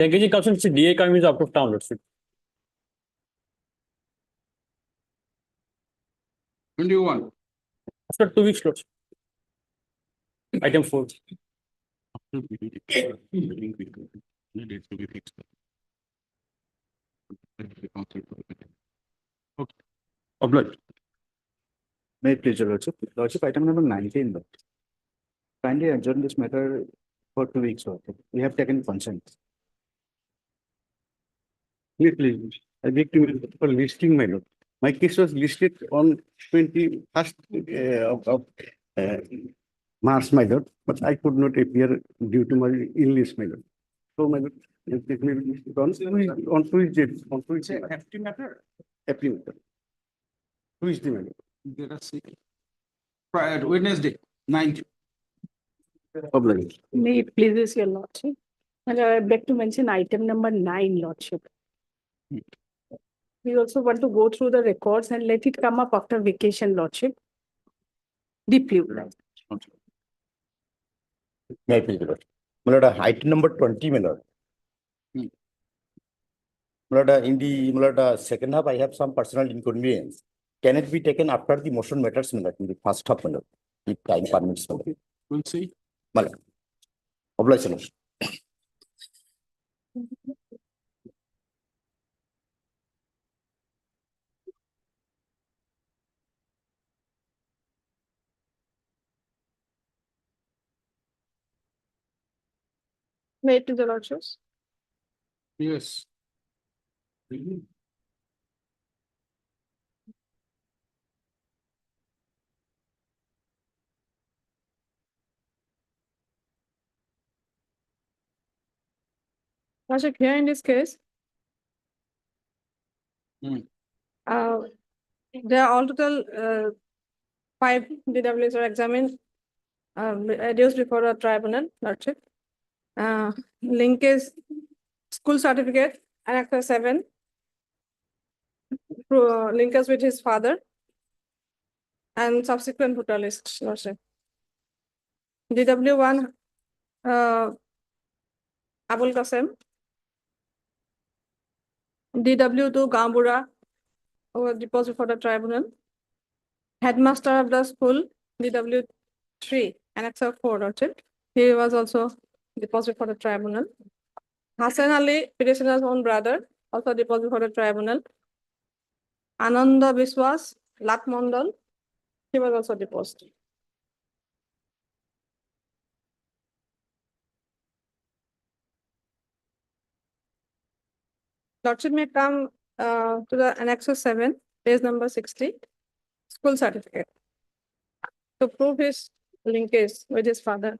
The engaging counsel is DA coming is out of town, let's say. 21. After 2 weeks, let's say. Item 4. Obliged. May it please your Lordship. Lordship, item number 19. Lord. Kindly adjourn this matter for 2 weeks. Lordship. We have taken consent. Please, I beg to for listing, my lord. My case was listed on 21st of March, my lord, but I could not appear due to my illness, my lord. So, my lord, it may be listed on Tuesday. FT matter. April. Tuesday, my lord. Let us see. Prior Wednesday, 9th. Obliged. May it pleases your lordship. And I beg to mention item number 9, lordship. We also want to go through the records and let it come up after vacation, lordship. Deeply. May I please, Lord? My lord, item number 20, my lord. Hmm. My lord, in the my lord, second half, I have some personal inconvenience. Can it be taken after the motion matters, my lord, in the first half, my lord, if time permits, my lord? We'll see. My lord. Obliged, my lord. Wait to the lordships. Yes. Lordship, here in this case, Hmm. there are all total 5 DWs are examined, reduced before a tribunal, lordship. Link is school certificate, Annex 7. Linkers with his father and subsequent voter list, lordship. DW1, Abul Qasem. DW2, Gambura, was deposited for the tribunal. Headmaster of the school, DW3, Annex 4, lordship. He was also deposited for the tribunal. Hassan Ali, petitioner's own brother, also deposited for the tribunal. Ananda Biswas, Lat Mondal, he was also deposited. Lordship may come to the Annex 7, page number 60, school certificate, to prove his linkage with his father.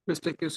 Please take your.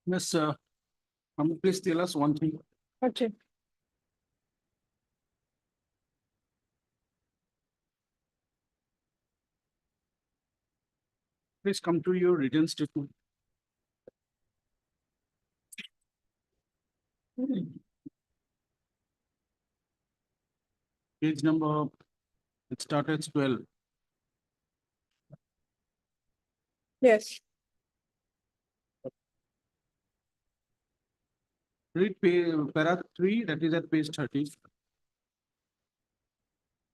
Miss, please tell us one thing. Okay. Please come to your written statement. Page number, it started 12. Yes. Read para 3, that is at page 30.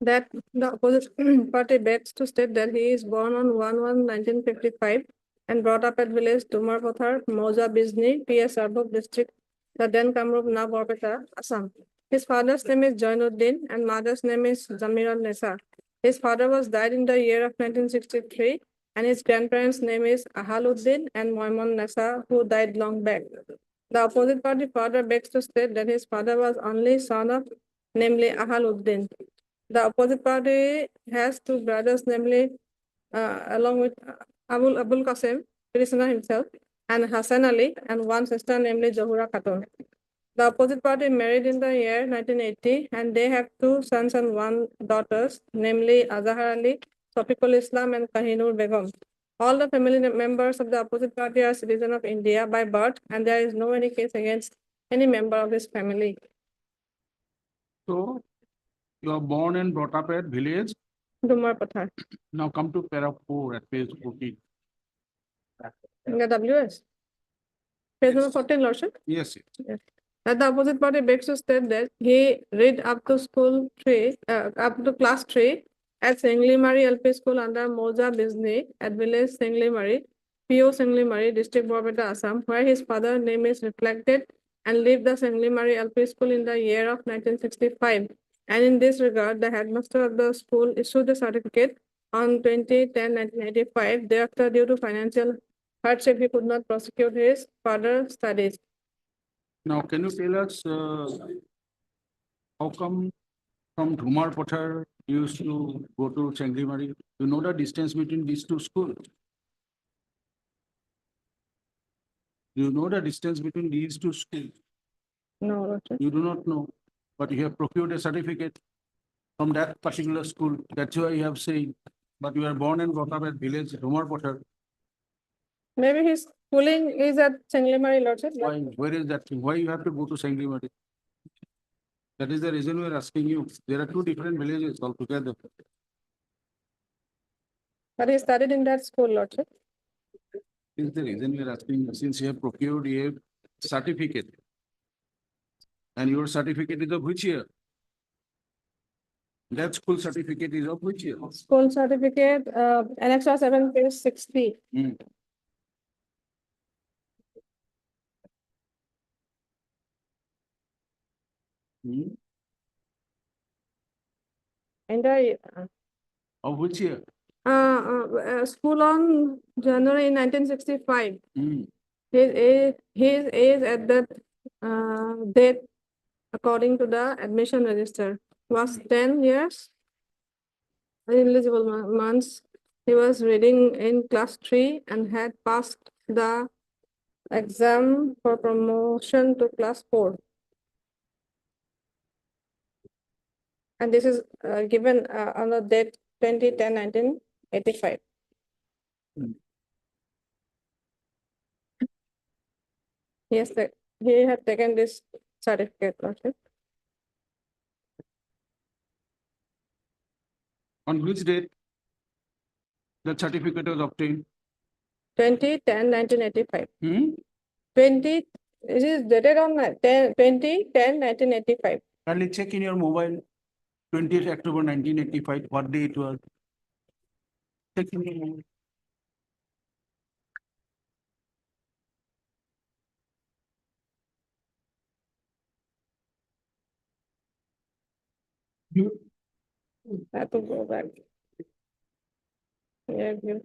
That the opposite party begs to state that he is born on 1/1/1955 and brought up at village Tumarpathar, Moja Bizni, PS Arbuk district, the then Kamrup, now Borpeta, Assam. His father's name is Jainuddin and mother's name is Zamir Nesa. His father was died in the year of 1963 and his grandparents' name is Ahaluddin and Moimon Nesa, who died long back. The opposite party further begs to state that his father was only son of, namely Ahaluddin. The opposite party has two brothers, namely, along with Abul Qasim, petitioner himself, and Hassan Ali, and one sister, namely Johura Khatun. The opposite party married in the year 1980, and they have two sons and one daughters, namely Azahar Ali, Sofikul Islam, and Kahinur Begum. All the family members of the opposite party are citizens of India by birth, and there is no any case against any member of this family. So you are born and brought up at village. Dumar Pathar. Now come to para 4 at page 14. In the WS. Page number 14, Lordship. Yes. At the opposite party begs to state that he read up to up to class 3 at Senglimari LP School under Moja Bizni at village Senglimari, PO Senglimari, district Borpeta, Assam, where his father's name is reflected and left the Senglimari LP School in the year of 1965. And in this regard, the headmaster of the school issued the certificate on 20/10/1985. Thereafter, due to financial hardship, he could not prosecute his further studies. Now, can you tell us how come from Dhumar Pathar you used to go to Senglimari? You know the distance between these two schools? You know the distance between these two schools? No, Lordship. You do not know, but you have procured a certificate from that particular school. That's why you have said, but you are born and brought up at village Dhumar Pathar. Maybe his schooling is at Senglimari, Lordship. Why? Where is that thing? Why you have to go to Senglimari? That is the reason we are asking you. There are two different villages altogether. But he studied in that school, Lordship. This is the reason we are asking you, since you have procured a certificate. And your certificate is of which year? That school certificate is of which year? School certificate, Annexure 7, page 60. And the Of which year? school on January 1965. Hmm. His age at that date, according to the admission register, was 10 years. Eligible months. He was reading in class 3 and had passed the exam for promotion to class 4. And this is given on the date 20/10/1985. Yes, he had taken this certificate, Lordship. On which date the certificate was obtained? 20/10/1985. 20, It is dated on 20/10/1985. kindly check in your mobile, 20th October 1985, what day it was? Taking a moment. Have to go back. Yeah, you.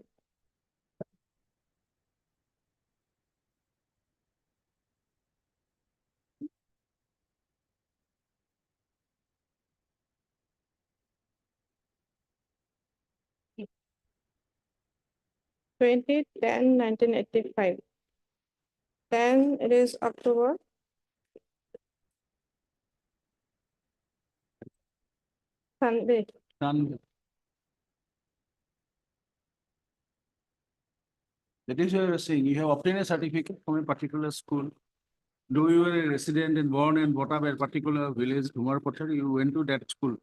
Twenty, 10, 1985. Then it is October. Sunday. Done. That is what you are saying. You have obtained a certificate from a particular school. Though you were a resident and born and brought up at a particular village, Dhumarpathar, you went to that school.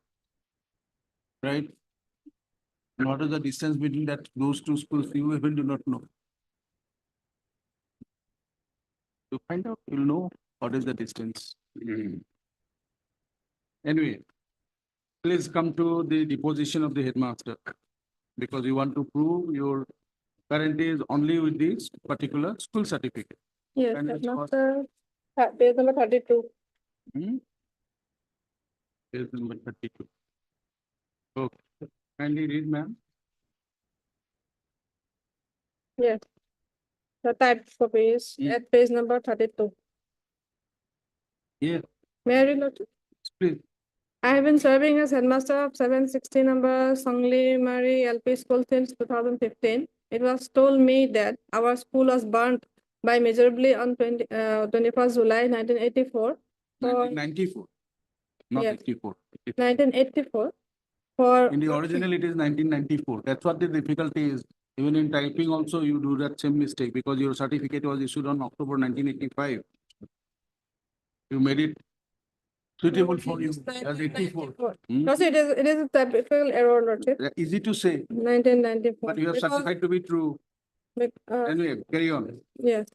Right? And what is the distance between those two schools? You even do not know. To find out, you'll know what is the distance. Anyway, please come to the deposition of the headmaster. Because you want to prove your parent is only with this particular school certificate. Yes, And it's what- headmaster, page number 32. Hmm? Page number 32. Okay, kindly read, ma'am. Yes. The type copy is at page number 32. Yeah, May I read out? please. I have been serving as headmaster of 760 number Sangli Mari LP school since 2015. It was told me that our school was burnt by miserably on 21st July 1984 for 1994, not Yes. 84. 1984 for In the original, it is 1994. That's what the difficulty is. Even in typing also, you do that same mistake because your certificate was issued on October 1985. You made it suitable for you as 84. Hmm? No, see, it is a typical error, Lordship. Easy to say, 1994. but you have Because, certified to be true. Anyway, carry on. Yes.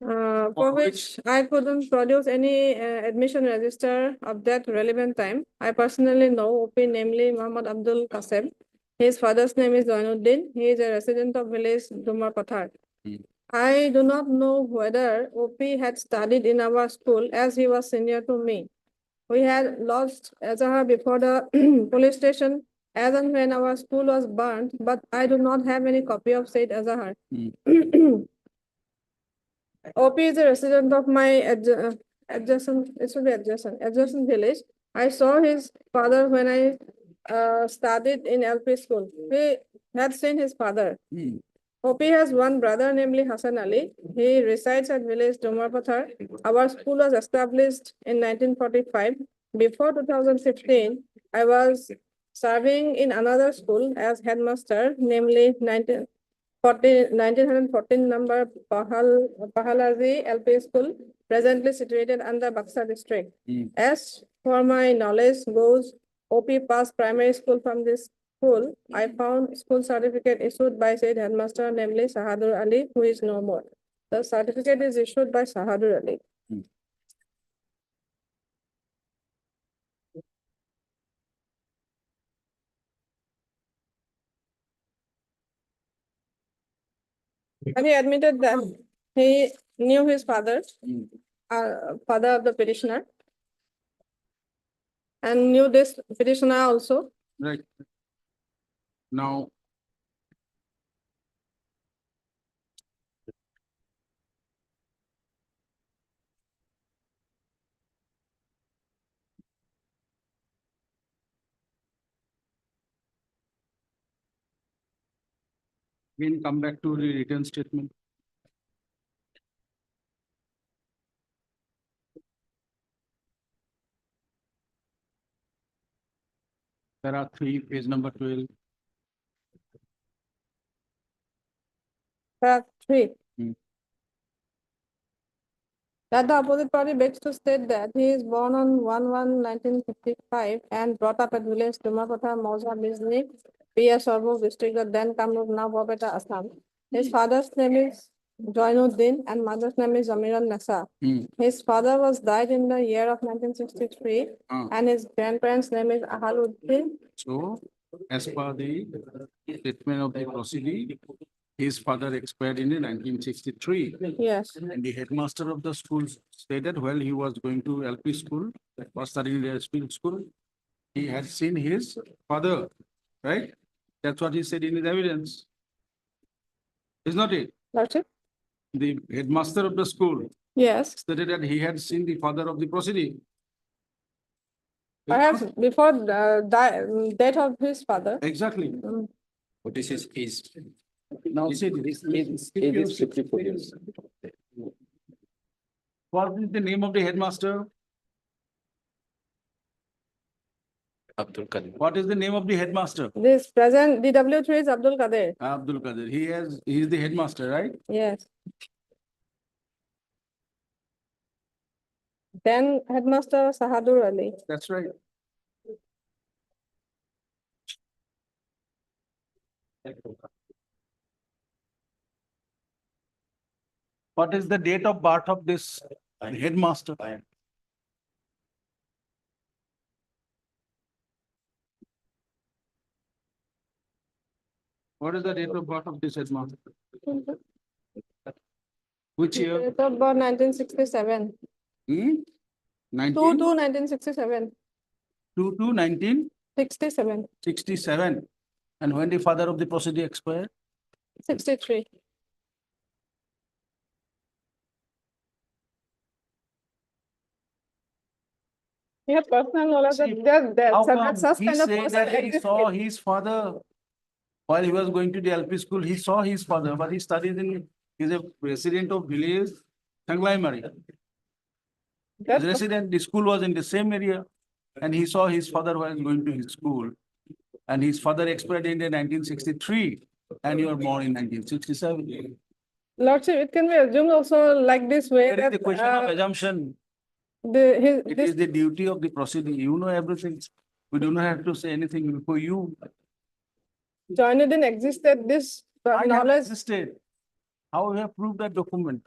For For which I couldn't produce any admission register of that relevant time. I personally know OP, namely Muhammad Abdul Qasem. His father's name is Zainuddin. He is a resident of village Dhumarpathar. Hmm. I do not know whether OP had studied in our school as he was senior to me. We had lost Azahar before the police station as and when our school was burnt, but I do not have any copy of said Azahar. OP is a resident of my adjacent village. I saw his father when I studied in LP school. He had seen his father. Hmm. OP has one brother, namely Hassan Ali. He resides at village Dhumarpathar. Our school was established in 1945. Before 2015, I was serving in another school as headmaster, namely 1914 number Pahalazi LP school, presently situated under Buxa district. As for my knowledge goes, OP passed primary school from this school. I found school certificate issued by said headmaster, namely Sahadur Ali, who is no more. The certificate is issued by Sahadur Ali. And he admitted that he knew his father, father of the petitioner, and knew this petitioner also. Right. Now, we'll come back to the written statement. There are three, page number 12. Three. Hmm. That the opposite party begs to state that he is born on 1/1/1955 and brought up at village Dhumarpathar, Mauza, Bizni, PS Sorbo district of then Kamrup, now Bopeta, Assam. His father's name is Joinuddin and mother's name is Zamiran Nasa. His father was died in the year of 1963 and his grandparents' name is Ahaluddin. So, as per the statement of the proceeding, his father expired in 1963. Yes, And the headmaster of the school stated while he was going to LP school, was studying in the LP school, he had seen his father, right? That's what he said in his evidence. Is not it? Lordship. The headmaster of the school Yes, stated that he had seen the father of the proceeding. perhaps before the death of his father. Exactly. Mm. What is his age? Now see, this Age is 54 years. what is the name of the headmaster? Abdul Kadir. What is the name of the headmaster? This present DW3 is Abdul Kadir. Abdul Qadir. He is the headmaster, right? Yes. Then headmaster Sahadur Ali. That's right. What is the date of birth of this headmaster? What is the date of birth of this headmaster? Which year? Date of birth 1967. Hmm? 2 to 1967. 2 to 67. 1967. And when the father of the proceeding expired? 63. You have personal knowledge See, that How so come that such he kind of say person that he exists saw in- his father while he was going to the LP school, he saw his father, but he studies in, he's a resident of village, Tanglaimari. that- Resident, the school was in the same area, and he saw his father while going to his school. And his father expired in 1963, and you were born in 1967. Lordship, it can be assumed also like this way There is that the question of assumption. It this is the duty of the proceeding. You know everything. We do not have to say anything before you. Joinedin existed, this I have knowledge. existed. How we have proved that document?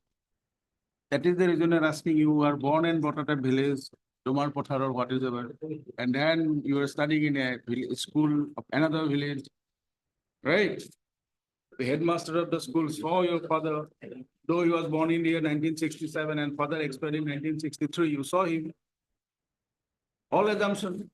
That is the reason I'm asking you, are born and brought up at village, Domar Pothar or whatever, and then you are studying in a school of another village, right? The headmaster of the school saw your father, though he was born in the year 1967 and father expired in 1963, you saw him. All assumption.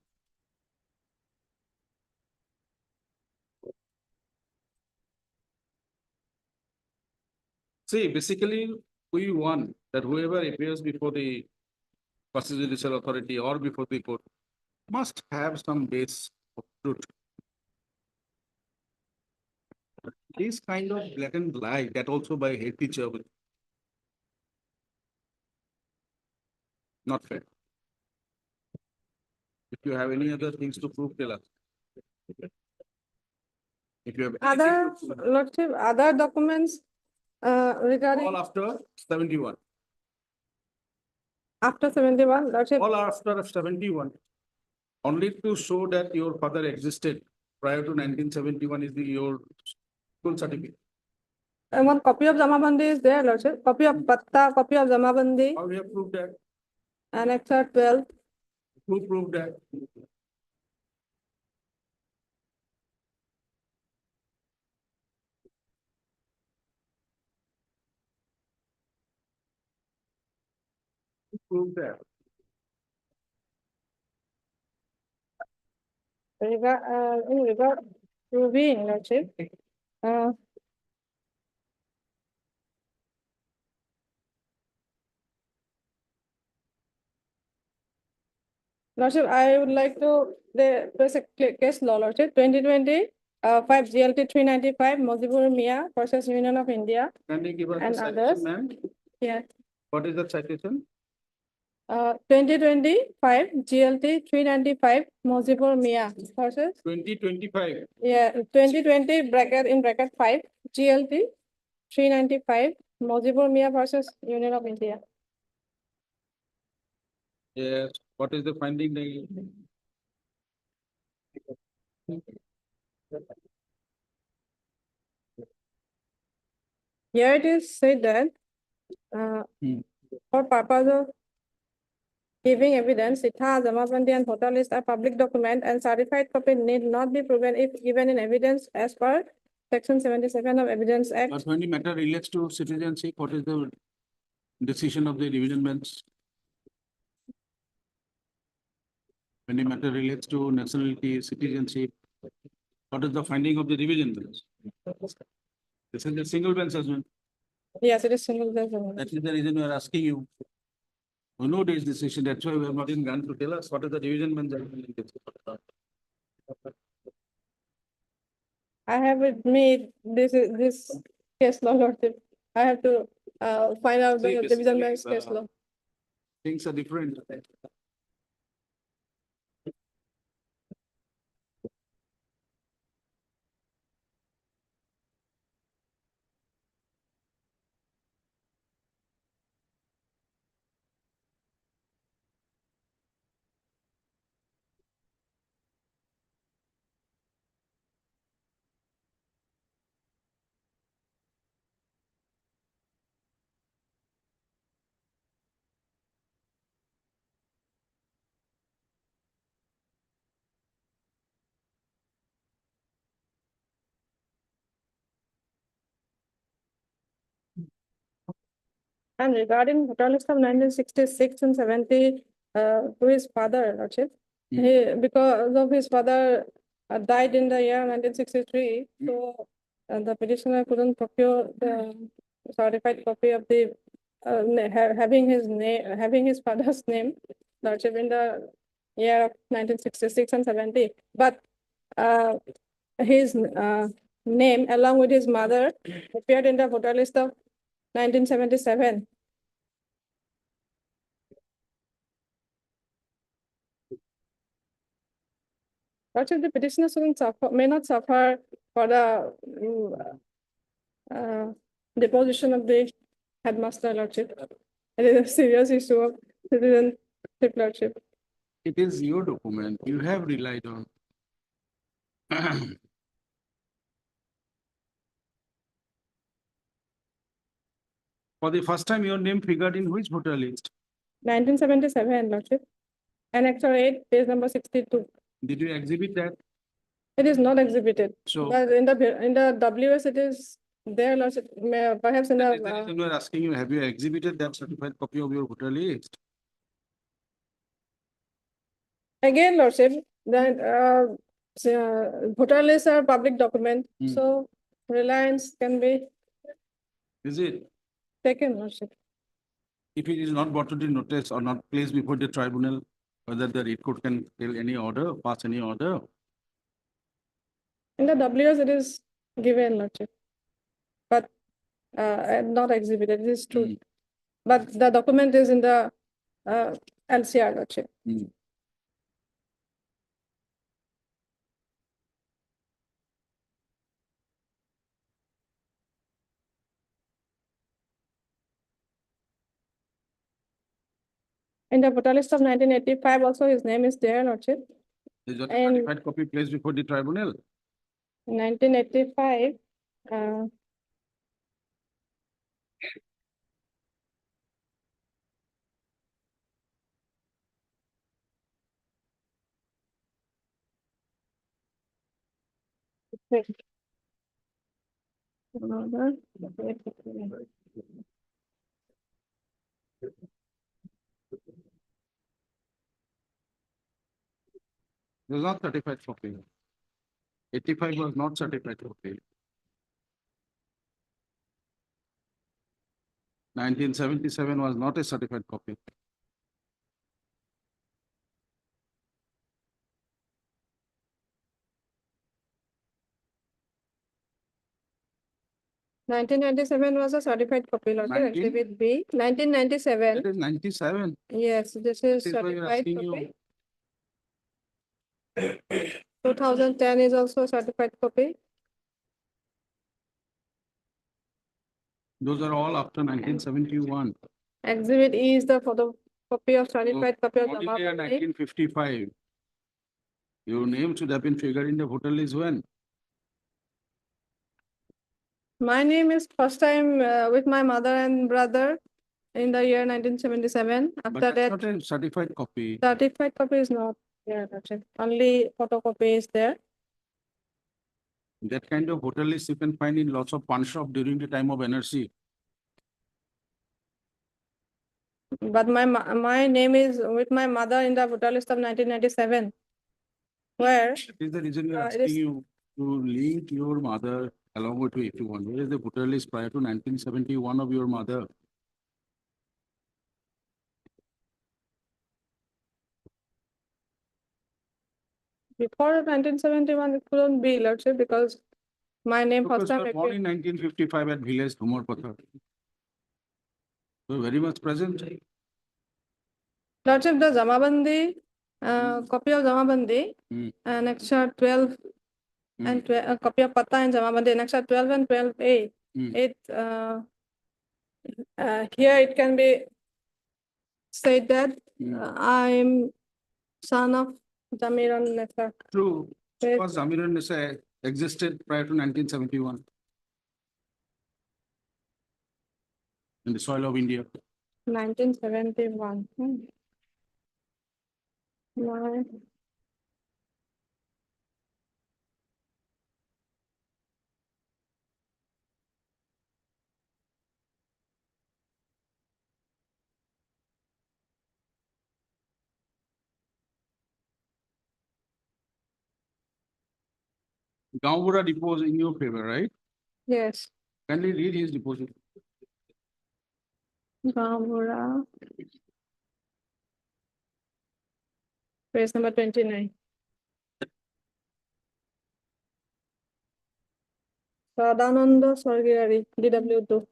See, basically, we want that whoever appears before the judicial authority or before the court must have some base of truth. This kind of blatant lie that also by a head teacher will not fair. If you have any other things to prove, tell us. If you have anything Other, to prove, Lordship, other documents regarding all after 71, after 71, Lordship, all after 71, only to show that your father existed prior to 1971 is your school certificate. and one copy of Jamabandi is there, Lordship, copy of Patta, copy of Jamabandi, How we have proved that? Annexure 12. Who proved that? Who proved that? In regard proving, Lordship, Lordship, I would like to, there's a case law, Lordship, 2020, 5 GLT 395, Mojibur Mia versus Union of India. Can you give us And the others? citation, ma'am? Yeah, What is the citation? 2025 GLT 395, Mojibur Mia versus, 2025. yeah, 2020 bracket in bracket 5, GLT 395, Mojibur Mia versus Union of India. Yes. What is the finding? Here it is said that, Hmm. for purpose of giving evidence, Sitha, Jamabandi and voter list are public document and certified copy need not be proven if given in evidence as per section 77 of Evidence Act. But when the matter relates to citizenship, what is the decision of the division bench? When the matter relates to nationality, citizenship, what is the finding of the division bench? This is a single bench judgment. Yes, it is single judgment. That is the reason we are asking you. We know this decision, that's why we have not even gone to tell us what is the division bench judgment. in this. I have with me this case law, Lordship. I have to find out See, the division basically, bench case law. Things are different. And regarding voter list of 1966 and 70, to his father, Lordship, he, because of his father died in the year 1963, so the petitioner couldn't procure the certified copy of the having his name, having his father's name, Lordship, in the year of 1966 and 70, but his name along with his mother appeared in the voter list of 1977. Actually, the petitioner shouldn't suffer, may not suffer for the deposition of the headmaster, Lordship. It is a serious issue of citizenship, Lordship. It is your document, you have relied on. For the first time, your name figured in which voter list? 1977, Lordship. Annexure 8, page number 62. Did you exhibit that? It is not exhibited, So. but in the WS it is there, Lordship. Perhaps in That is the the reason we are asking you, have you exhibited that certified copy of your voter list? again, Lordship, the voter lists are public document, so reliance can be Is it? taken, Lordship. If it is not brought to the notice or not placed before the tribunal, whether the Red Court can tell any order, pass any order? In the WS it is given, Lordship, but not exhibited, it is true. But the document is in the LCR, Lordship. In the voter list of 1985 also his name is there, Lordship. Is that a And- certified copy placed before the tribunal? 1985, wait. It was not certified copy. 85 was not certified copy. 1977 was not a certified copy. Nineteen 1997 was a certified copy, Lordship, 19? exhibit B, 1997. It is 97. Yes, this is This is why we are certified asking copy. you. 2010 is also certified copy. Those are all after 1971. Exhibit E is the photocopy of certified copy of the Only year Mapati. 1955. Your name should have been figured in the voter list when? My name is first time with my mother and brother in the year 1977. But After that's that, not a certified copy. certified copy is not there, Lordship. Only photocopy is there. That kind of hotel list you can find in lots of pawn shop during the time of NRC. But my name is with my mother in the voter list of 1997. Where That is the reason we are it asking is- you to link your mother along with you if you want. Where is the voter list prior to 1971 of your mother? before 1971, it couldn't be, Lordship, because my name first Because you time were born appeared. in 1955 at village Dhumar Pathar. So very much present. Lordship, the Jamabandi, copy of Jamabandi, Hmm. annexure 12 and a copy of Pata and Jamabandi, annexure 12 and 12A. Hmm. It here it can be said that I'm son of Jamiran Nessa. True. Yes. Because Zamiran Nisa existed prior to 1971 in the soil of India. 1971. My Gaumura deposed in your favor, right? yes, Kindly read his deposit. Gamura. Page number 29. Sadananda Sargirari, DW2.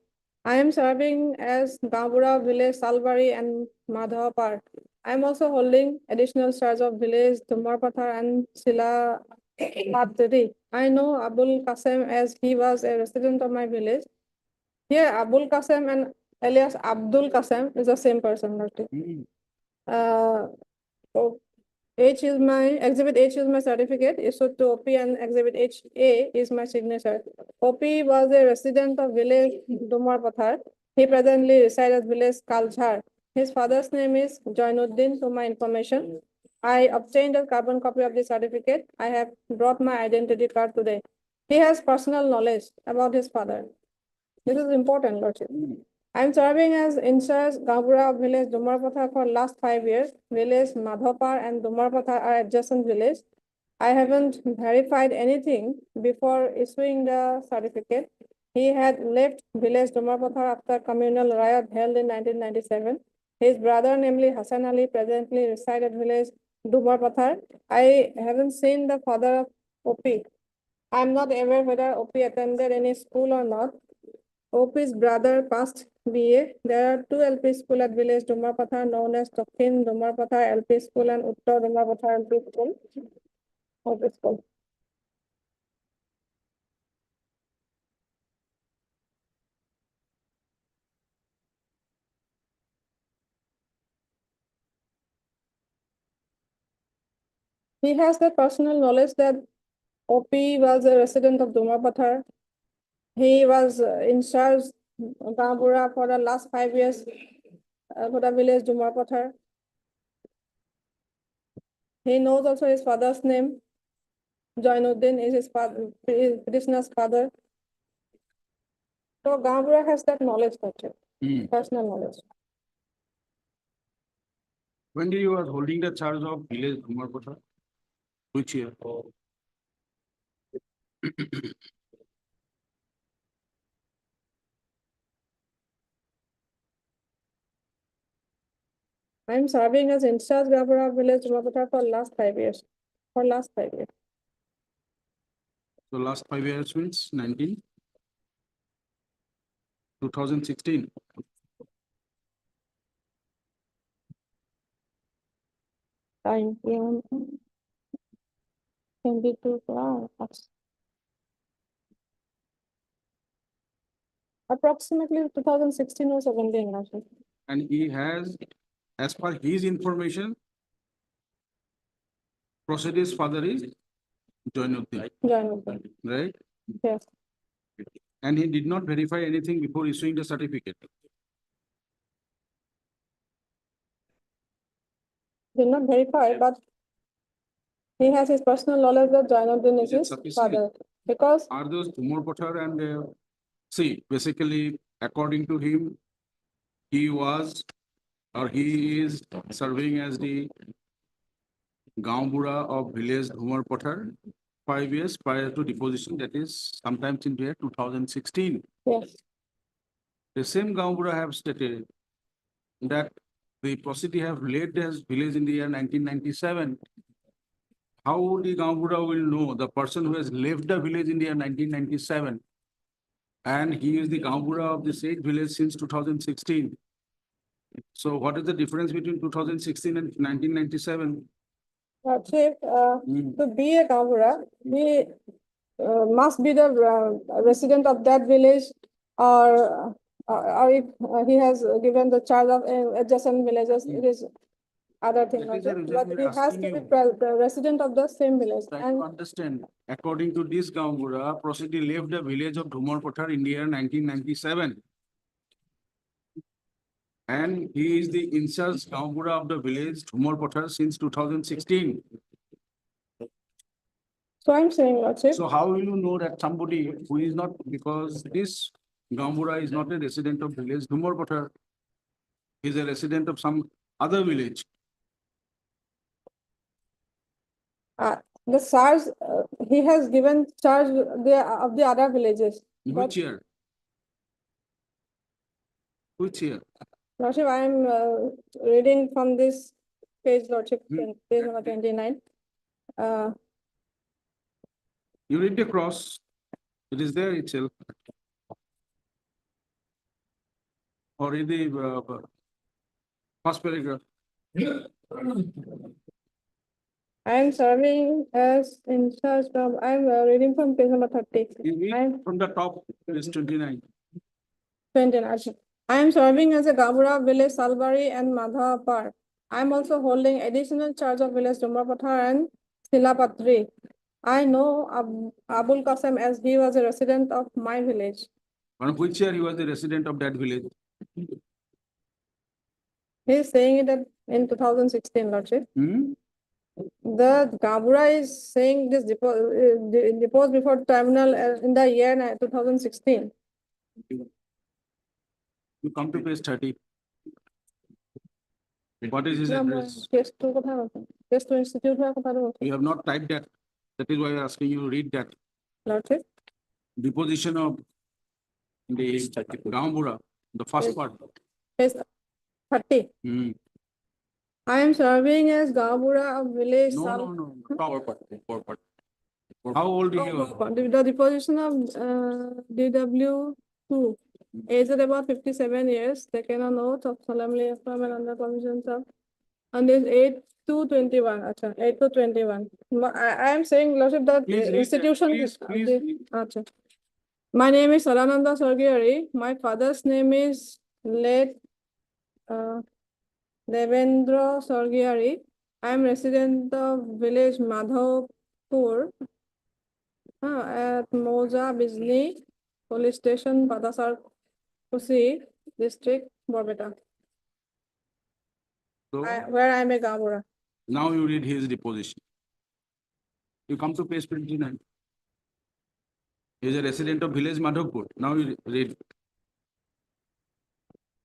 I am serving as Gambura village Salbari and Madhavapar. I am also holding additional charge of village Tumarpathar and Sila Padri. I know Abul Kasem as he was a resident of my village. Here, Abul Kasem and alias Abdul Kasem is the same person. So H is my exhibit H is my certificate issued to OP and exhibit HA is my signature. OP was a resident of village Dumar Pathar. He presently resides at village Kalchar. His father's name is Joinuddin to my information. I obtained a carbon copy of the certificate. I have brought my identity card today. He has personal knowledge about his father. This is important, Lordship. I'm serving as in charge Gambura of village Dumarpatha for last 5 years. Village Madhopar and Dumarpatha are adjacent village. I haven't verified anything before issuing the certificate. He had left village Dumarpatha after communal riot held in 1997. His brother, namely Hassan Ali, presently resides at village Dumarpatha. I haven't seen the father of OP. I'm not aware whether OP attended any school or not. OP's brother passed BA. There are two LP school at village Dumarpatha known as Tokin Dumarpatha LP school and Uttar Dumarpatha LP school. OP school. He has the personal knowledge that OP was a resident of Dumarpatha. He was in charge of Gambura for the last 5 years for the village Dumarpatha. He knows also his father's name. Joinuddin is his father, Krishna's father. So Gambura has that knowledge, personal knowledge. When did you were holding the charge of village Dhumar Pathar? Which year? I'm serving as in charge Gambura village Dumarpatha for last 5 years. For last 5 years. So last 5 years means 2016. Time 22. Approximately 2016 or 17. Actually. And he has, as per his information, Procedure's father is Joinuddin, Joinuddin. right? Yes. And he did not verify anything before issuing the certificate. did not verify, but he has his personal knowledge that Jainuddin is Is it his sufficient? father. Because Are those Dhumar Pathar and, see, basically, according to him, he was, or he is serving as the Gaumbura of village Dhumar Pathar 5 years prior to deposition, that is sometimes in the year 2016. yes, The same Gaumbura have stated that the proceeding have laid as village in the year 1997. How the Gaumbura will know the person who has left the village in the year 1997 and he is the Gaumbura of the said village since 2016. So what is the difference between 2016 and 1997? Chief, to be a Gambura, he must be the resident of that village, or if he has given the charge of adjacent villages, it is other thing. That is the okay? reason But we he are has to asking be you. the resident of the same village. Try to And understand, according to this Gaumbura, Prosidi left the village of Dhumar Pathar in the year 1997. And he is the in-charge Gaumbura of the village Dhumar Pathar since 2016. so I'm saying, Lordship, So how will you know that somebody who is not, because this Gaumbura is not a resident of village Dhumar Pathar. He is a resident of some other village. the charge, he has given charge of the other villages. In But which year? Which year? Lordship, I am reading from this page, Lordship, Hmm. page number 29. You read the cross. It is there itself. Or in the first paragraph. I am serving as in charge of, I am reading from page number 30. You read I'm from the top, page 29. 29. I am serving as a Gabura village Salbari and Madhavapar. I am also holding additional charge of village Dumarpathar and Silapatri. I know Abul Qasim as he was a resident of my village. On which year he was the resident of that village? He is saying it in 2016, Lordship. Hmm? The Gabura is saying this deposed before tribunal in the year 2016. You come to page 30. What is his No, address? Case to কথা বলছেন। Case to institute হওয়ার কথাটা বলছেন, You have not typed that. That is why I am asking you to read that. Lordship. Deposition of the Gaumbura, the first part. Case 30. Hmm. I am serving as Gabura of village. No, Sal- no, no. Four part, four part. How old is Oh, he? The deposition of DW2, aged about 57 years, taken an oath of solemnly affirm and under provisions of, and is 8/2/21. 8/2/21. I am saying, Lordship, that Please read that. institution. Please read. My name is Sarananda Sorgiari. My father's name is late Devendra Sorgiari. I am resident of village Madhavpur at Moja Bijli Police Station, Badasar Kusi District, Borbeta, So where I am a Gabura. now you read his deposition. You come to page 29. He is a resident of village Madhavpur. Now you read.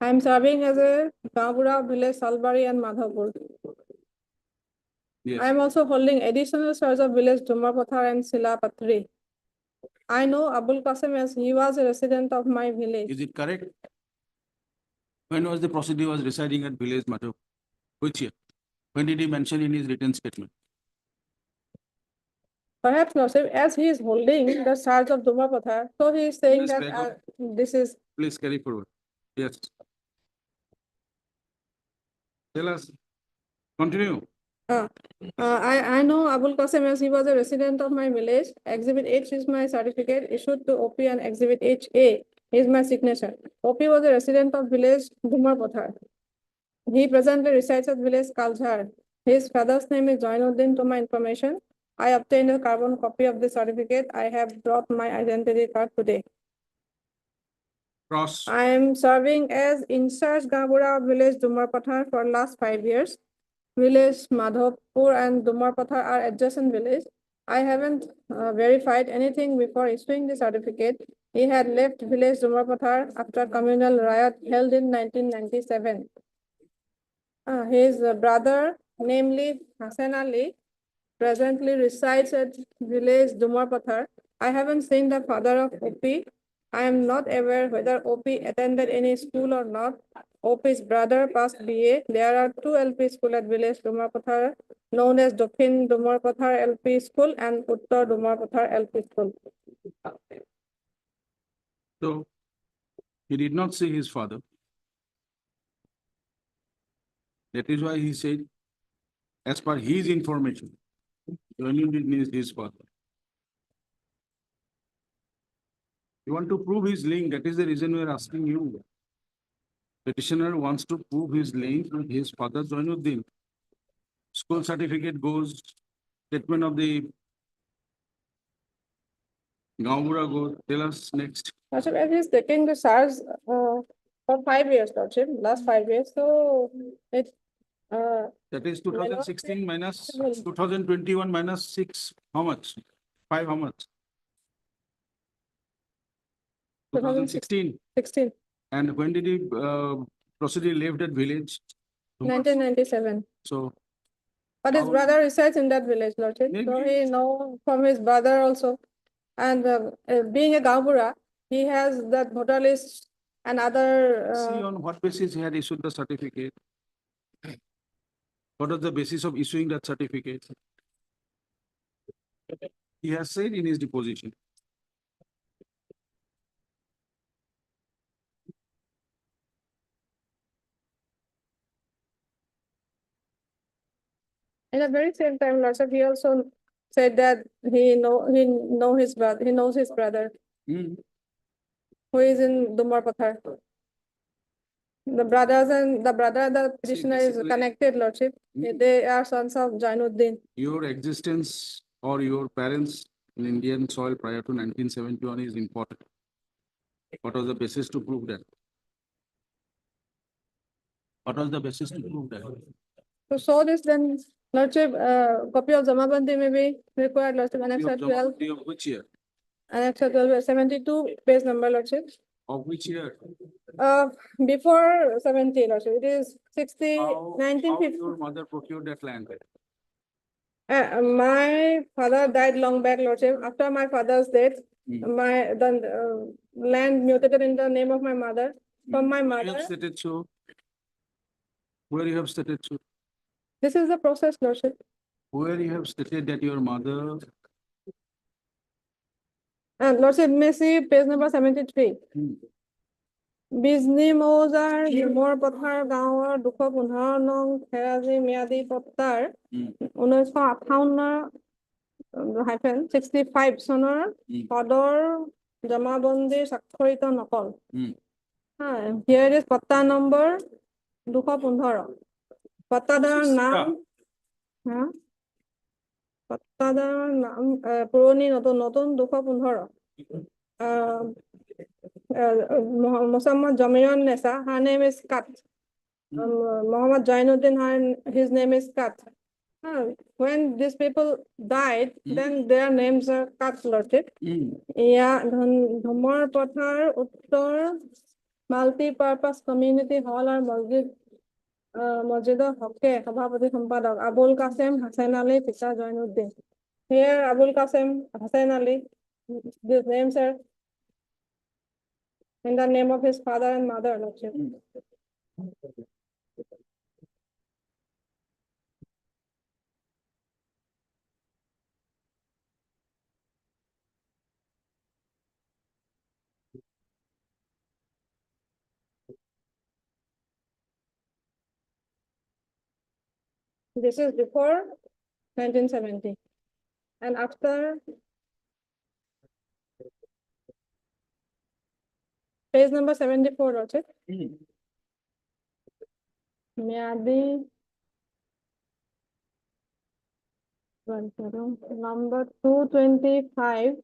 I am serving as a Gabura village Salbari and Madhavpur. Yes. I am also holding additional charge of village Dumarpathar and Silapatri. I know Abul Qasim as he was a resident of my village. Is it correct? When was the procedure was residing at village Madhavpur? Which year? When did he mention in his written statement? Perhaps not, sir, as he is holding the charge of Dumarpathar, so he is saying Please that back up. this is. Please carry forward. Yes. Tell us. Continue. I know Abul Qasim as he was a resident of my village. Exhibit H is my certificate issued to OP and Exhibit HA is my signature. OP was a resident of village Dumarpathar. He presently resides at village Kalzhar. His father's name is Jainuddin. To my information, I obtained a carbon copy of the certificate. I have brought my identity card today. Cross. I am serving as in charge Gabura of village Dumarpathar for last 5 years. village Madhavpur and Dumarpathar are adjacent village. I haven't verified anything before issuing the certificate. He had left village Dumarpathar after communal riot held in 1997. His brother, namely Hassan Ali, presently resides at village Dumarpathar. I haven't seen the father of OP. I am not aware whether OP attended any school or not. OP's brother passed BA. There are two LP schools at village Dumarpathar, known as Dokhin Dumarpathar LP School and Uttar Dumarpathar LP School. So he did not see his father. That is why he said, as per his information, Zainuddin is his father. You want to prove his link, that is the reason we are asking you. Petitioner wants to prove his link with his father Zainuddin. School certificate goes, statement of the Gaumura goes, tell us next. Lordship, and he's taking the SARS for 5 years, Lordship, last 5 years. So it That is 2016 minus 2021 minus 6, how much? 5, how much? 2016. 16, And when did he proceed left that village? 1997. So But his How- brother resides in that village, Lordship. So Maybe. he know from his brother also. And being a Gaubura, he has that voter list and other. see on what basis he had issued the certificate? What was the basis of issuing that certificate? He has said in his deposition. In the very same time, Lordship, he also said that he knows his brother Hmm. who is in Dumarpathar. The brother, the petitioner is basically- connected, Lordship. Hmm. They are sons of Jainuddin. Your existence or your parents in Indian soil prior to 1971 is important. What was the basis to prove that? What was the basis to prove that? To show this, then Lordship, copy of Jamabandi may be required, Lordship, annexure 12, Of which year? annexure 12, 72 page number, Lordship. Of which year? Before 70, Lordship, it is 60, How 1950. your mother procured that land? My father died long back, Lordship. After my father's death, Hmm. the land mutated in the name of my mother. From my You mother, have stated so. Where you have stated so. this is the process, Lordship. Where you have stated that your mother. And Lordship, may see page number 73. Hmm. Bijni মৌজাৰ হিমৰ পথাৰ গাঁৱৰ 215 নং থেৰাজি ম্যাদী পট্টাৰ Hmm. 1958-65 চনৰ Hmm. পদৰ জমাবন্দীৰ স্বাক্ষৰিত নকল। Hmm. Here is পট্টা number 215। পট্টাদাৰৰ নাম পট্টাদাৰৰ নাম পুৰণি নতুন 215। Mohammad Jamiran Nessa, her name is Kat. Mohammad Jainuddin, his name is Kat. When these people died, then their names are Kat, Lordship. Yeah, Dumarpathar Uttar Multi-Purpose Community Hall or Masjidor Hokke, Sabhapati Sampadok, Abul Qasim Hassan Ali, Pita Jainuddin. Here, Abul Qasim Hassan Ali, these names are in the name of his father and mother, Lordship. This is before 1970. And after page number 74, Lordship. Myadi number 225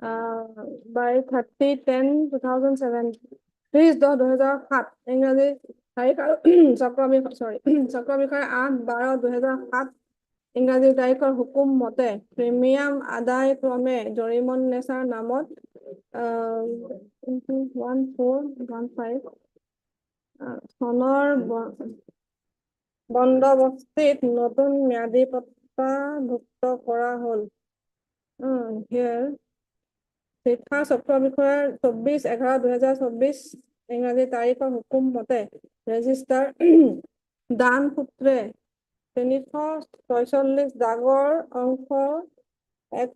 by 30-10-2007. 30-10-2007 ইংৰাজী তাৰিখ আৰু চক্ৰ বিষয় চক্ৰ বিষয়ে 8-12-2007 ইংৰাজী তাৰিখৰ হুকুম মতে প্ৰিমিয়াম আদায় ক্ৰমে জৰিমন নেছাৰ নামত 1415 চনৰ বন্দবস্তিত নতুন ম্যাদী পত্তাভুক্ত কৰা হ'ল। Here শিক্ষা চক্ৰ বিষয়াৰ 24-11-2024 ইংৰাজী তাৰিখৰ হুকুম মতে ৰেজিষ্টাৰ দান সূত্ৰে 346 দাগৰ অংশ এক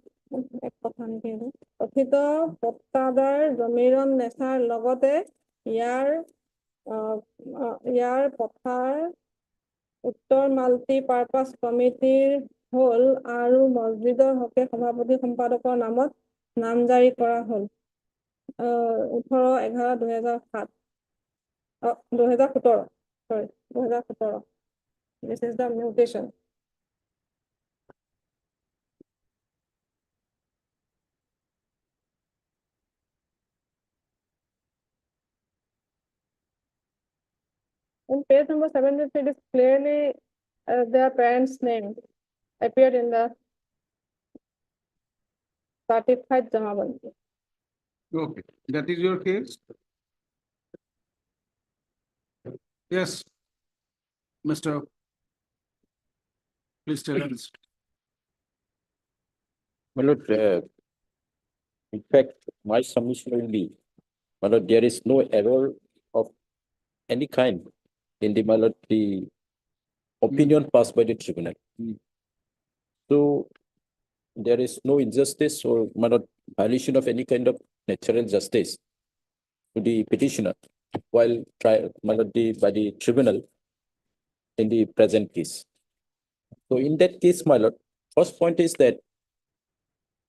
কথা নেকি এইটো? কথিত পট্টাদাৰ জমিৰন নেছাৰ লগতে ইয়াৰ পথাৰ উত্তৰ মাল্টি পাৰ্পাছ কমিটিৰ হ'ল আৰু মছজিদৰ হকে সভাপতি সম্পাদকৰ নামত নামজাৰি কৰা হ'ল 18-11-2007 2017 sorry 2017 this is the mutation. In page number 73, it is clearly their parents' name appeared in the certified Jamabandi. Okay, that is your case? Yes. Mr. Please tell us. My lord, in fact, my submission will be, my lord, there is no error of any kind in the, my lord, the opinion passed by the tribunal. So there is no injustice or, my lord, violation of any kind of natural justice to the petitioner while my lord, by the tribunal in the present case. So in that case, my lord, first point is that,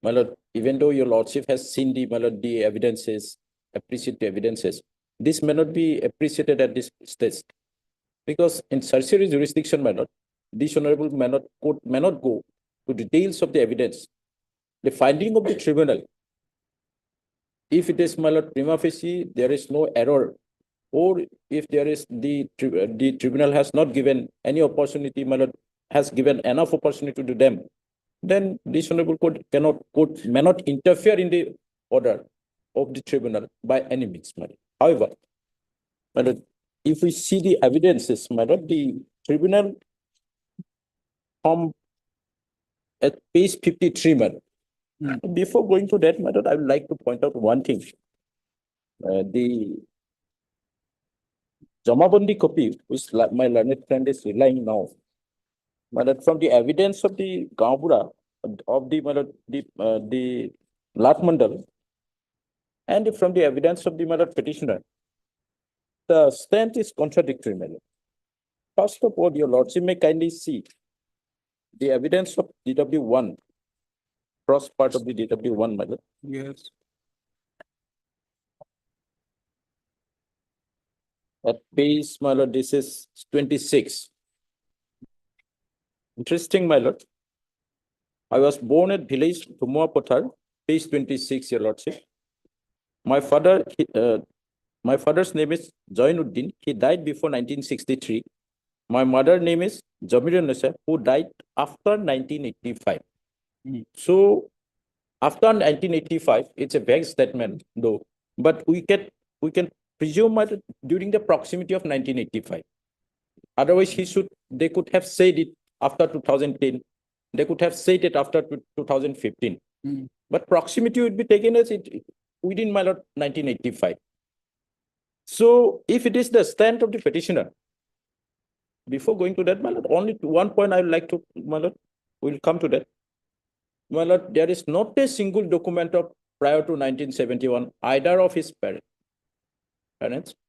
my lord, even though your lordship has seen the, my lord, the evidences, appreciate the evidences, this may not be appreciated at this stage. Because in tertiary jurisdiction, my lord, this honorable court may not go to details of the evidence. The finding of the tribunal, if it is, my lord, prima facie, there is no error, or if there is the tribunal has not given any opportunity, my lord, has given enough opportunity to them, then this honorable court may not interfere in the order of the tribunal by any means, my lord. However, my lord, if we see the evidences, my lord, the tribunal from at page 53, my lord. Before going to that, my lord, I would like to point out one thing. The Jamabandi copy, which my learned friend is relying now, my lord, from the evidence of the Gambura, of the, my lord, the Latmandal, and from the evidence of the, my lord, petitioner, the stand is contradictory, my lord. First of all, your lordship may kindly see the evidence of DW1, cross part of the DW1, my lord. Yes. At page, my lord, this is 26. Interesting, my lord. I was born at village Tumua Pothar, page 26, your lordship. My father's name is Joinuddin. He died before 1963. My mother's name is Jamiran Nasa, who died after 1985. So after 1985, it's a vague statement, though, but we can presume that during the proximity of 1985. Otherwise, they could have said it after 2010. They could have said it after 2015. But proximity would be taken as it within, my lord, 1985. So if it is the stand of the petitioner, before going to that, my lord, only one point I would like to, my lord, we'll come to that. My lord, there is not a single document of prior to 1971, either of his parents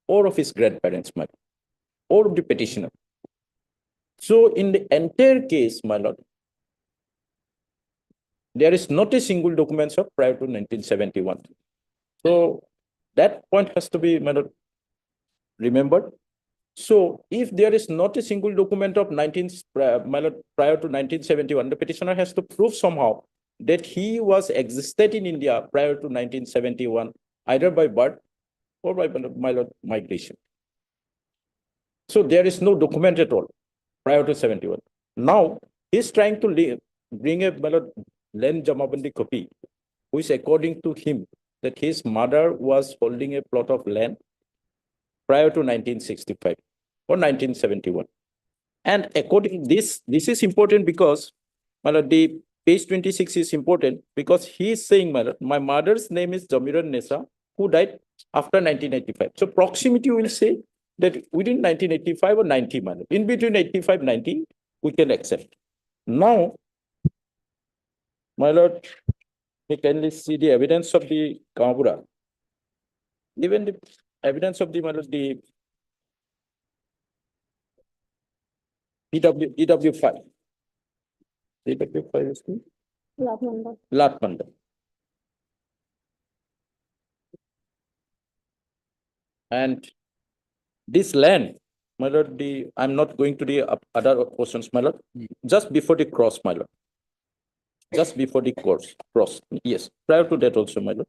or of his grandparents, my lord, or of the petitioner. So in the entire case, my lord, there is not a single document of prior to 1971. So that point has to be, my lord, remembered. So if there is not a single document of my lord, prior to 1971, the petitioner has to prove somehow that he was existed in India prior to 1971, either by birth or by, my lord, migration. So in the entire case, my lord, there is not a single document of prior to 1971. The petitioner has to prove somehow that he was existed in India prior to 1971, either by birth or by, my lord, migration. So in the entire case, my lord, there is not a single document of prior to 1971. The petitioner has to prove somehow that he was existed in India prior to 1971, either by birth or by, my lord, migration. So there is no document at all prior to 71. Now he's trying to bring a land Jamabandi copy, which according to him that his mother was holding a plot of land prior to 1965 or 1971. And according this is important because the page 26 is important because he is saying my mother's name is Jamiran Nessa, who died after 1985. So proximity will say that within 1985 or 90, in between 85 90, we can accept. Now, my lord, you kindly see the evidence of the Kambura. Even the evidence of the DW5. DW5 is the lot number. And this land, my lord, I'm not going to the other portions, my lord, just before the cross, my lord. Just before the cross. Yes, prior to that also, my lord.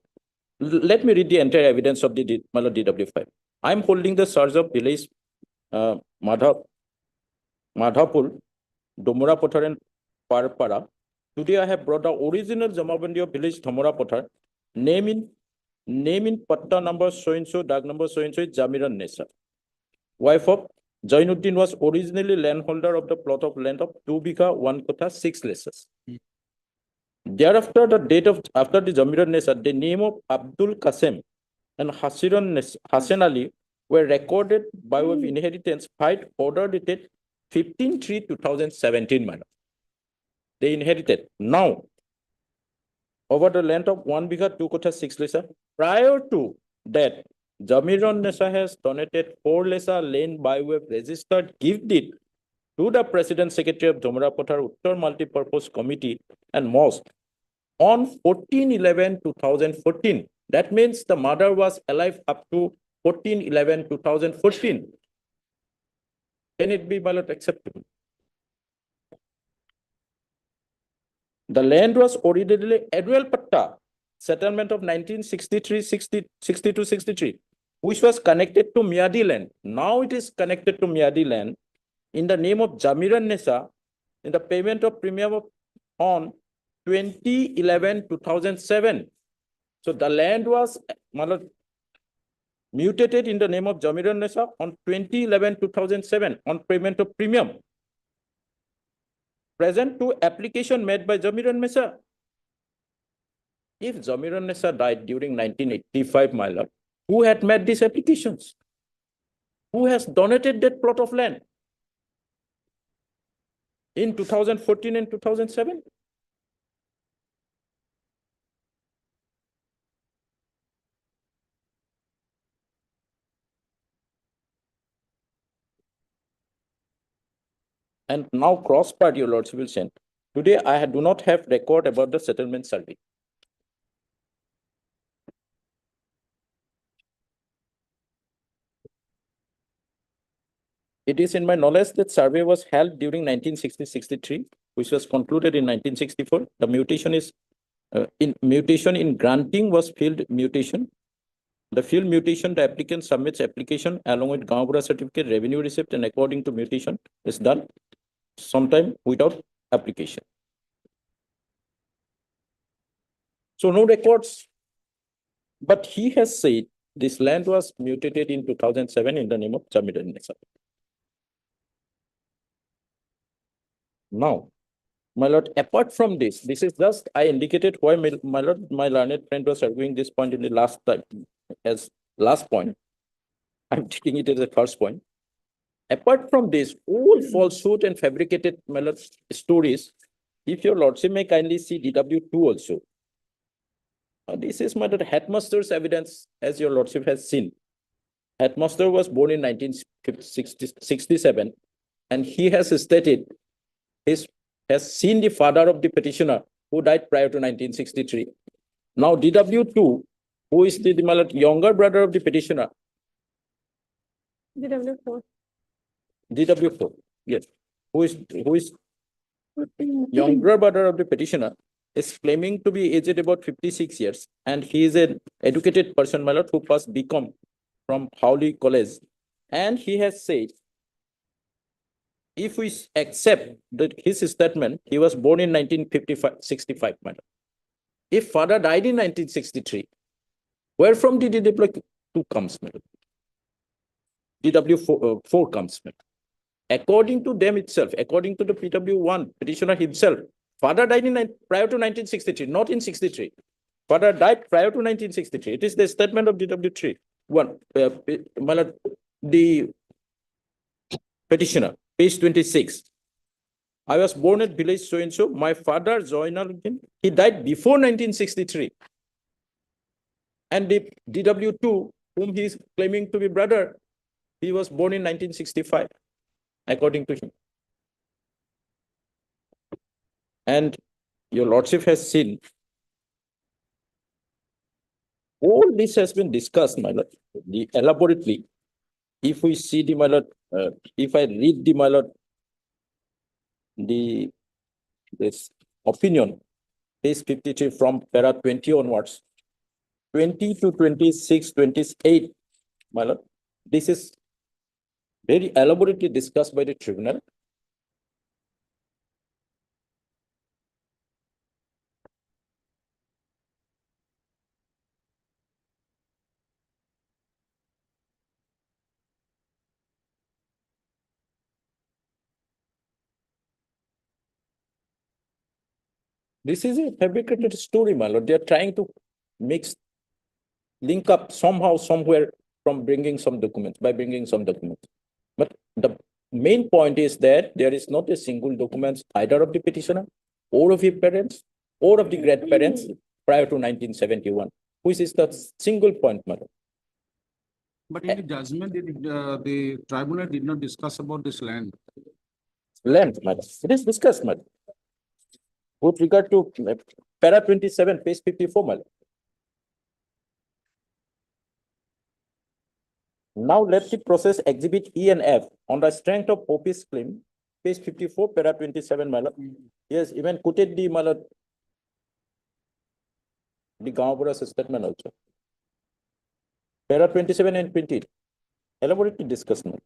Let me read the entire evidence of the my lord, DW5. I'm holding the charge of village Madhapur, Domora Pothar and Parpara. Today I have brought the original Jamabandi of village Domora Pothar, name in patta number so-and-so, dag number so-and-so, Jamiran Nessa. Wife of Jainuddin was originally landholder of the plot of land of 2 bigha, 1 kotha, 6 lesses. Thereafter, after the Jamiran Nessa, the name of Abdul Qasim and Hassan Ali were recorded by way of inheritance, fight order dated 15/3/2017, madam. They inherited. Now, over the land of 1 bigha, 2 kotha, 6 lesa. Prior to that, Jamiran Nessa has donated 4 lesa land by way of registered gift deed to the President Secretary of Domora Pothar Uttar Multipurpose Committee and Mosque on 14/11/2014. That means the mother was alive up to 14/11/2014. Can it be ballot acceptable? The land was originally Admiral Patta, settlement of 1963-63, which was connected to Miadi land. Now it is connected to Miadi land in the name of Jamiran Nessa in the payment of premium on 2011-2007. So the land was mutated in the name of Jamiran Nessa on 2011-2007 on payment of premium. Present to application made by Jamiran Nessa. If Jamiran Nessa died during 1985, my lord, who had made these applications? Who has donated that plot of land in 2014 and 2007? And now cross-part, your lordship will send. Today, I do not have record about the settlement survey. It is in my knowledge that survey was held during 1960-63, which was concluded in 1964. The mutation is in granting was field mutation. The field mutation, the applicant submits application along with Gambura certificate, revenue receipt, and according to mutation is done sometime without application. So no records, but he has said this land was mutated in 2007 in the name of Jamiran Nessa. Now, my lord, apart from this is just, I indicated why my lord, my learned friend was arguing this point in the last time as last point. I'm taking it as a first point. Apart from this, all falsehood and fabricated my lord, stories, if your lordship may kindly see DW2 also. This is my lord, headmaster's evidence, as your lordship has seen. Headmaster was born in 1967, and he has stated has seen the father of the petitioner who died prior to 1963. Now DW2, who is the my lord, younger brother of the petitioner. DW4. DW4, yes. Who is younger brother of the petitioner is claiming to be aged about 56 years, and he is an educated person, my lord, who passed BCom from Howley College. And he has said if we accept that his statement, he was born in 1965, madam. If father died in 1963, where from did DW2 comes, madam? DW4 comes, madam. According to them itself, according to the PW1 petitioner himself, father died prior to 1963, not in 63. Father died prior to 1963. It is the statement of DW3. The petitioner, page 26. I was born at village so-and-so. My father, Zoinaluddin, he died before 1963. And the DW2, whom he is claiming to be brother, he was born in 1965, according to him. And your lordship has seen, all this has been discussed, my lord, elaborately. If we see the, my lord, if I read the, my lord, this opinion, page 53 from para 20 onwards, 20 to 26, 28, my lord, this is very elaborately discussed by the tribunal. This is a fabricated story, my lord. They are trying to link up somehow, somewhere from bringing some documents, by bringing some documents. But the main point is that there is not a single document either of the petitioner or of his parents or of the grandparents prior to 1971, which is the single point, madam. But in the judgment, the tribunal did not discuss about this land. Land, madam. It is discussed, madam. With regard to para 27, page 54, madam. Now let the process exhibit E and F on the strength of OP's claim, page 54, para 27, madam. Yes, even quoted the, madam, the Gambura's statement also. Para 27 and 20, elaborately discussed, madam.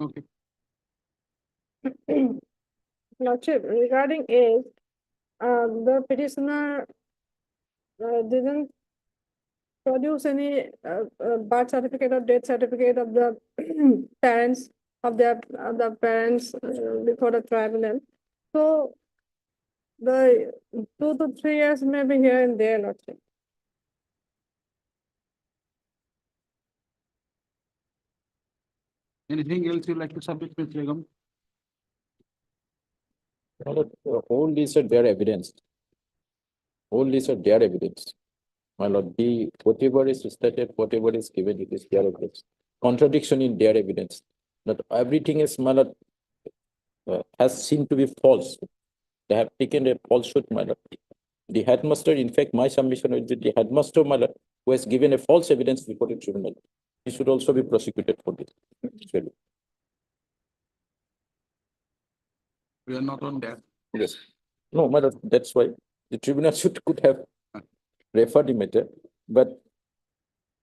Okay. Lordship, regarding age, the petitioner didn't produce any birth certificate or death certificate of the parents of the parents before the tribunal. So the 2 to 3 years may be here and there, Lordship. Anything else you'd like to submit, Ms. Begum? My lord, all these are their evidence. All these are their evidence. My lord, whatever is stated, whatever is given, it is their evidence. Contradiction in their evidence. That everything is, my lord, has seemed to be false. They have taken a falsehood, my lord. The headmaster, in fact, my submission is that the headmaster, my lord, who has given a false evidence before the tribunal, he should also be prosecuted for this. Actually. We are not on that. Yes. No, my lord, that's why the tribunal could have referred the matter, but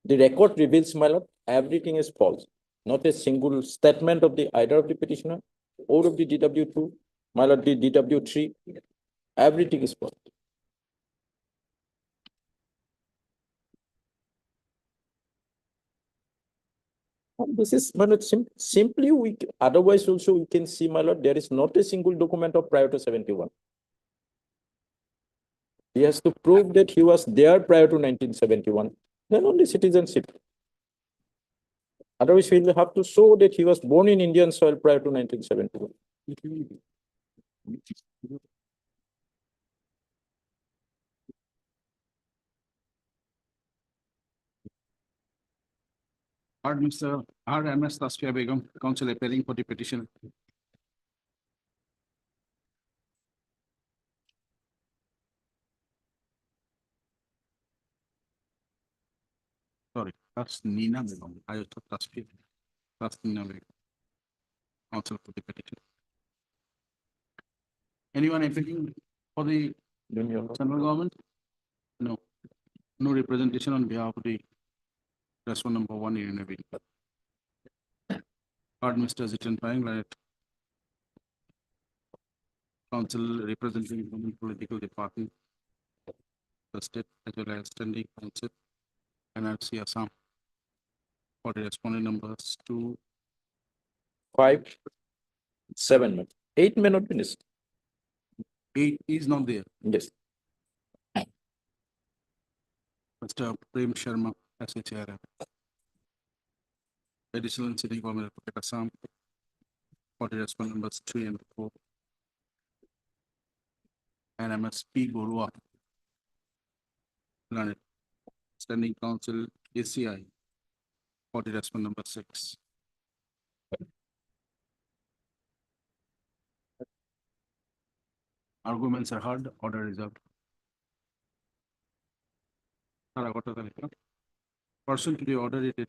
the record reveals, my lord, everything is false. Not a single statement of either of the petitioner or of the DW2, my lord, the DW3, everything is false. This is, my lord, simply otherwise also we can see, my lord, there is not a single document of prior to 71. He has to prove that he was there prior to 1971, then only citizenship. Otherwise, we will have to show that he was born in Indian soil prior to 1971. Heard Mr. R.M.S. Tasfia Begum, counsel appearing for the petition. Sorry, that's Nina Begum. I thought Tasfia. That's Nina Begum. Counsel for the petition. Anyone appearing for the central government? No. No representation on behalf of the respondent number 1 in Navy. Heard Mr. Zitan Pang, counsel representing the political department, the state as well as standing council, NRC Assam, for the respondent numbers 2, 5, 7, 8 may not be missed. 8 is not there. Yes. Mr. Prem Sharma, SHRM. Additional sitting government advocate Assam, for the respondent numbers 3 and 4. And MSP Borua, learned standing council ACI, for the respondent number 6. Arguments are heard, order reserved. Person to the order it is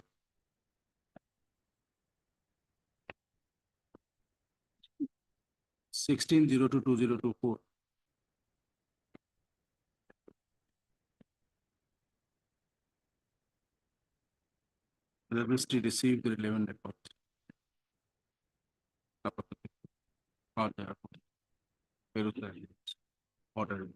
16-02-2024. Registry received the relevant record. Order.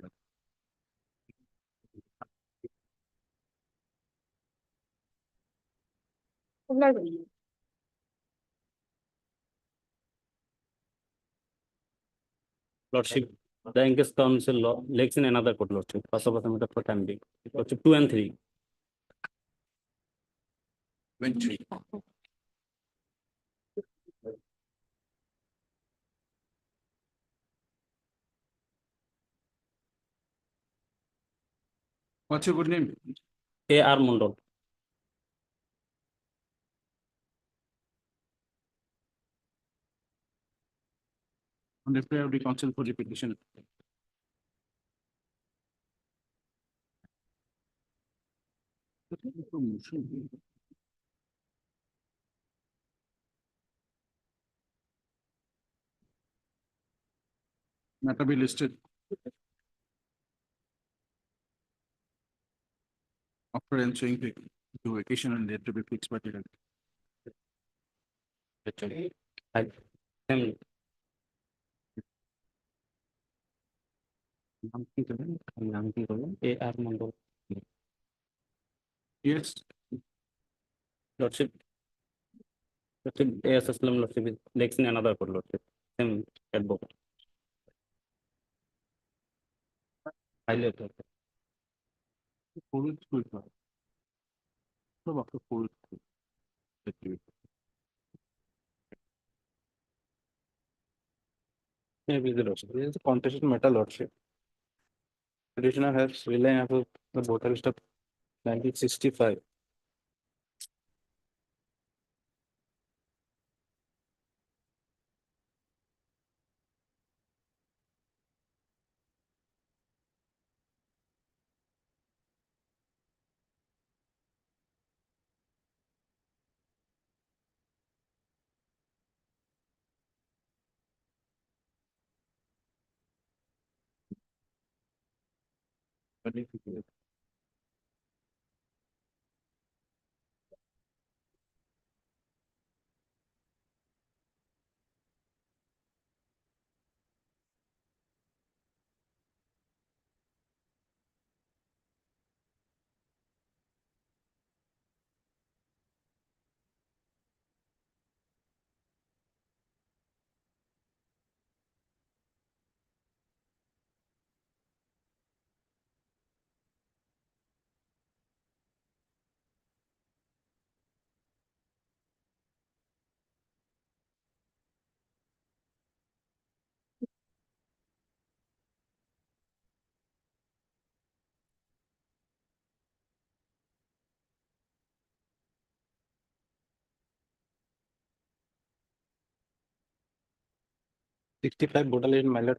Lordship, the Angus Council law lakes in another court, Lordship. First of all, for time being. Lordship 2 and 3. When 3. What's your good name? A.R. Mondal. On the prayer of the council for the petition. Matter be listed. After answering the vacation and date to be fixed by the. I am নাম কি করবেন? নাম কি করবেন? AR Mondal. Yes, Lordship. Lordship, AS Aslam Lordship is next in another court, Lordship. Same advocate. Highly authoritative. full school. So after full school. Maybe the Lordship. This is a contested matter, Lordship. Petitioner has relying upon the voter list of 1965. Sixty-five voter list mallet,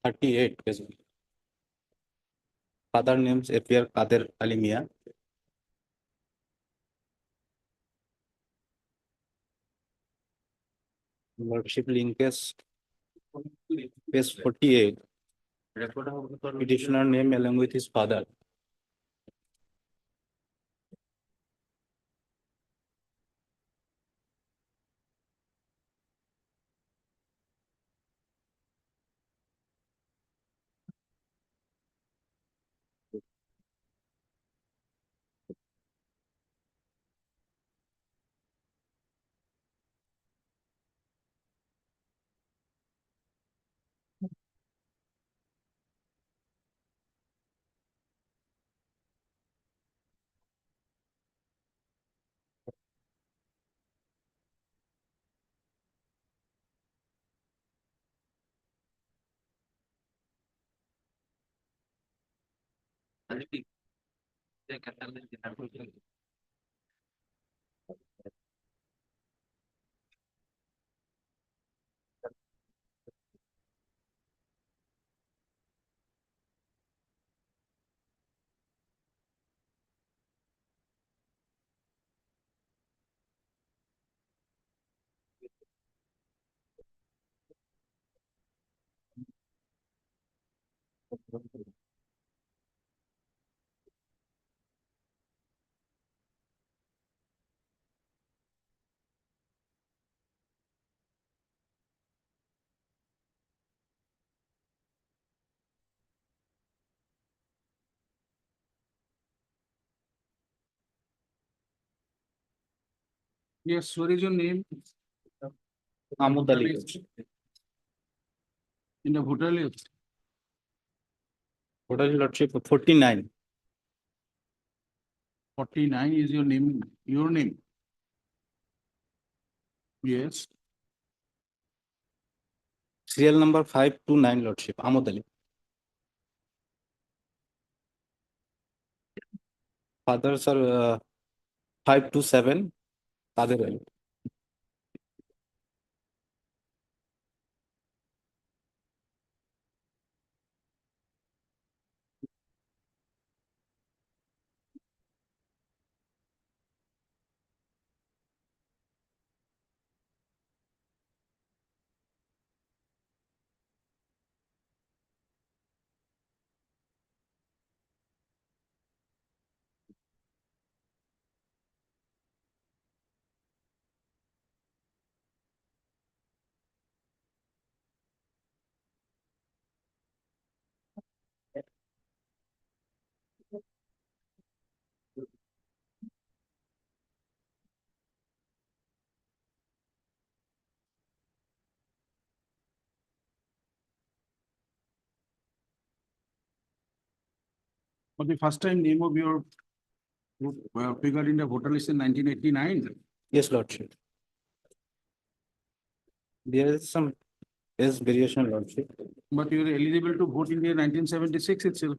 38 basically. Father names appear Kader Ali Mia. Lordship linkage, page 48. Petitioner name along with his father. Yes, what is your name? Ahmad Ali. In the voter list, Voter lordship 49. 49 is your name, your name. Yes, Serial number 529 lordship, Ahmad Ali. Fathers are 527, Kader Ali. For the first time, name of your figured in the voter list in 1989. Yes, Lordship. There is some variation, Lordship. But you were eligible to vote in the 1976 itself.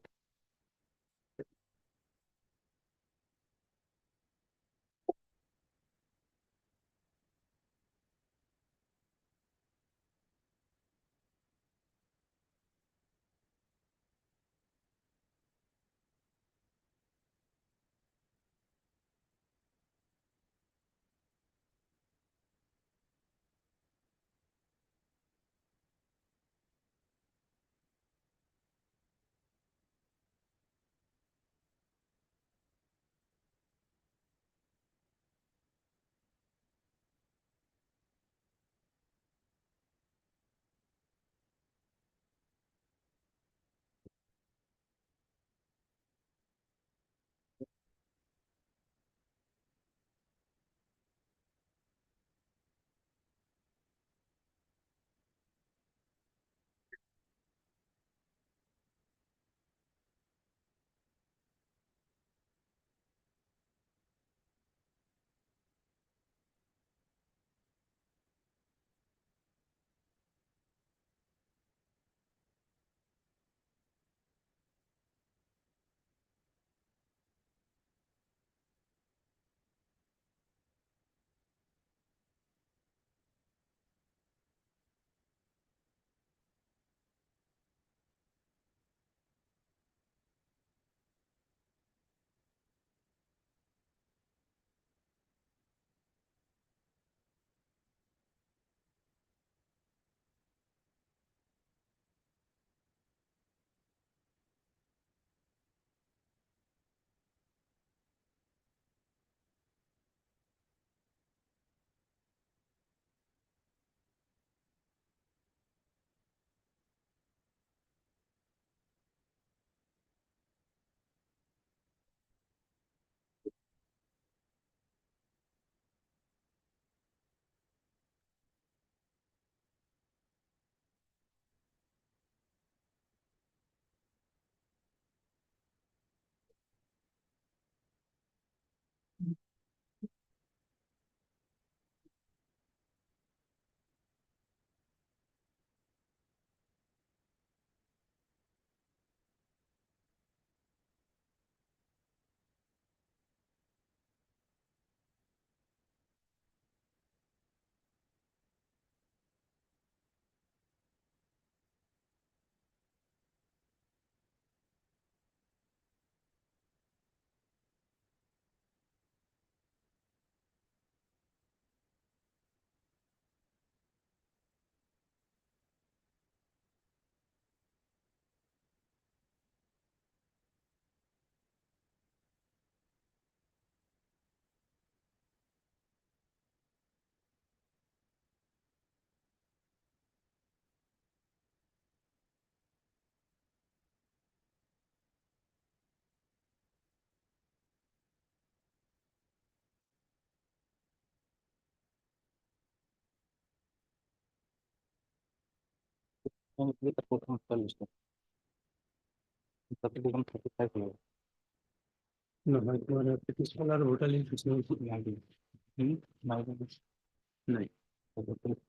With the total list. The become 35 years. No, my petition or voter list is not valid. My no.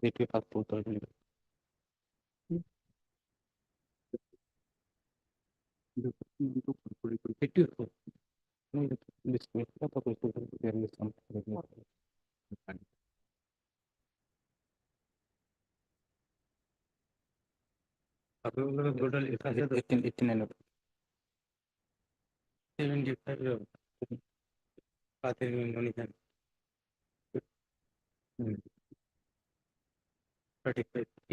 It will have total. This there is some. Total 18 75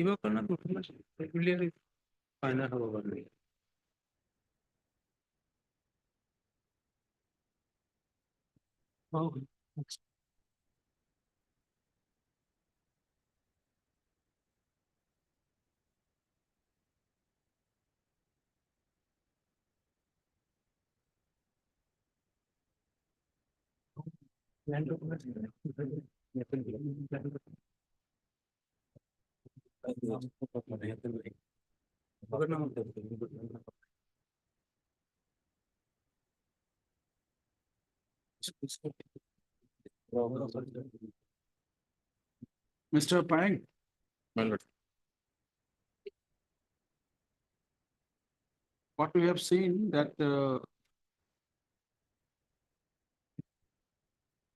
ಇವಾಗ final ಹೋಗಬಾರ್ದು ಹೌದು Mr. Pang, My lord. what we have seen that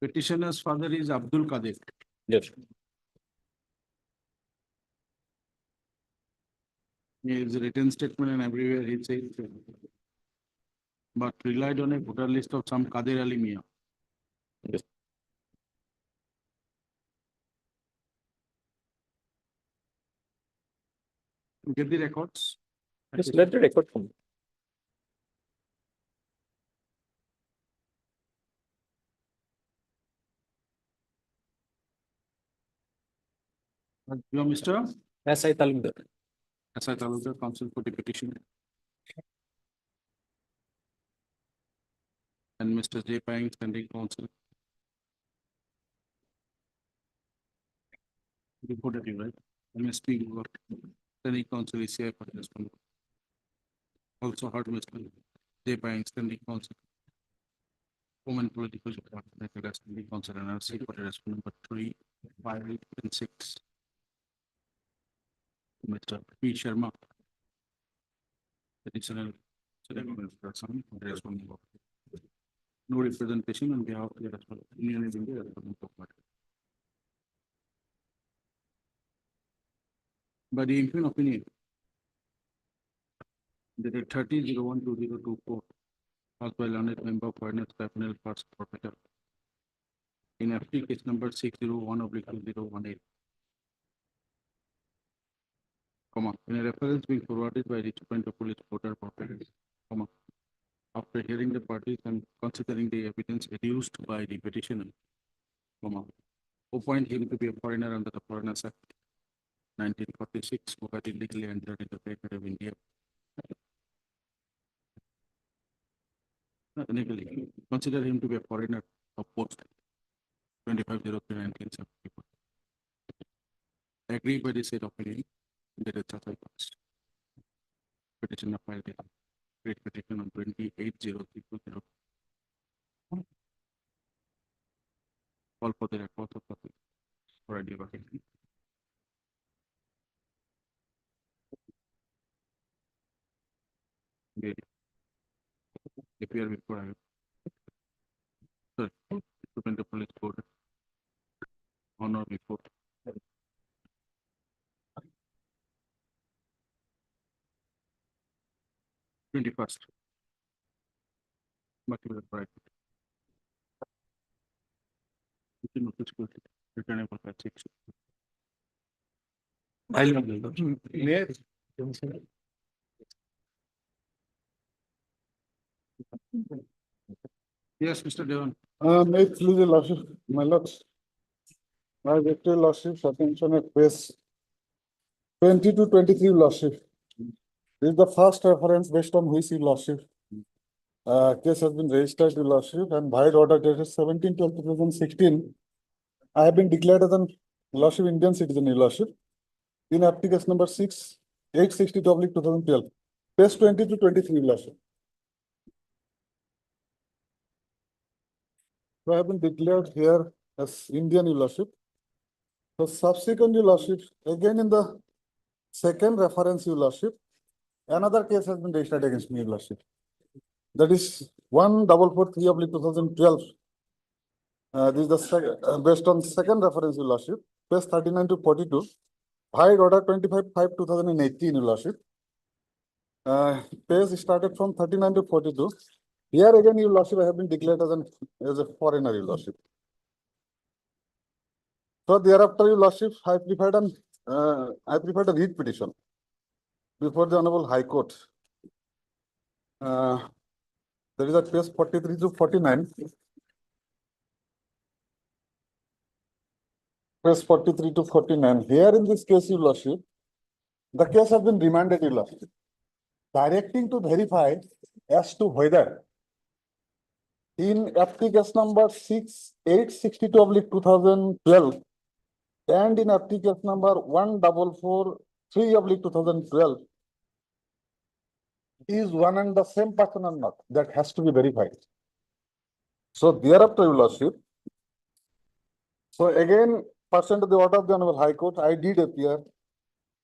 petitioner's father is Abdul Qadir. Yes. His written statement and everywhere he says, but relied on a voter list of some Qadir Ali Mia. Yes. Get the records. Just let the record come. You are Mr. SI Talukdar. SI Talukdar, counsel for the petition. And Mr. J. Pang, standing counsel. Reported you, right? MSP, you got standing counsel is here for this one. Also heard Mr. J. Pang, standing counsel. Women Political Department, standing counsel, and NRC for the number 3, 5, and 6. Mr. P. Sharma. Additional. No representation on behalf of the Union of India. By the infant opinion, dated 30-01-2024, passed by learned member of Finance Tribunal first professor in FT case number 601/2018. In a reference being forwarded by the Department of Police Porter Properties, after hearing the parties and considering the evidence adduced by the petitioner, appoint him to be a foreigner under the Foreigners Act 1946, who had illegally entered into the territory of India. Legally, consider him to be a foreigner of post 25/03/1974. Agree by the said opinion that it's a petitioner filed a great petition on 28/03/20. Call for the record of the for a vacancy. Appear before I. Sir, Department of Police Board. Honor before. 21st. But you were right. Returnable at 6. Yes, Mr. Devan. May it please the lordship, my lords. I get to lordship's attention at page 20 to 23 lordship. This is the first reference based on which your lordship case has been registered to lordship and by order dated 17/12/2016. I have been declared as an lordship Indian citizen, your lordship, in application number 6862/2012. Page 20 to 23 lordship. So I have been declared here as Indian, your lordship. So subsequently, lordship, again in the second reference, your lordship, another case has been registered against me, your lordship. That is 1443/2012. This is the based on second reference, your lordship, page 39 to 42. By order 25/5/2018, your lordship. Page started from 39 to 42. Here again, your lordship, I have been declared as a foreigner, your lordship. So thereafter, your lordship, I prepared a writ petition before the Honorable High Court. There is at page 43 to 49. Page 43 to 49. Here in this case, your lordship, the case has been remanded, your lordship, directing to verify as to whether in FT case number 6862/2012 and in FT case number 1443/2012 is one and the same person or not. That has to be verified. So thereafter, Your Lordship. So again, pursuant to the order of the Honorable High Court, I did appear.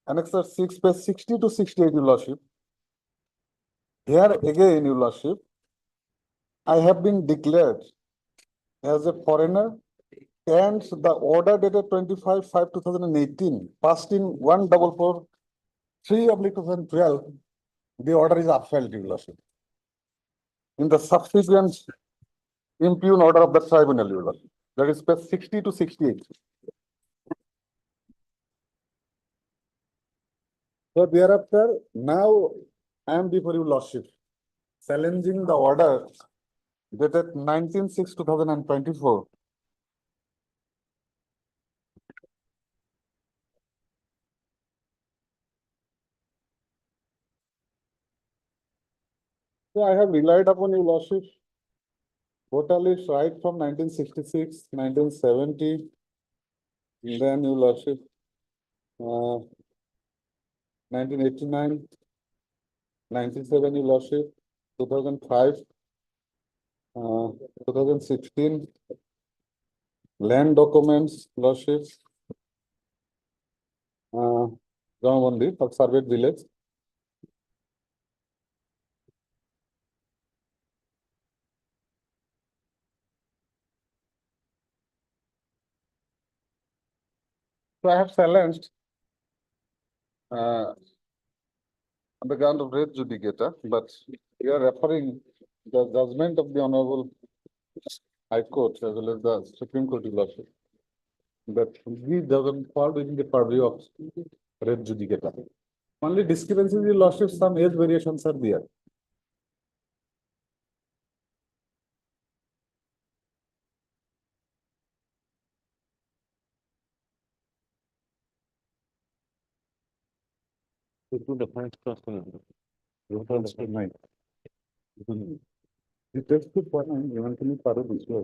Annexure 6, page 60 to 68, Your Lordship. Here again, Your Lordship, I have been declared as a foreigner, and the order dated 25/5/2018, passed in 144/3/2012, the order is upheld, Your Lordship. In the subsequent impugn order of the tribunal, Your Lordship, that is page 60 to 68. So thereafter, now I am before Your Lordship, challenging the order dated 19/6/2024. So I have relied upon Your Lordship totally right from 1966, 1970, then Your Lordship, 1989, 97, Your Lordship, 2005, 2016, land documents, Lordship, Ramabandi for surveyed village. So I have challenged on the ground of res judicata, but you are referring the judgment of the Honorable High Court as well as the Supreme Court, Your Lordship, that he doesn't fall within the purview of res judicata. Only discrepancies, Your Lordship, some age variations are there. Itu difference cross করলাম। Difference to nine. It takes to point, even can you follow this way?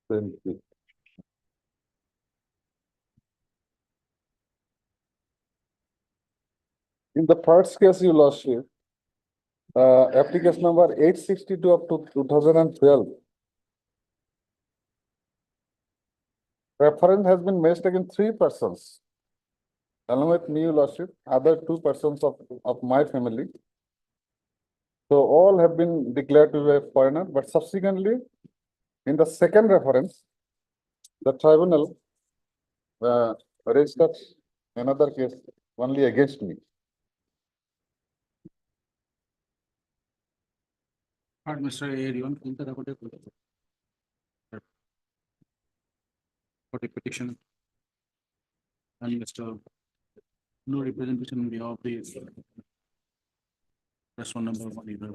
Thank you. In the first case, Your Lordship, application number 862 up to 2012. Reference has been made against 3 persons. Along with me, Your Lordship, other 2 persons of my family. So all have been declared to be a foreigner, but subsequently, in the second reference, the tribunal registered another case only against me. Heard Mr. Arion, for the petition. And Mr. No representation on behalf of the that's one number one either.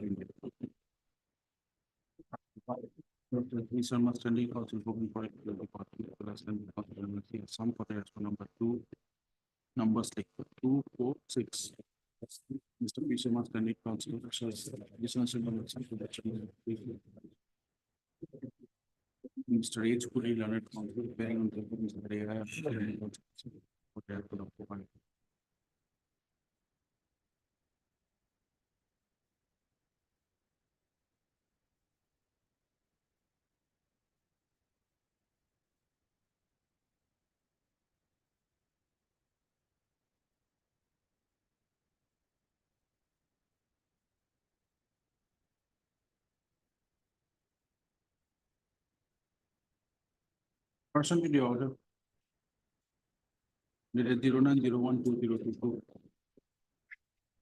Mr. Mustandi also voting for it. Some for the number 2, numbers like 2, 4, 6. Mr. P. Mustandi council. Mr. H. Puri learned council bearing on the person with the order. Dated 09/01/2022.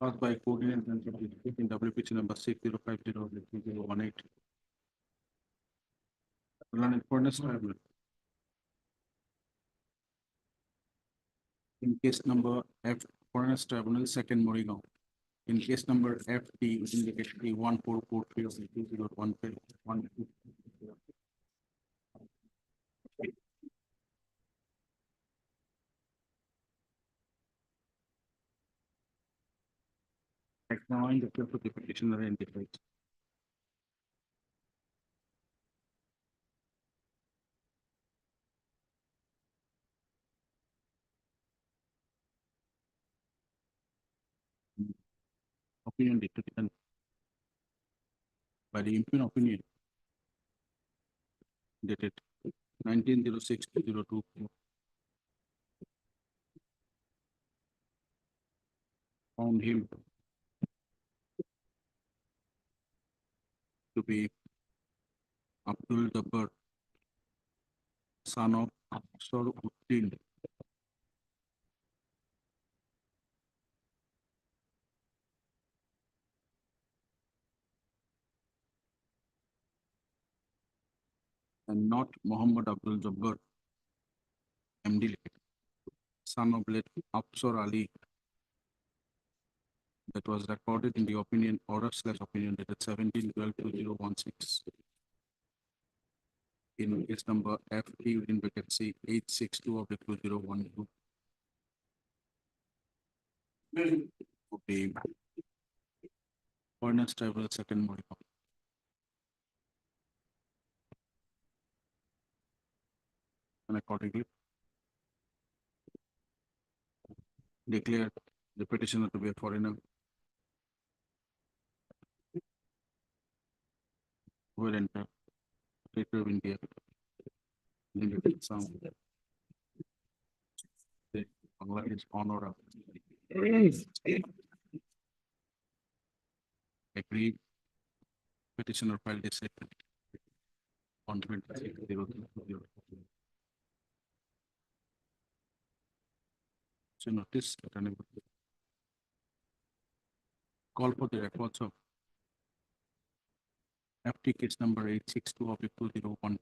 Passed by coordinate in WPC number 6050-3018. Learned Furnace Tribunal. In case number F, Furnace Tribunal, second Morrigan. In case number FD, indicated 1443/2015. Now I declare for the petitioner identified. Opinion declared by the impugn opinion dated 1906-2024 found him to be Abdul Jabbar, son of Uddin, and not Muhammad Abdul Jabbar, MD, son of late Afsar Ali. That was recorded in the opinion order/opinion dated 17/12/2016 in case number FP within bracket C 862 of the 2012. Of the Ordnance Tribunal second module. And accordingly declared the petitioner to be a foreigner who will enter territory of India. Limited some. The Bangladesh honor of. Agreed. Petitioner filed a statement on 26/03/2020. So notice that unable to call for the records of FT case number 862 of 2012.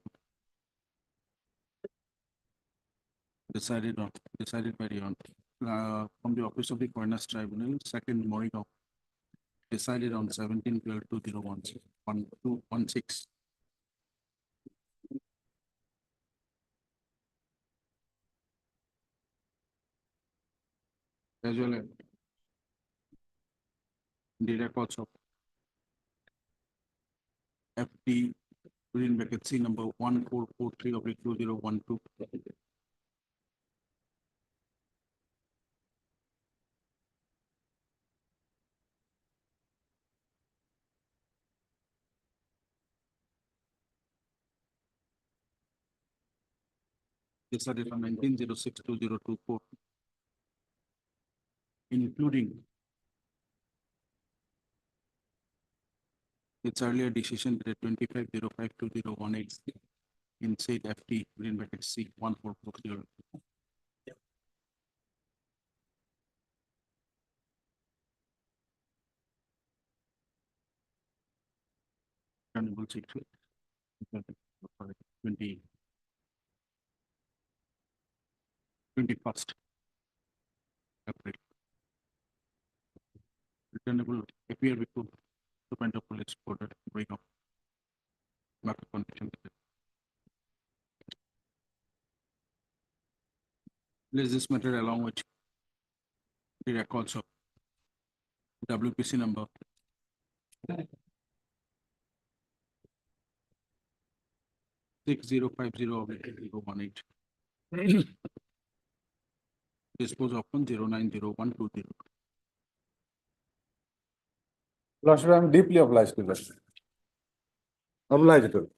Decided by the from the office of the Cognizance Tribunal, second Morino, decided on 17/12/2016. As well as the records of FT within bracket C number 1443 of 2012. Decided on 19/06/2024, including its earlier decision dated 25/05/2018 in said FT within bracket C 1440. Honorable Secretary. 21st April. Returnable appear before the point of police order bring up matter condition. Place this matter along with the records of WPC number 6050/2018. Dispose of on 090120. Lordship, I am deeply obliged to this. Obliged to.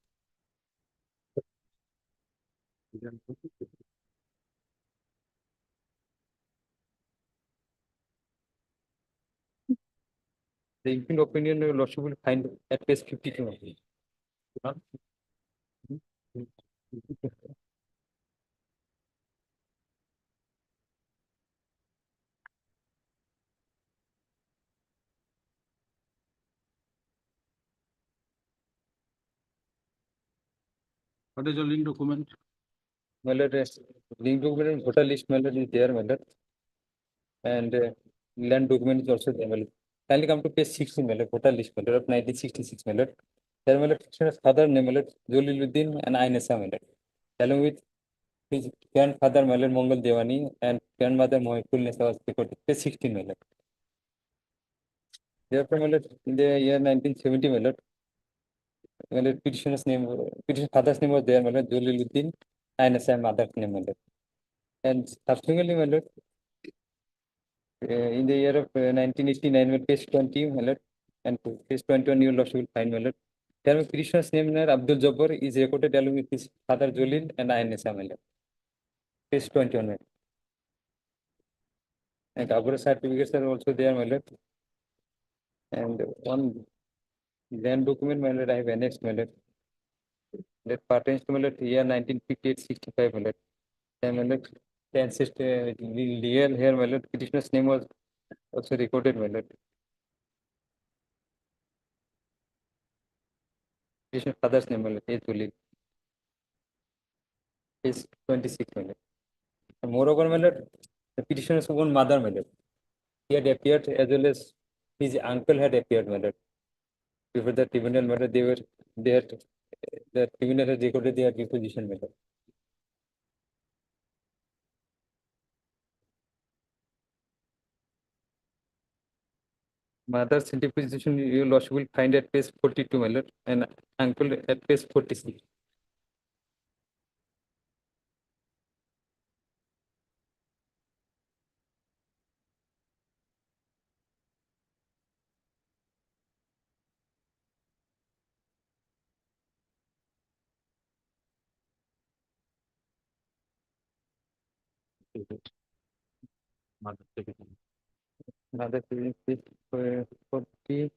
The impugn opinion, your lordship will find at page 52. What is your link document? My lord, link document and voter list, my lord, is there, my lord. And land document is also there, my lord. Kindly come to page 16, my lord, voter list, my lord, of 1966, my lord. There, my lord, petitioner's father name, my lord, Joliluddin and Ainesa, my lord. Along with his grandfather, my lord, Mongol Devani, and grandmother, Mohipul Nesa was recorded. Page 16, my lord. Therefore, my lord, in the year 1970, my lord, petitioner's name, petition father's name was there, my lord, Joliluddin, and Sam mother's name, my lord. And subsequently, my lord, in the year of 1989, with page 20, my lord, and page 21, you will also find, my lord. There, my petitioner's name, my lord, Abdul Jabbar, is recorded along with his father Jolil and INSA, my lord. Page 21, my lord. And our certificates are also there, my lord. And one land document, my lord, I have annexed, my lord. That pertains to, my lord, year 1958-65, my lord. And, my lord, the ancestor, legal here, my lord, petitioner's name was also recorded, my lord. Petitioner's father's name, my lord, is Jolil. Is 26, my lord. And moreover, my lord, the petitioner's own mother, my lord, he had appeared as well as his uncle had appeared, my lord. Before the tribunal, my lord, the tribunal had recorded their deposition, my lord. Mother's deposition you also will find at page 42, my lord, and uncle at page 46. Mother is page 42.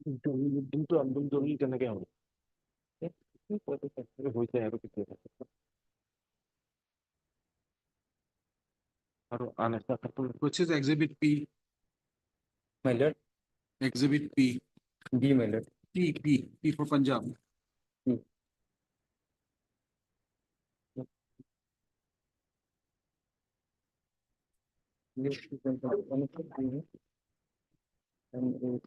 কিন্তু একদম জরুরি কেনেকে হ'ব হৈছে আৰু কেতিয়া আৰু আন এটা ক্ষেত্ৰত Which is exhibit P, My lord, exhibit P, B, my lord. P for Punjab. Yes, you can have anything, and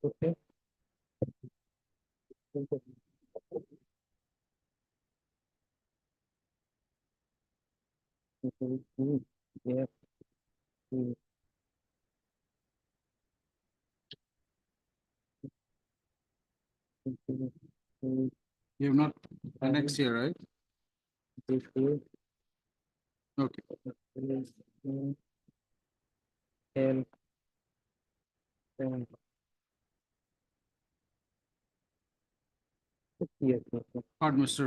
okay. Yeah. You have not annexed here, right? Okay. And yes, yes, yes. Heard Mr.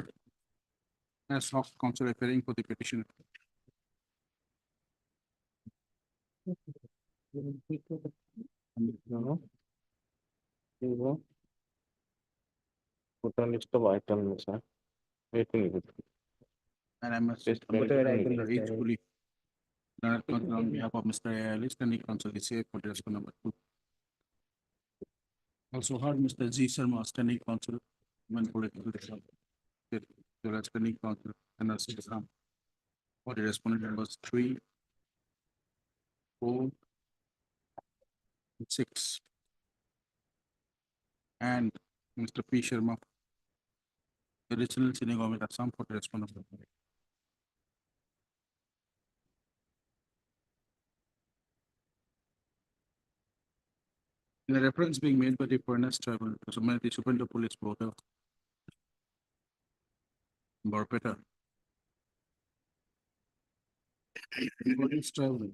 S. Hoff, counsel appearing for the petitioner. total list of items, sir. Waiting. And I must Yes, whatever I can Yes, read sir. fully. On behalf of Mr. A. Standing counsel is here for the number 2. Also heard Mr. G. Sharma, standing counsel, when political the standing counsel, and also for the respondent numbers 3, 4, 6. And Mr. P. Sharma, the original senior government Assam for the respondent. The reference being made by the Fairness Tribunal to submit the Superintendent of Police Border, Barpeta. Fairness Tribunal.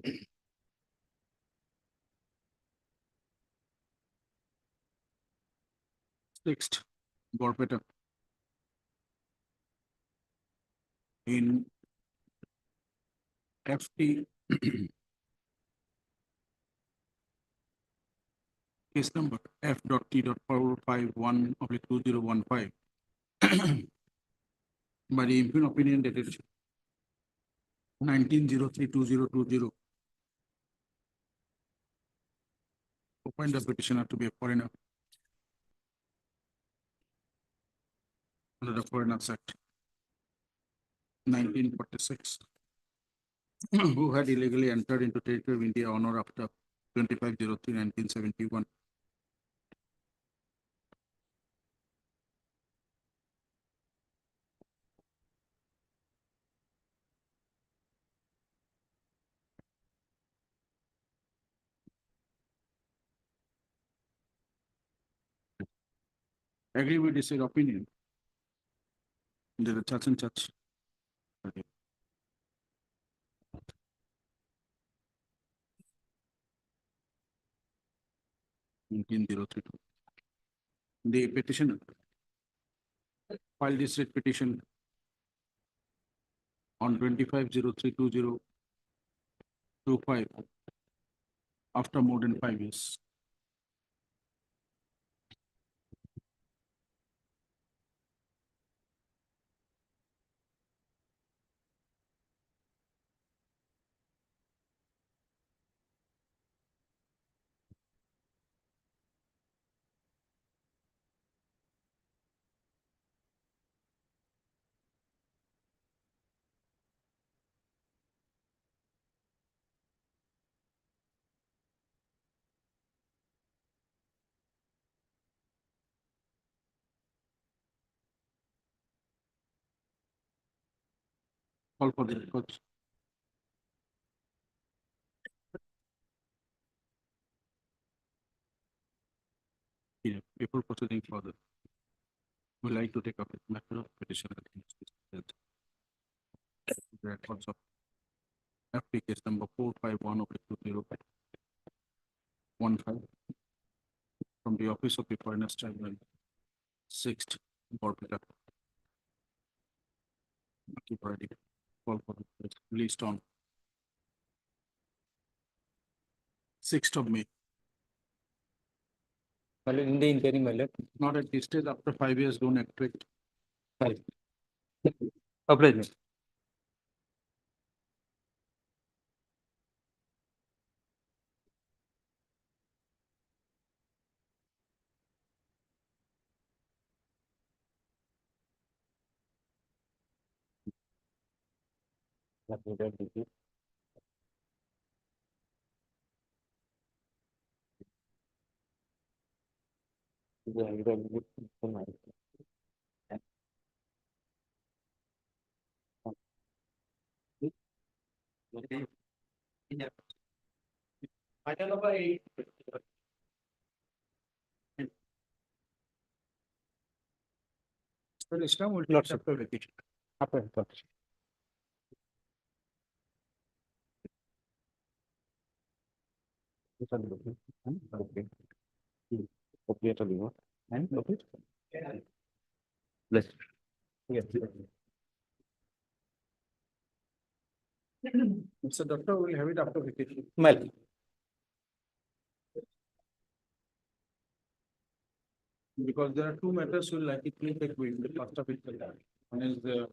Sixth, Barpeta. In FT case number F.T.451 of 2015 by the impugned opinion dated 1903-2020. Appoint the petitioner to be a foreigner under the Foreigners Act 1946, who had illegally entered into territory of India on or after 25/03/1971. Agree with this opinion. The church and church. Okay. The petitioner filed this writ petition on 25/03/2025 after more than 5 years. Call for the records. Yeah, before proceeding further, we like to take up a matter of petition against the records of FP case number 451 of 2015 from the Office of the Foreigners Tribunal, 6th Borpeta. Keep ready. Call for it. Released on 6th of May. My lord, in the inquiry, my lord. Not at this stage, after 5 years, don't expect. Apply, my Item number 8. But Islam will Not take after vacation. Mr. Doctor will have it after vacation. Well, Because there are two matters will likely take way in the first of it. One is the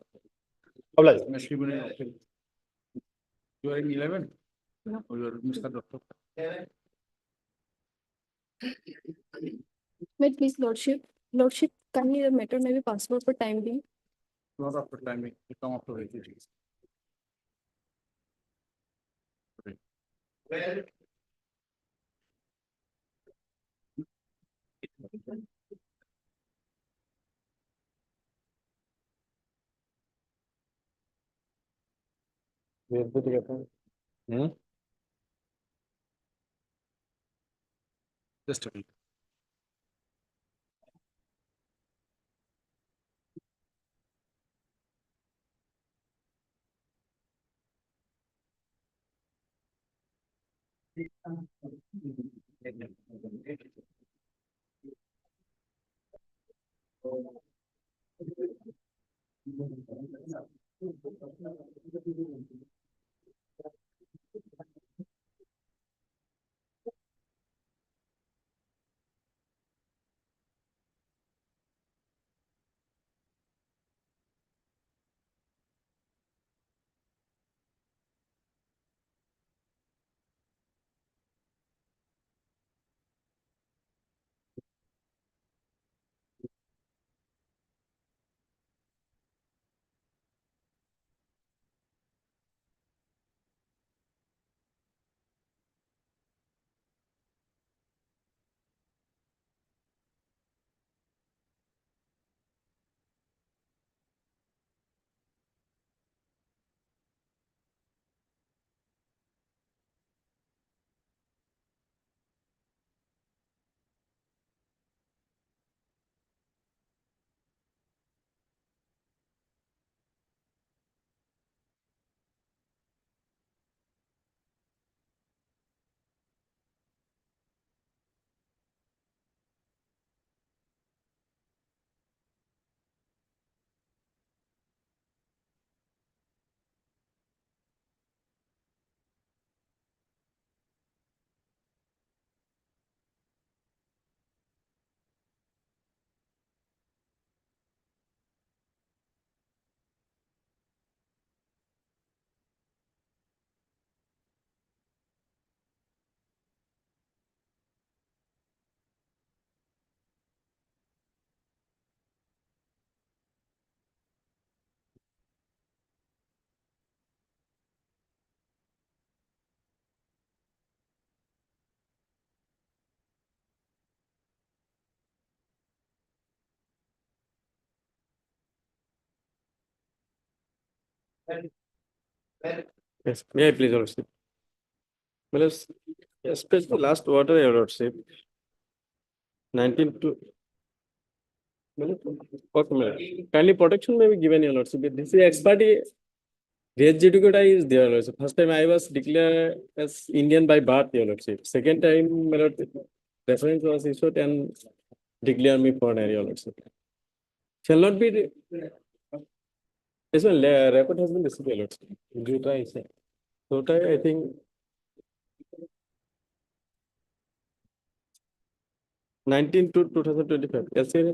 Tribunal. You are in 11? No. Or you are Mr. Doctor? Wait, please, Lordship, kindly the matter may be possible for time being. Not after timing, you come after vacation. Just a minute. Yes, may I please, Your Lordship? Well, especially last order, Your Lordship. 19 to. Well, okay, madam. Kindly protection may be given, Your Lordship. This is expertise. Res judicata is there, Your Lordship. First time I was declared as Indian by birth, Your Lordship. Second time, my Lord, reference was issued and declare me for an area lordship. Shall not be. This one, report has been received, your lordship. Juta is a. Juta, I think. 19 to 2025. Yes, sir.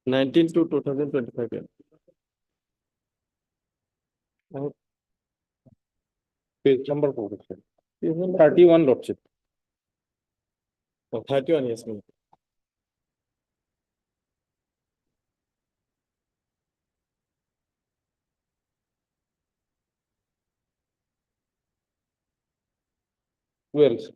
19 to 2025. Yeah. Page number 4. Page number 31, lordship. Oh, 31, yes, ma'am. Where is it?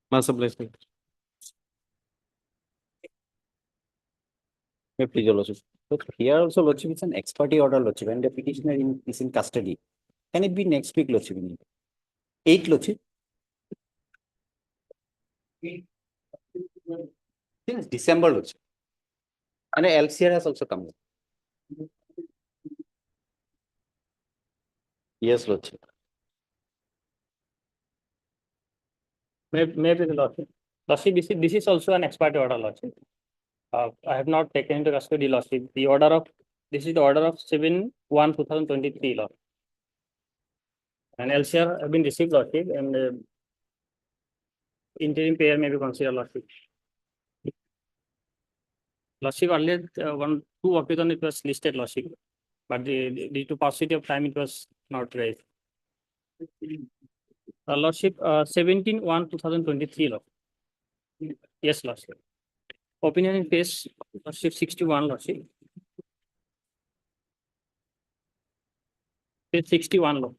Master placement. May please, your lordship. So here also, lordship, it's an ex parte order, lordship, and the petitioner is in custody. Can it be next week, lordship? 8, lordship? Since December, lordship. And a LCR has also come. Yes, lordship. Maybe the lordship. Lordship, this is also an ex parte order, lordship. I have not taken into custody, lordship. This is the order of 7/1/2023, lord. And LCR have been received, lordship, and interim payer may be considered, lordship. Lordship, earlier, 2 occasions it was listed, lordship, but due to paucity of time, it was not raised. Lordship, 17/1/2023, lord. Yes, lordship. Opinion in page, lordship, 61, lordship. Page 61, lord.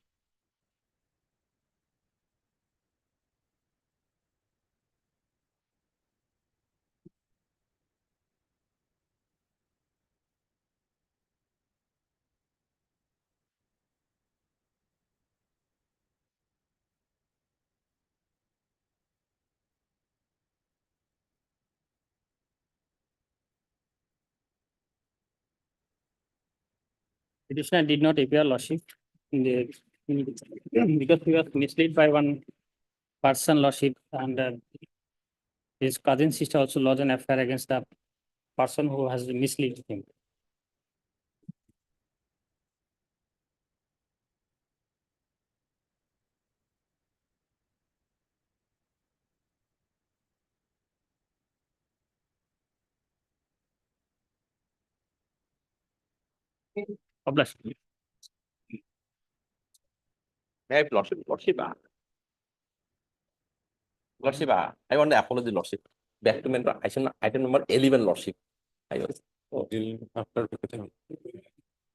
Petitioner did not appear, lordship, in the because he was misled by one person, lordship, and his cousin sister also lodged an affair against the person who has misled him. Obliged. May I have Lordship, Lordship, I want to apologize, Lordship. Back to member, item number 11, Lordship. I was, After.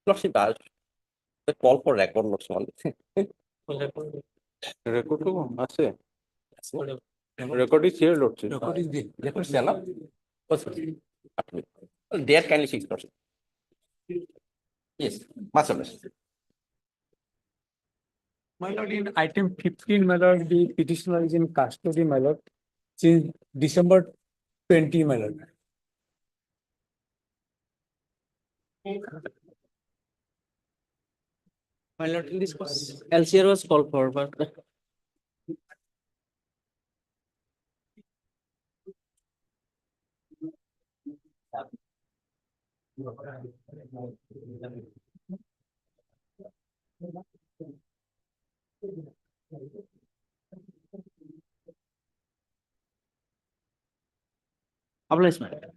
Lordship, the call for record, Lordship. Record to আছে record is here lordship. Record stand up. Dare kindly fix, Lordship. Yes, much obliged. My lord, in item 15, my lord, the petitioner is in custody, my lord, since December 20, my lord. My lord, in this was LCR was called for, but obliged, my lord.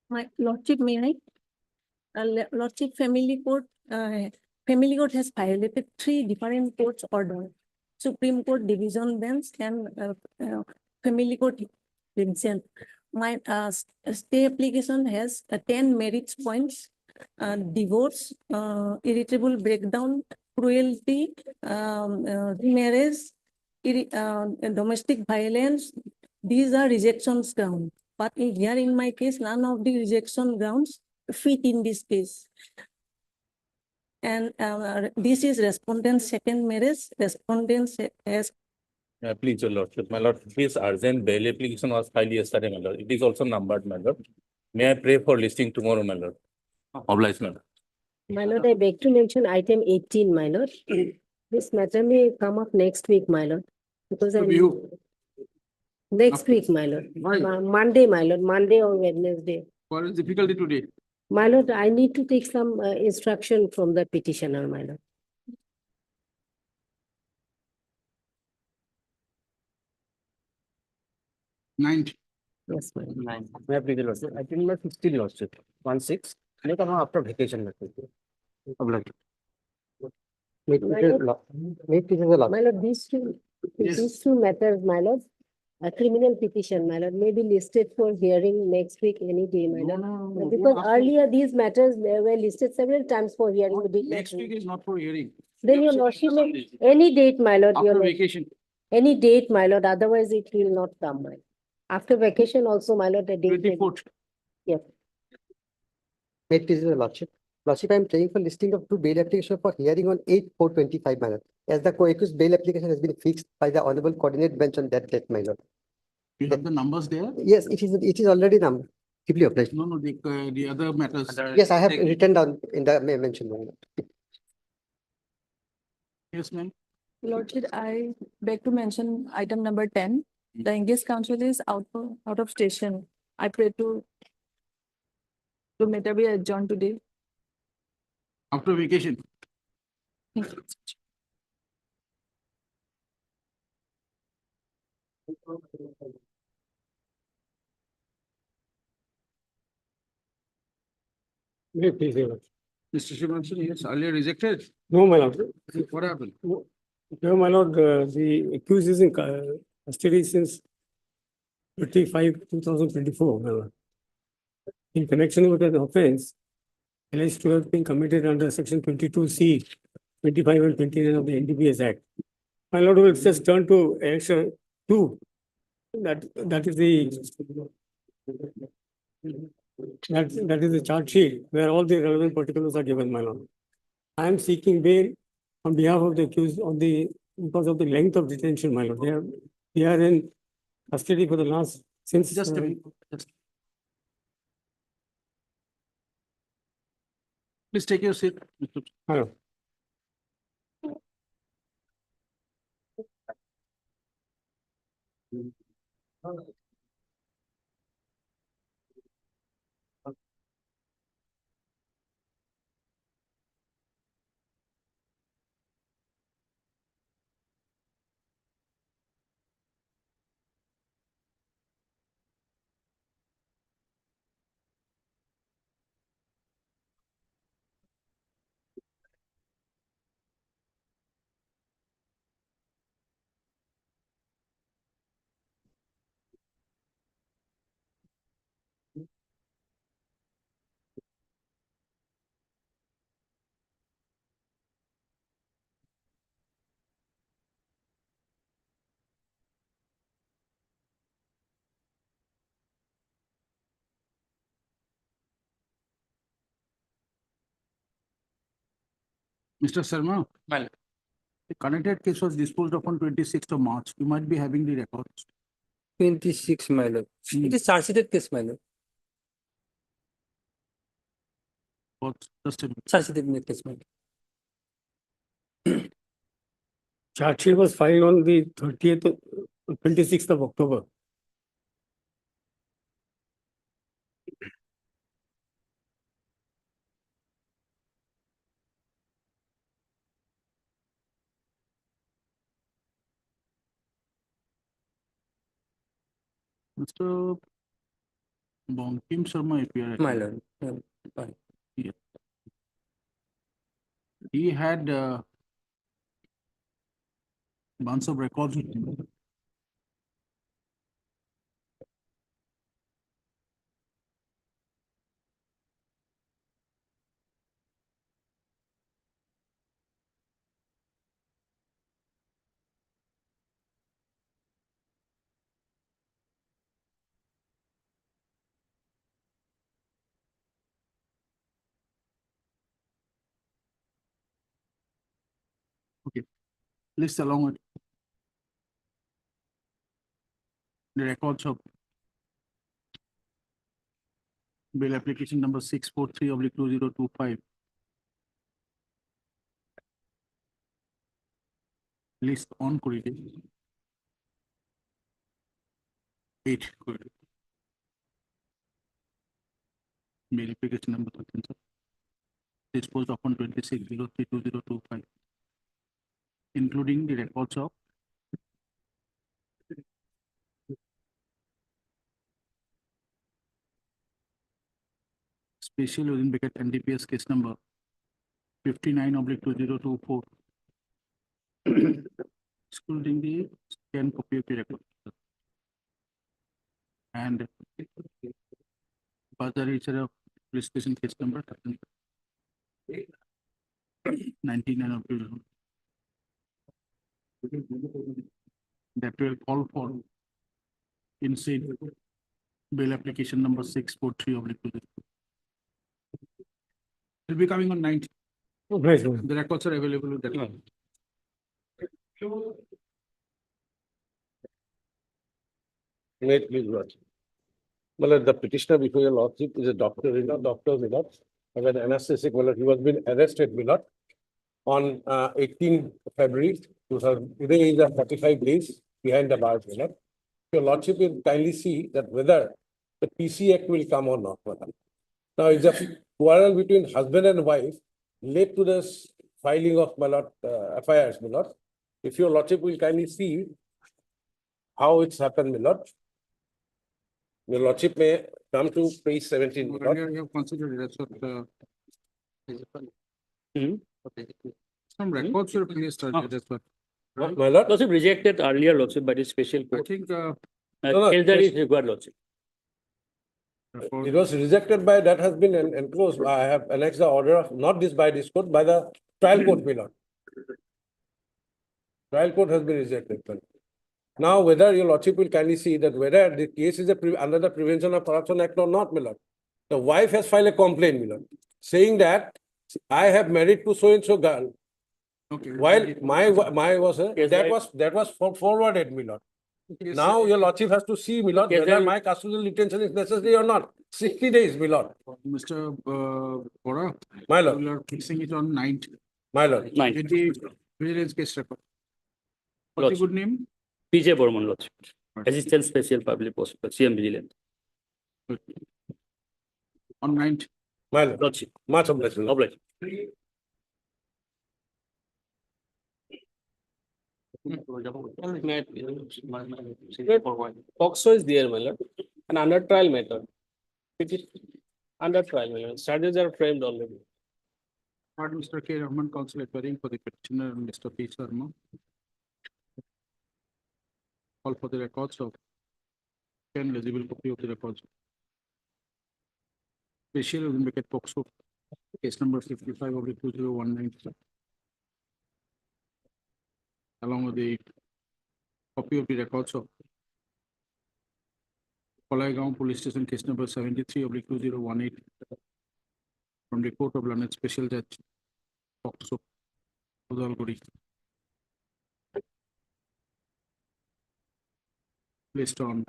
My lordship, may I? Lordship, family court has violated 3 different courts order. Supreme Court division bench and family court himself. My stay application has 10 merits points: divorce, irritable breakdown, cruelty, marriage, domestic violence. These are rejections ground. But here in my case, none of the rejection grounds fit in this case. And this is respondent's second marriage. Respondent has Please, your lordship, my lord, this urgent bail application was filed yesterday, my lord. It is also numbered, my lord. May I pray for listing tomorrow, my lord? Obliged, my lord. My lord, I beg to mention item 18, my lord. This matter may come up next week, my lord. Because I'm next week, my lord. Why? Monday, my lord, Monday or Wednesday. What is difficulty today? My lord, I need to take some instruction from the petitioner, my lord. Ninth. Yes, my lord. 9. May I please, lordship? I think number 15, lordship. 1/6. May come after vacation. Obliged. My lord, these two matters, my lord. A criminal petition, my lord, may be listed for hearing next week, any day, my lord. No. Because earlier these matters were listed several times for hearing. We did not Next week is not for hearing. Then your lordship, any date, my lord, your After lord, vacation. any date, my lord, otherwise it will not come, my. After vacation also, my lord, the date. 24th. Yes. May it please your lordship. Lordship, I am praying for listing of 2 bail applications for hearing on 8/4/25, my lord. As the co-accused bail application has been fixed by the honorable coordinate bench on that date, my lord. You have the numbers there? Yes, it is already numbered. Deeply obliged. No, the other matters. Yes, I have written down in the mention. my lord. Yes, ma'am. Lordship, I beg to mention item number 10. The engaged counsel is out of station. I pray to matter be adjourned today. After vacation. May it please, your lord. Mr. Shivanshi, yes, earlier rejected. No, my lord. What happened? No, my lord, the accused is in custody since 25/2024, my lord. In connection with an offense alleged to have been committed under section 22C, 25 and 29 of the NDPS Act. My lord will just turn to answer 2. That is the That is the charge sheet where all the relevant particulars are given, my lord. I am seeking bail on behalf of the accused because of the length of detention, my lord. They are in custody for the last, since. Just a minute. Please take your seat. Mr. Hello. Mr. Sharma. Well, The connected case was disposed of on 26th of March. You might be having the records. 26, my lord. It is charge sheeted case, my lord. But just a minute. Charge sheeted case, my lord. Charge sheet was filed on the 26th of October. Mr. Bonkim Sharma appeared. My lord. Fine. He had bunch of records with him. Okay. List along with the records of bill application number 643/2025. List on করে দিন। 8 করে দিন। Bill application number 13, sir. Disposed of on 26/03/2025, including the records of special within bracket NDPS case number 59/2024, excluding the scan copy of the record. And further reacher of police station case number 99 that will call for insane bill application number 643/2024. Will be coming on 19. Right, sir. The records are available with that. Wait, please watch. Well, the petitioner before your lordship is a doctor, doctor Milot, an anesthetic, well, he was been arrested, Milot, on 18 February 2000. Today is 45 days behind the bars, Milot. Your lordship will kindly see that whether the PC Act will come or not. Milot. Now, it's a quarrel between husband and wife led to this filing of Milot FIRs, Milot. If your lordship will kindly see how it's happened, Milot. Your lordship may come to page 17. Earlier you have considered that's what some records were placed earlier, that's what. My lord? Lordship rejected earlier, Lordship, by the special I court. think no, Case that is required, Lordship. It was rejected by, that has been enclosed. I have annexed the order of, not this by this court, by the trial court, my lord. Trial court has been rejected. Now, whether your lordship will kindly see that whether the case is under the Prevention of Corruption Act or not, my lord. The wife has filed a complaint, my lord, saying that I have married to so and so girl. Okay. While my was Yes, that right. was forwarded, my lord. Yes, Now your lordship has to see, my lord, Yes, whether sir. my custodial detention is necessary or not. 60 days, my lord. Mr. Bora. My lord. You are fixing it on 9th. My lord. Nine. Get the vigilance case record. What's the Lordship. good name? PJ Borman, Lordship. Assistant Special Public Prosecutor, CM Vigilant. On 9th. My lord. Lordship. Much obliged, my lord. Obliged. POXO is there, my lord, and under trial matter. It is under trial, my lord. Charges are framed already. Pardon, Mr. K. Rahman, counsel appearing for the petitioner, Mr. P. Sharma. Call for the records of 10 legible copy of the records. Special Olympic POXO, case number 55 of the 2019. Along with the copy of the records of Kolaigaon Police Station, case number 73 of the 2018. From the Court of London Special Judge POXO, Udalguri. Placed on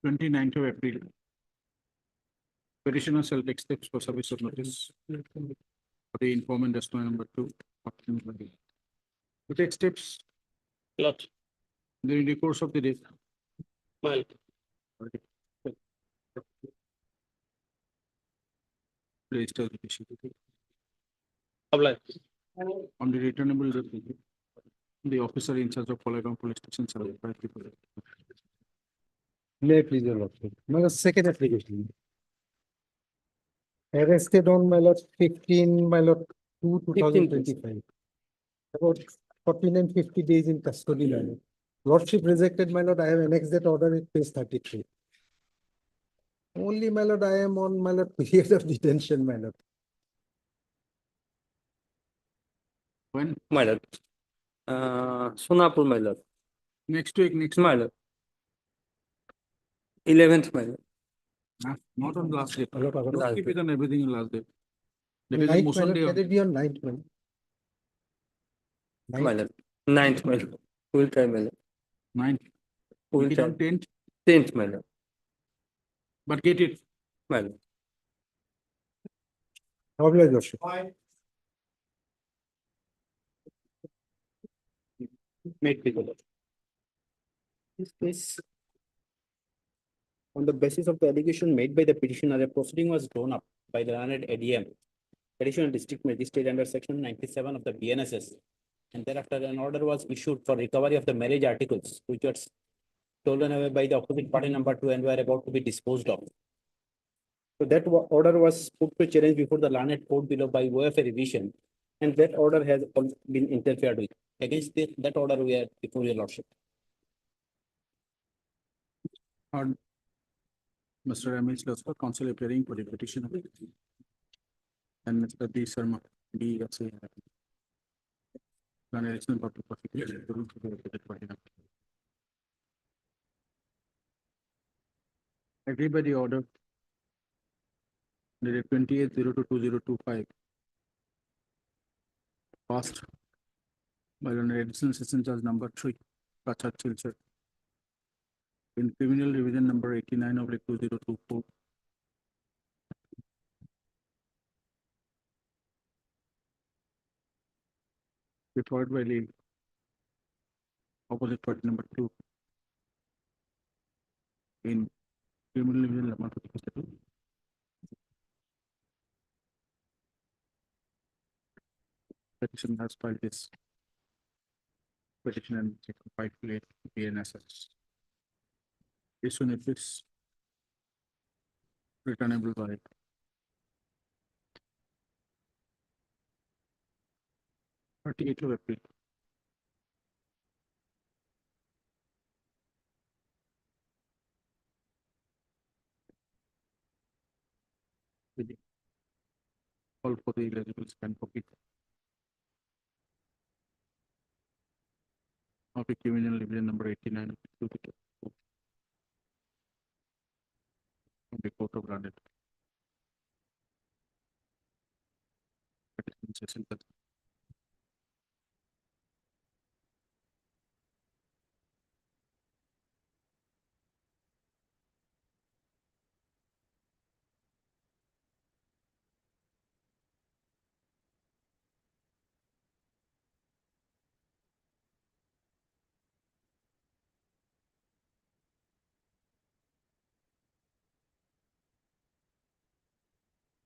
(29th of April). Petitioner shall take steps for service of notice for the informant testimony number 2. To take steps Lot. during the course of the day. My Register the petition. obliged. On the returnable date, the officer in charge of Kolaigaon Police Station shall apply the police. May I please your lordship? My second application. Arrested on my lord 15, my lord 2, 2025. About 14 and 50 days in custody, my lord. Lordship rejected, my lord. I have annexed that order at page 33. Only, my lord, I am on my lord period of detention, my lord. When? My lord. Sonapur, my lord. Next week, next My lord. 11th, my lord. Not on last day. Last Don't keep day. it on everything on last day. There is a Ninth, my motion lord, day. can it be on 9th, my lord? My lord. 9th, my lord. Full time, my lord. 9th. Full Make it on time. 10th, 10th, my lord. but get it. My lord. Obliged, lordship. Made people. This case, on the basis of the allegation made by the petitioner, a proceeding was drawn up by the learned ADM, Additional District Magistrate under section 97 of the BNSS. And thereafter an order was issued for recovery of the marriage articles, which were stolen away by the opposite party number 2 and were about to be disposed of. So that order was put to challenge before the learned court below by way of a revision, and that order has been interfered with. Against that order, we are before your lordship. On Mr. Ramesh Laswar, counsel appearing for the petition. And Mr. D. Sharma, D. Ratse. Additional public prosecutor. Agreed by the order. Dated 28/02/2025. Passed by the additional session charge number 3, Kachat Silchar. In criminal revision number 89 of 2024. Referred by the opposite party number 2. In criminal revision number 52. Petition has filed this petition and check 528 BNSS. Issue notice returnable by 38th of April. Call for the eligible scan copy. of a criminal division number 89 of the Court of London.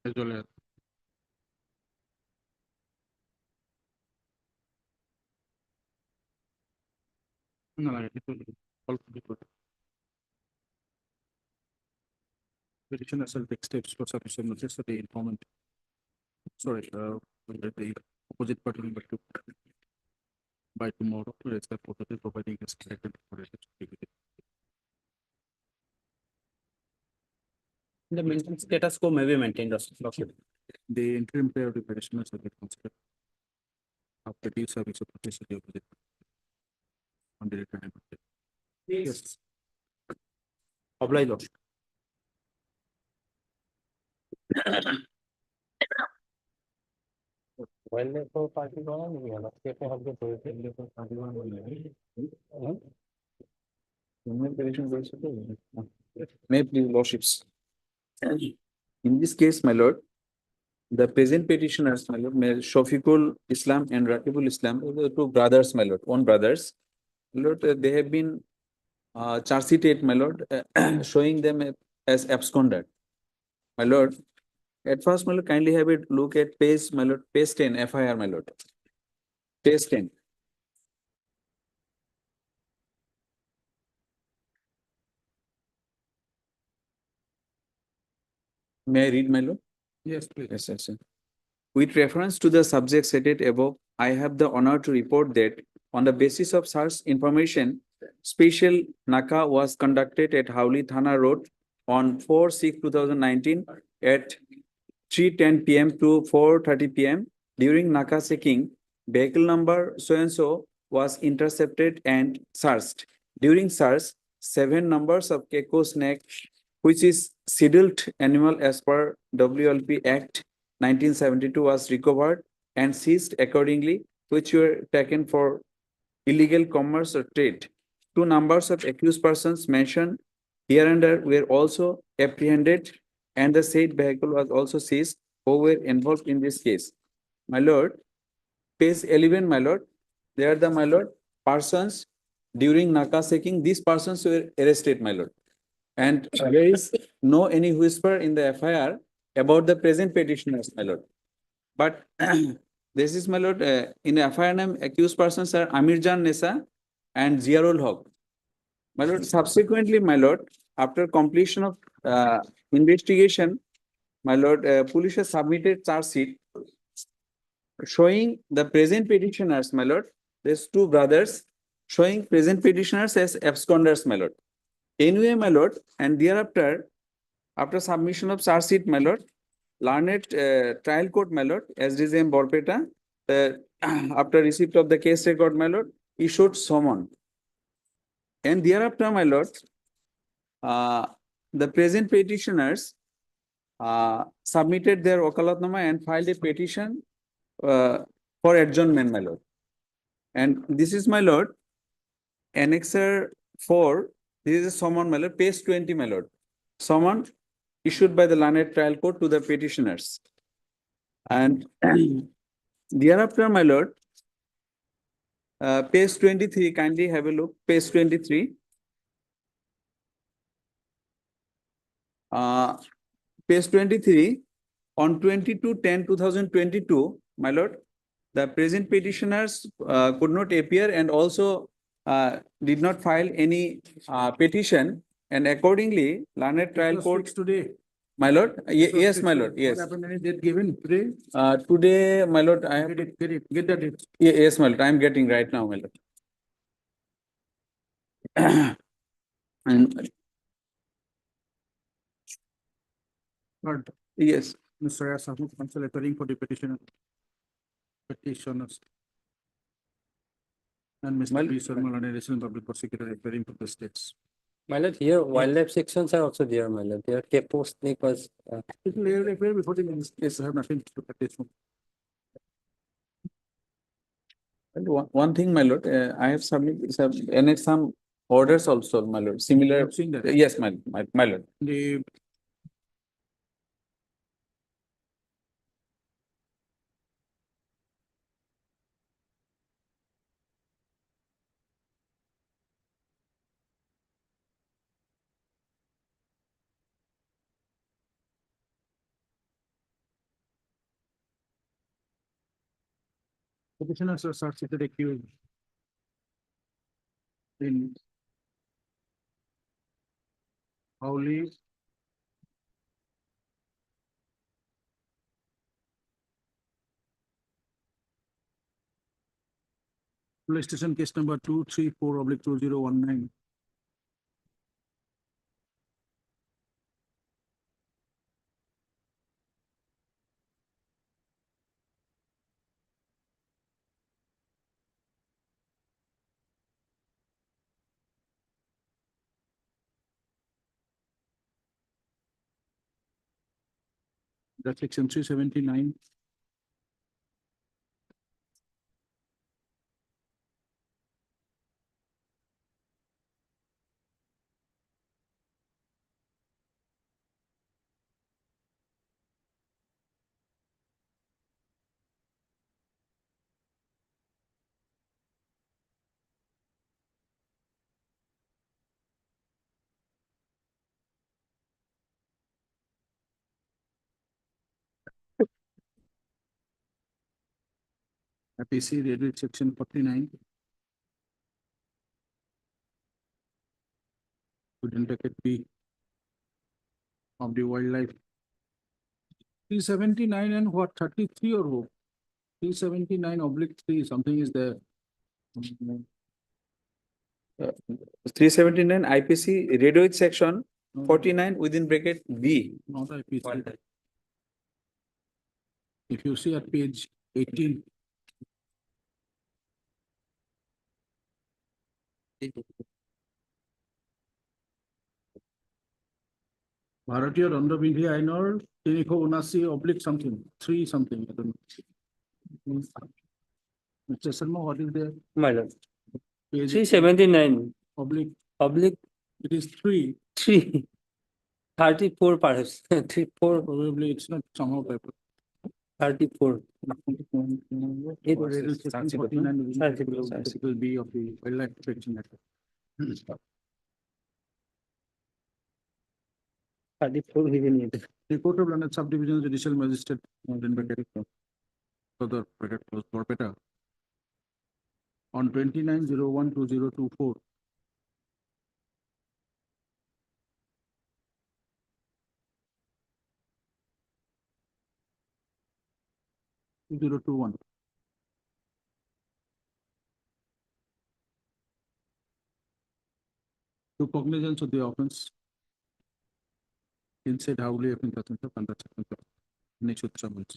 As well as no, it will also be good. Petitioner shall take steps for sufficient notice to the informant. Sorry, the opposite party member to by tomorrow to raise the property providing is corrected for it. The maintenance status quo may be maintained, Lordship. The interim pay of the petitioner shall be considered after due service of notice to the opposite on the time. Yes. Oblige, Lordship. May please lordships. In this case, my lord, the present petitioners, my lord, may Shafiqul Islam and Raqibul Islam, the two brothers, my lord, own brothers. My lord, they have been charge sheeted, my lord, showing them as absconded. My lord, at first, my lord, kindly have a look at page, my lord, page 10, FIR, my lord. Page 10. May I read, my lord? Yes, please. Yes, yes, sir. With reference to the subject stated above, I have the honor to report that on the basis of such information, special NACA was conducted at Howli Thana Road on 4/6/2019 at 3:10 PM to 4:30 PM. During NACA checking, vehicle number so-and-so was intercepted and searched. During search, 7 numbers of gecko snake, which is scheduled animal as per WLP Act 1972 was recovered and seized accordingly, which were taken for illegal commerce or trade. 2 numbers of accused persons mentioned hereunder were also apprehended and the said vehicle was also seized who were involved in this case. My lord, page 11, my lord, there are the, my lord, persons during NACA checking, these persons were arrested, my lord. And there is no any whisper in the FIR about the present petitioners, my lord. But this is, my lord, in the FIR name, accused persons are Amirjan Nesa and Ziarul Haq. My lord, subsequently, my lord, after completion of investigation, my lord, police has submitted charge sheet showing the present petitioners, my lord. There's 2 brothers showing present petitioners as absconders, my lord. Anyway, my lord, and thereafter, after submission of charge sheet, my lord, learned trial court, my lord, SDJM Borpeta, after receipt of the case record, my lord, issued summon. And thereafter, my lord, the present petitioners submitted their wakalatnama and filed a petition for adjournment, my lord. And this is, my lord, Annexer 4, this is a summon, my lord, page 20, my lord. Summon issued by the learned trial court to the petitioners. And thereafter, my lord, page 23, kindly have a look, page 23. Page 23, on 22/10/2022, my lord, the present petitioners could not appear and also did not file any petition, and accordingly, learned trial court Today. My lord, yes, my lord, yes. What happened? Any date given today? Today, my lord, I have. Get the date. Yes, my lord, I am getting right now, my lord. And But yes, Mr. Asahmu, counsel appearing for the petitioner. Petitioners. And Mr. Well- B. Sharma, an additional public prosecutor appearing for the states. My lord, here wildlife sections are also there, my lord. There Capo snake was, It will appear before the case, I have nothing to do at this moment. And one thing, my lord, I have annexed some orders also, my lord, similar. I've seen that. Yes, my lord. The petitioners are suspected accused in Howley, police station case number 234/2019. That's section 379. APC read section 49. Within bracket B of the wildlife. 379 and what, 33 or what? 379/3, something is there. 379 IPC radioid section 49 within bracket B. Not IPC. If you see at page 18. ভারতীয় দণ্ডবিধি আইনৰ 379 something, 3 something, I don't know. Mr. Sharma, what is there? my lord. Page 379, oblique, it is 3. 34 perhaps, 34, Probably it's not somehow paper. 34. It was section 49 within article B of the Wildlife Protection Act. 34 we will need. The Court of London Subdivision Judicial Magistrate, London bracket, further bracket close, Barpeta, on 29/01/2024. 2021. To cognizance of the offense. Inside Howley of Inter under nature troubles.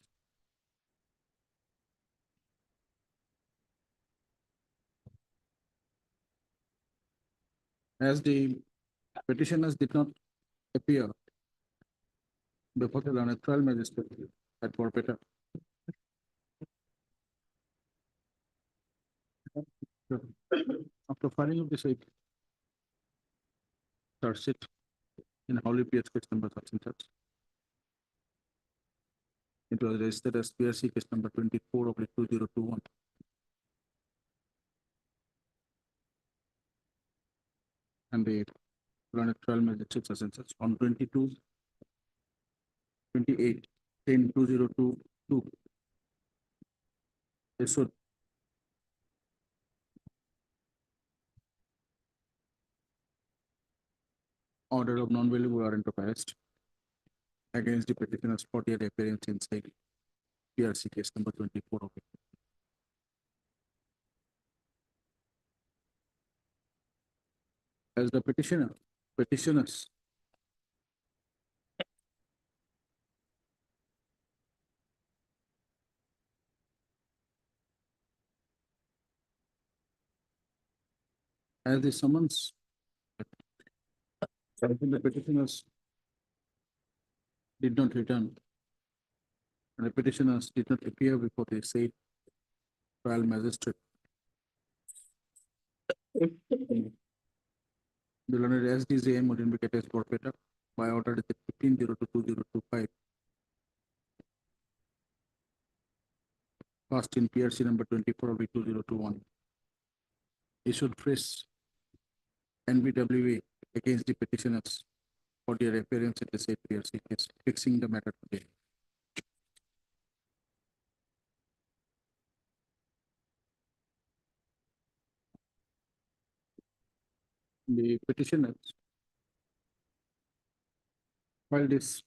As the petitioners did not appear before the learned trial magistrate at Barpeta. After filing of the site, charge sheet in Howley PS case number such and such. It was registered as PRC case number 24/2021. And the learned trial magistrate such and such on 28/10/2022. Issued order of non-bailable warrant of arrest against the petitioner's 40th appearance inside PRC case number 24 of it. As the petitioners As the summons, the petitioners did not return, and the petitioners did not appear before the said trial magistrate. The learned SDJM would indicate as forfeited by order dated 15/02/2025. Passed in PRC number 24/2021. Issued fresh NBWA against the petitioners for their appearance at the said PRC case, fixing the matter today. The petitioners filed this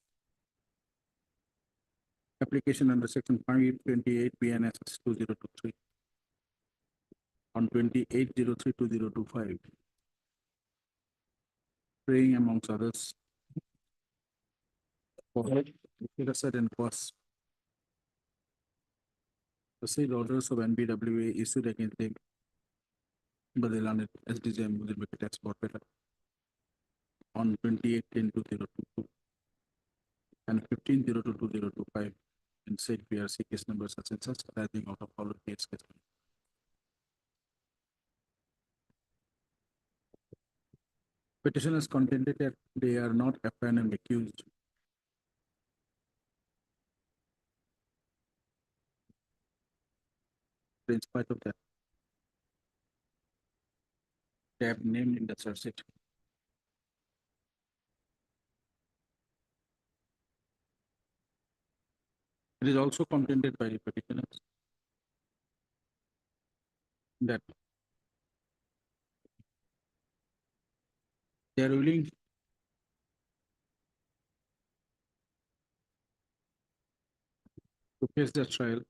application under section 528 BNSS 2023 on 28/03/2025, praying amongst others for set and costs. The said orders of NBWA issued against them by the learned SDJM will be tax forfeited on 28/10/2022 and 15/02/2025 in said PRC case number such and such arising out of all of case. Petitioners contended that they are not affiant and accused. In spite of that, they have named in the charge sheet. It is also contended by the petitioners that they are willing to face the trial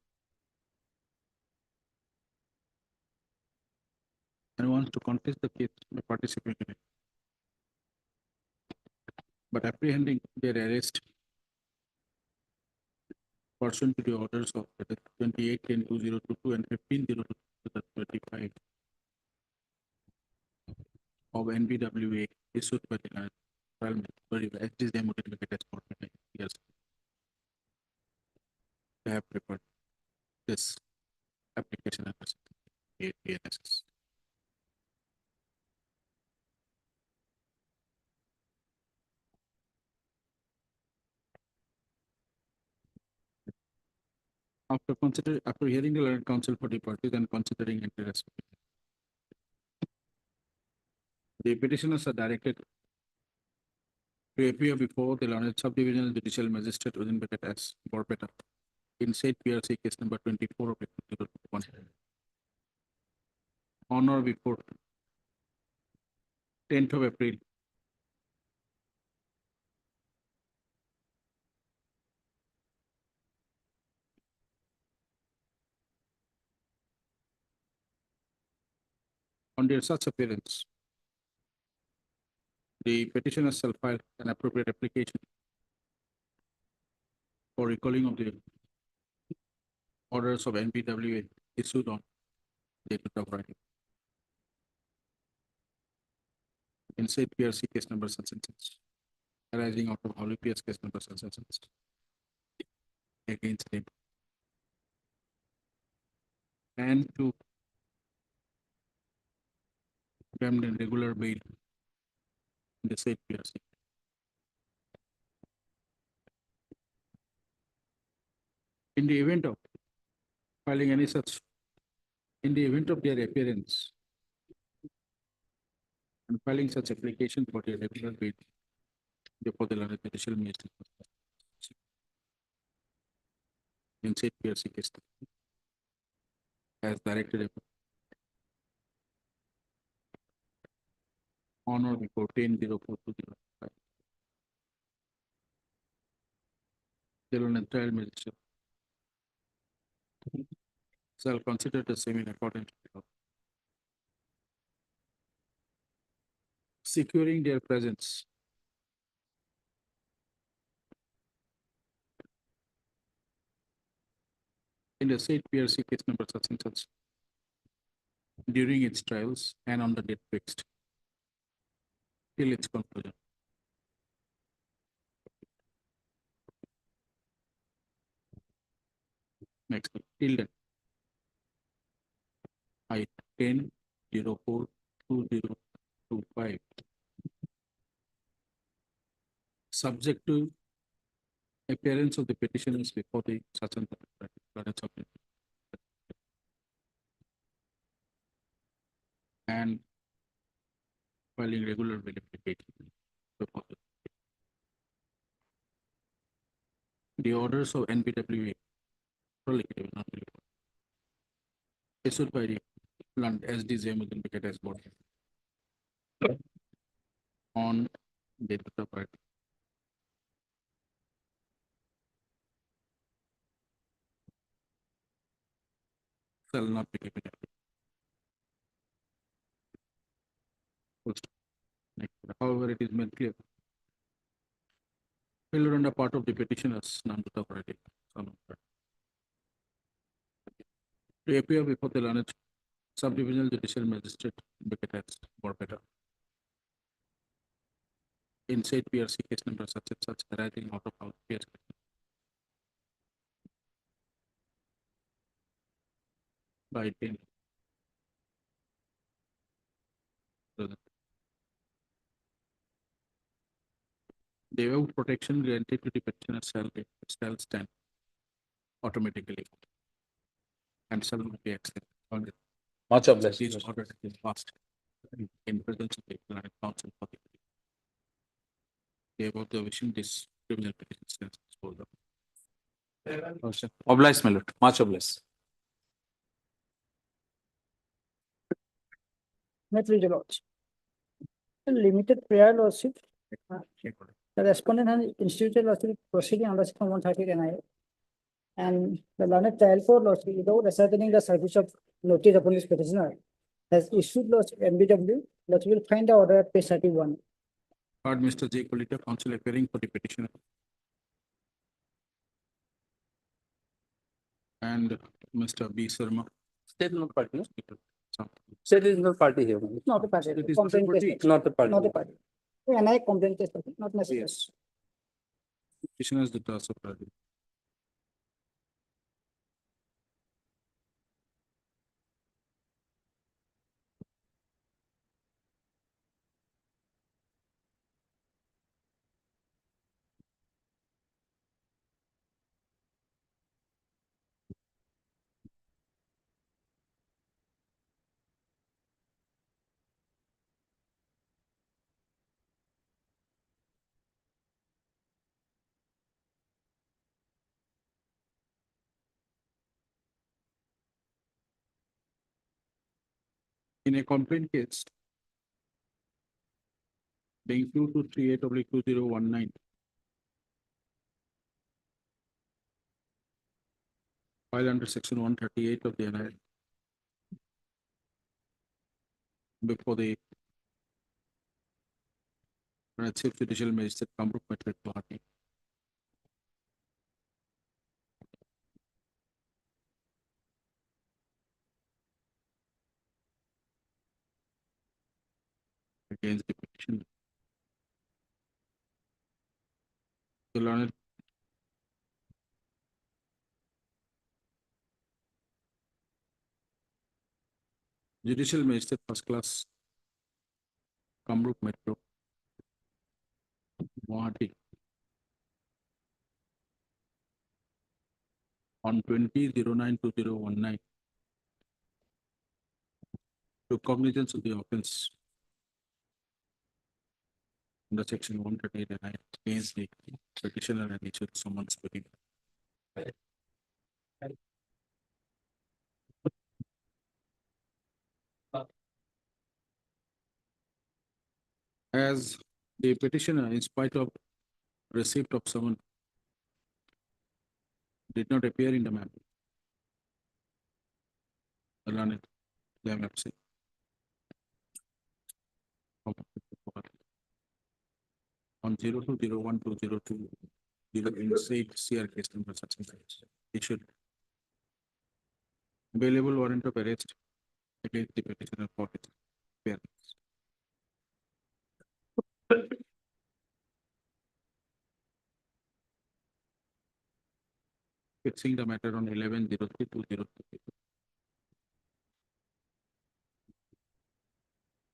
and wants to contest the case by participating in it. But apprehending their arrest pursuant to the orders of 28/10/2022 and 15/02/2025 of NBWA issued by the trial SDJM would indicate as forfeited. Yes. They have prepared this application under BNSS. After hearing the learned counsel for the parties and considering interest, the petitioners are directed to appear before the learned subdivisional judicial magistrate within Becket as Borpeta in said PRC case number 24 of 2021 on or before 10th of April under such appearance. The petitioner shall file an appropriate application for recalling of the orders of NBWA issued on date of writing. In said PRC case number such and such, arising out of Holy PS case number such and such against him, and to grant in regular bail in the said PRC. In the event of filing any such, in the event of their appearance and filing such application for their regular bail before the learned judicial magistrate in said PRC case as directed on or before 10/04/2025. The learned trial magistrate shall consider the same in accordance with law. Securing their presence in the said PRC case number such and such during its trials and on the date fixed till its conclusion. Next, till then. I 10/04/2025. Subject to appearance of the petitioners before the Sachin and filing regular bill application. before the orders of NPWA issued by the Lund SD Zamuddin Picket as board on date of the part. Shall not be given. Next, however, it is made clear. Failure on the part of the petitioners, none to the authority. To appear before the learned subdivisional judicial magistrate, Picket as Borpeta. In said PRC case number such and such arising out of our PRC. By 10. The above protection granted to the petitioner shall stand automatically and shall not be accepted. Much obliged. This order is passed in presence of the Learned Counsel for the above the wishing this criminal petition stands disposed of. Obliged, my lord, much obliged. Met with the lodge. Limited prior lawsuit. The respondent has instituted lawsuit proceeding under section 130 NIA. And the learned trial court lawsuit without ascertaining the service of notice upon this petitioner has issued lawsuit NBW that will find the order at page 31. Heard Mr. J. Colita, counsel appearing for the petitioner. And Mr. B. Sharma. State is not party. State is not party here. Not a party. It is Complaint party. case. Not the party. Not a party. NIA complaint case, not necessary. Yes. Petitioners the task of party. In a complaint case, being 2238/2019, filed under section 138 of the NIA before the Chief Judicial Magistrate Kamrup Metropolitan Party. Against the petition. The learned Judicial Magistrate First Class Kamrup Metro Guwahati on 20/09/2019 to cognizance of the offence under section 138 and against the petitioner and issued summons to him. As the petitioner, in spite of receipt of summons, did not appear in the map. The learned, they have absent. On 02/01/2002, the said CR case number such and such issued available warrant of arrest against the petitioner for his appearance. Fixing the matter on 11/03/2023.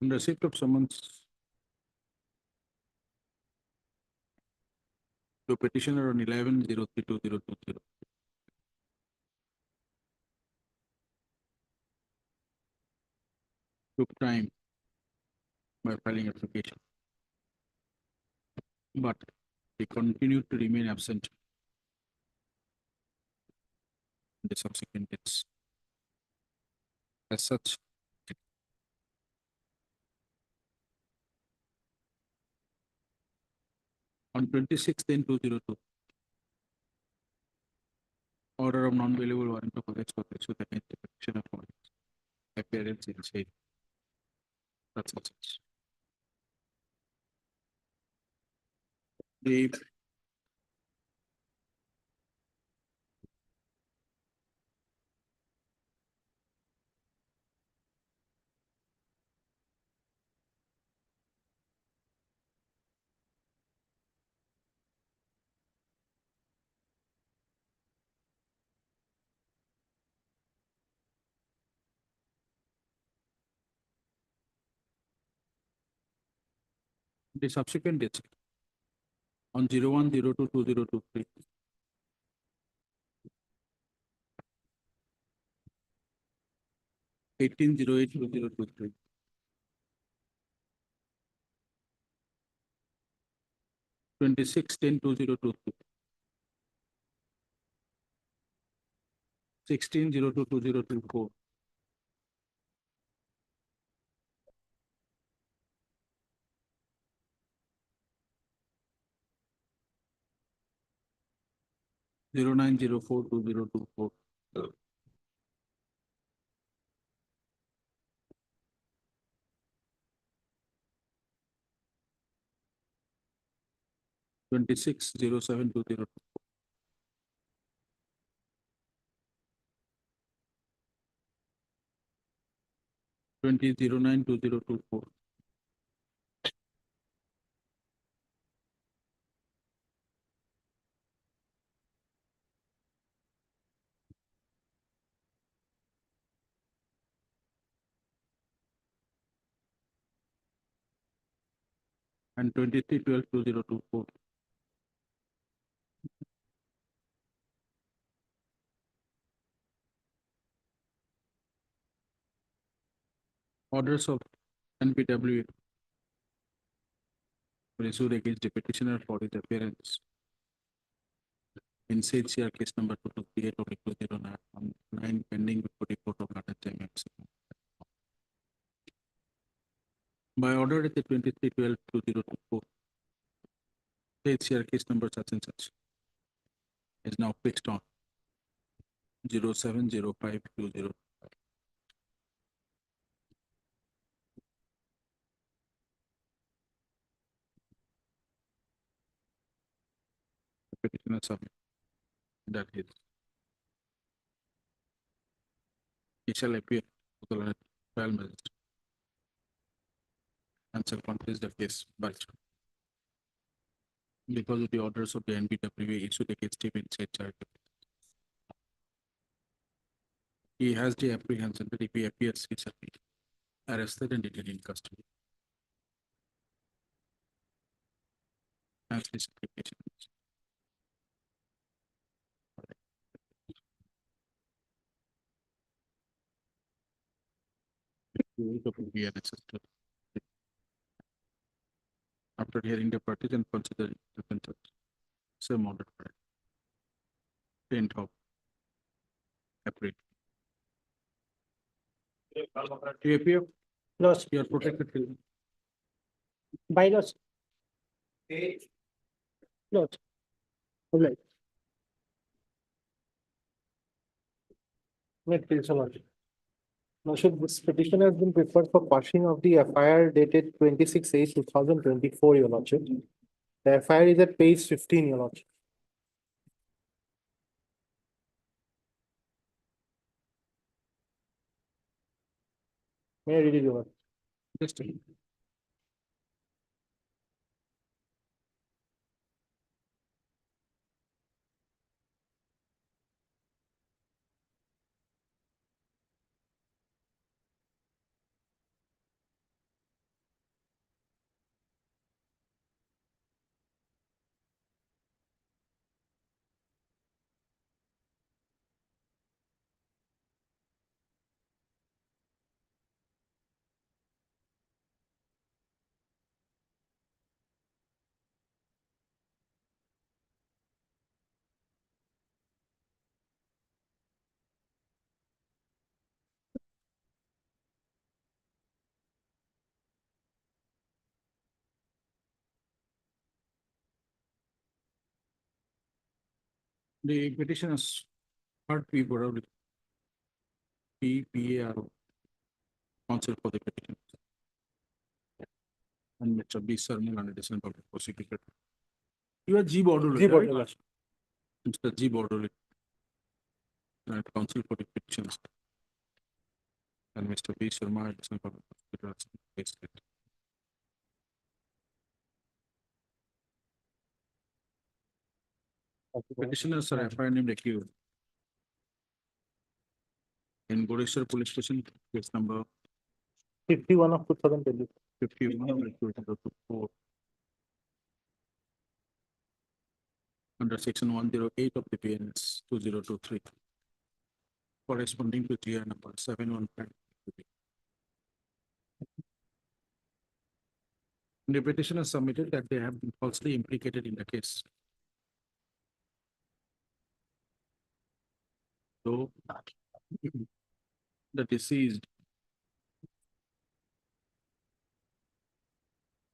In receipt of summons to petitioner on 11/03/2020. Took time by filing application. But he continued to remain absent in the subsequent days. As such, on 26/10/2002, order of non-bailable warrant of arrest was issued against the petitioner for his appearance in said. That's all. The the subsequent dates on 01/02/2023. Eighteen 08/2023. 26/10/2023. 16/02/2024. 09/04/2024. 26/07/2024. 20/09/2024. 23/12/2024. Orders of NPWA were issued against the petitioner for his appearance in said CR case number 228 of 2009 pending before the court of London, Mexico. By order at the 23/12/2024, said CR case number such and such is now fixed on 07/05/20. Petitioner submit that he shall appear to the trial magistrate and shall contest the case, but because of the orders of the NPWA issued against him in said charge, he has the apprehension that if he appears, he shall be arrested and detained in custody. As his application. After hearing the parties and considering the consent, same order for 10th of April. APF, Loss, you are protected till by loss. Lot. Right. Wait, please, a lot. Now, should this petition has been preferred for quashing of the FIR dated 26/8/2024, Your Lordship. The FIR is at page 15, Your Lordship. May I read it over? Just a minute. The petition is part P, Border PPARO, counsel for the petition. And Mr. B. Sarmal and additional public prosecutor. You are G. Border. G. Border. Mr. G. Border. And counsel for the petitions. And Mr. B. Sharma, additional public prosecutor. Petitioners are FIR named accused in Godeshwar Police Station, case number 51 of 2020. 51 4 under section 108 of the PNS 2023 corresponding to GR number 715. The petitioner submitted that they have been falsely implicated in the case. So the deceased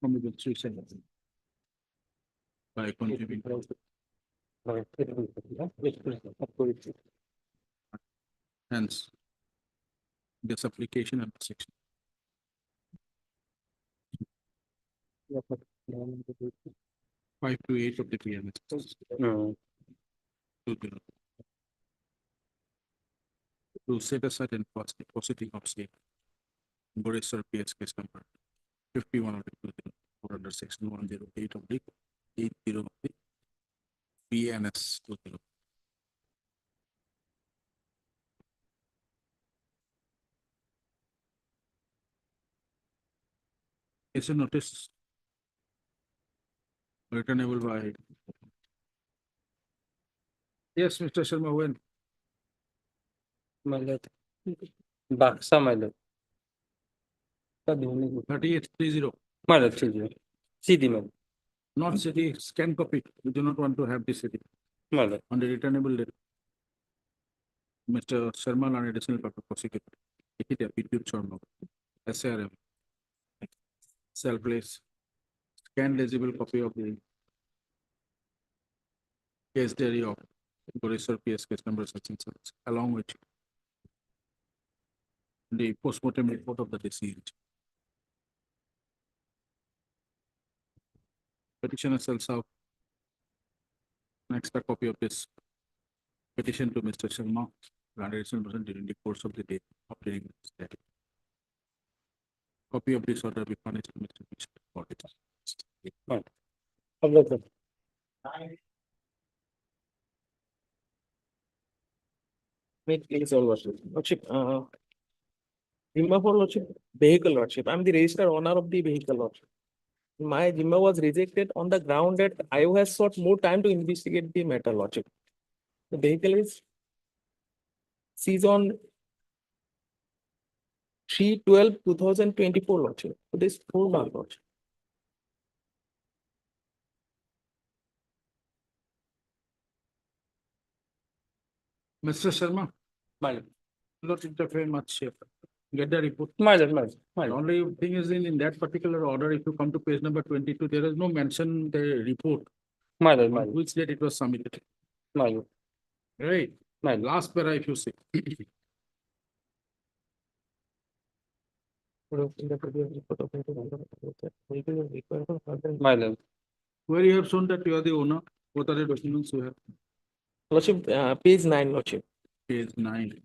committed suicide by consuming hence this application and section 5 to 8 of the PNS. To set aside and positive of state. Godeshwar PS case number 51 of the under section 108 of the 80 of the PNS 20. Is a notice returnable by. Yes, Mr. Sharma, when? My lord. Baksa, my lord. 3830. My lord, 30. CD, my lord. Not city, scan copy. We do not want to have this city. My lord. On the returnable date. Mr. Sharma and additional purpose prosecutor. It is a Vidyut Sharma. SRM. Cell place. Scanned legible copy of the case diary of Godeshwar PS case number such and such, along with the postmortem report of the deceased. Petitioner sells out an extra copy of this petition to Mr. Sharma, granted during the course of the day, obtaining this day. Copy of this order be furnished to Mr. Bishop for it. Please, all Lordship, Zimma for Lordship, vehicle Lordship. I'm the registered owner of the vehicle Lordship. My Zimma was rejected on the ground that I has sought more time to investigate the matter Lordship. The vehicle is seized on 3/12/2024 Lordship. So this full mark Lordship. Mr. Sharma, My lord. not interfere much here. Get the report. My lord, my lord. The only thing is in that particular order, if you come to page number 22, there is no mention the report. My lord, my On lord. which date it was submitted. My lord. Right. My lord. Last para if you see. My lord. Where you have shown that you are the owner, what are the documents you have? Lordship, page 9 Lordship. Page 9.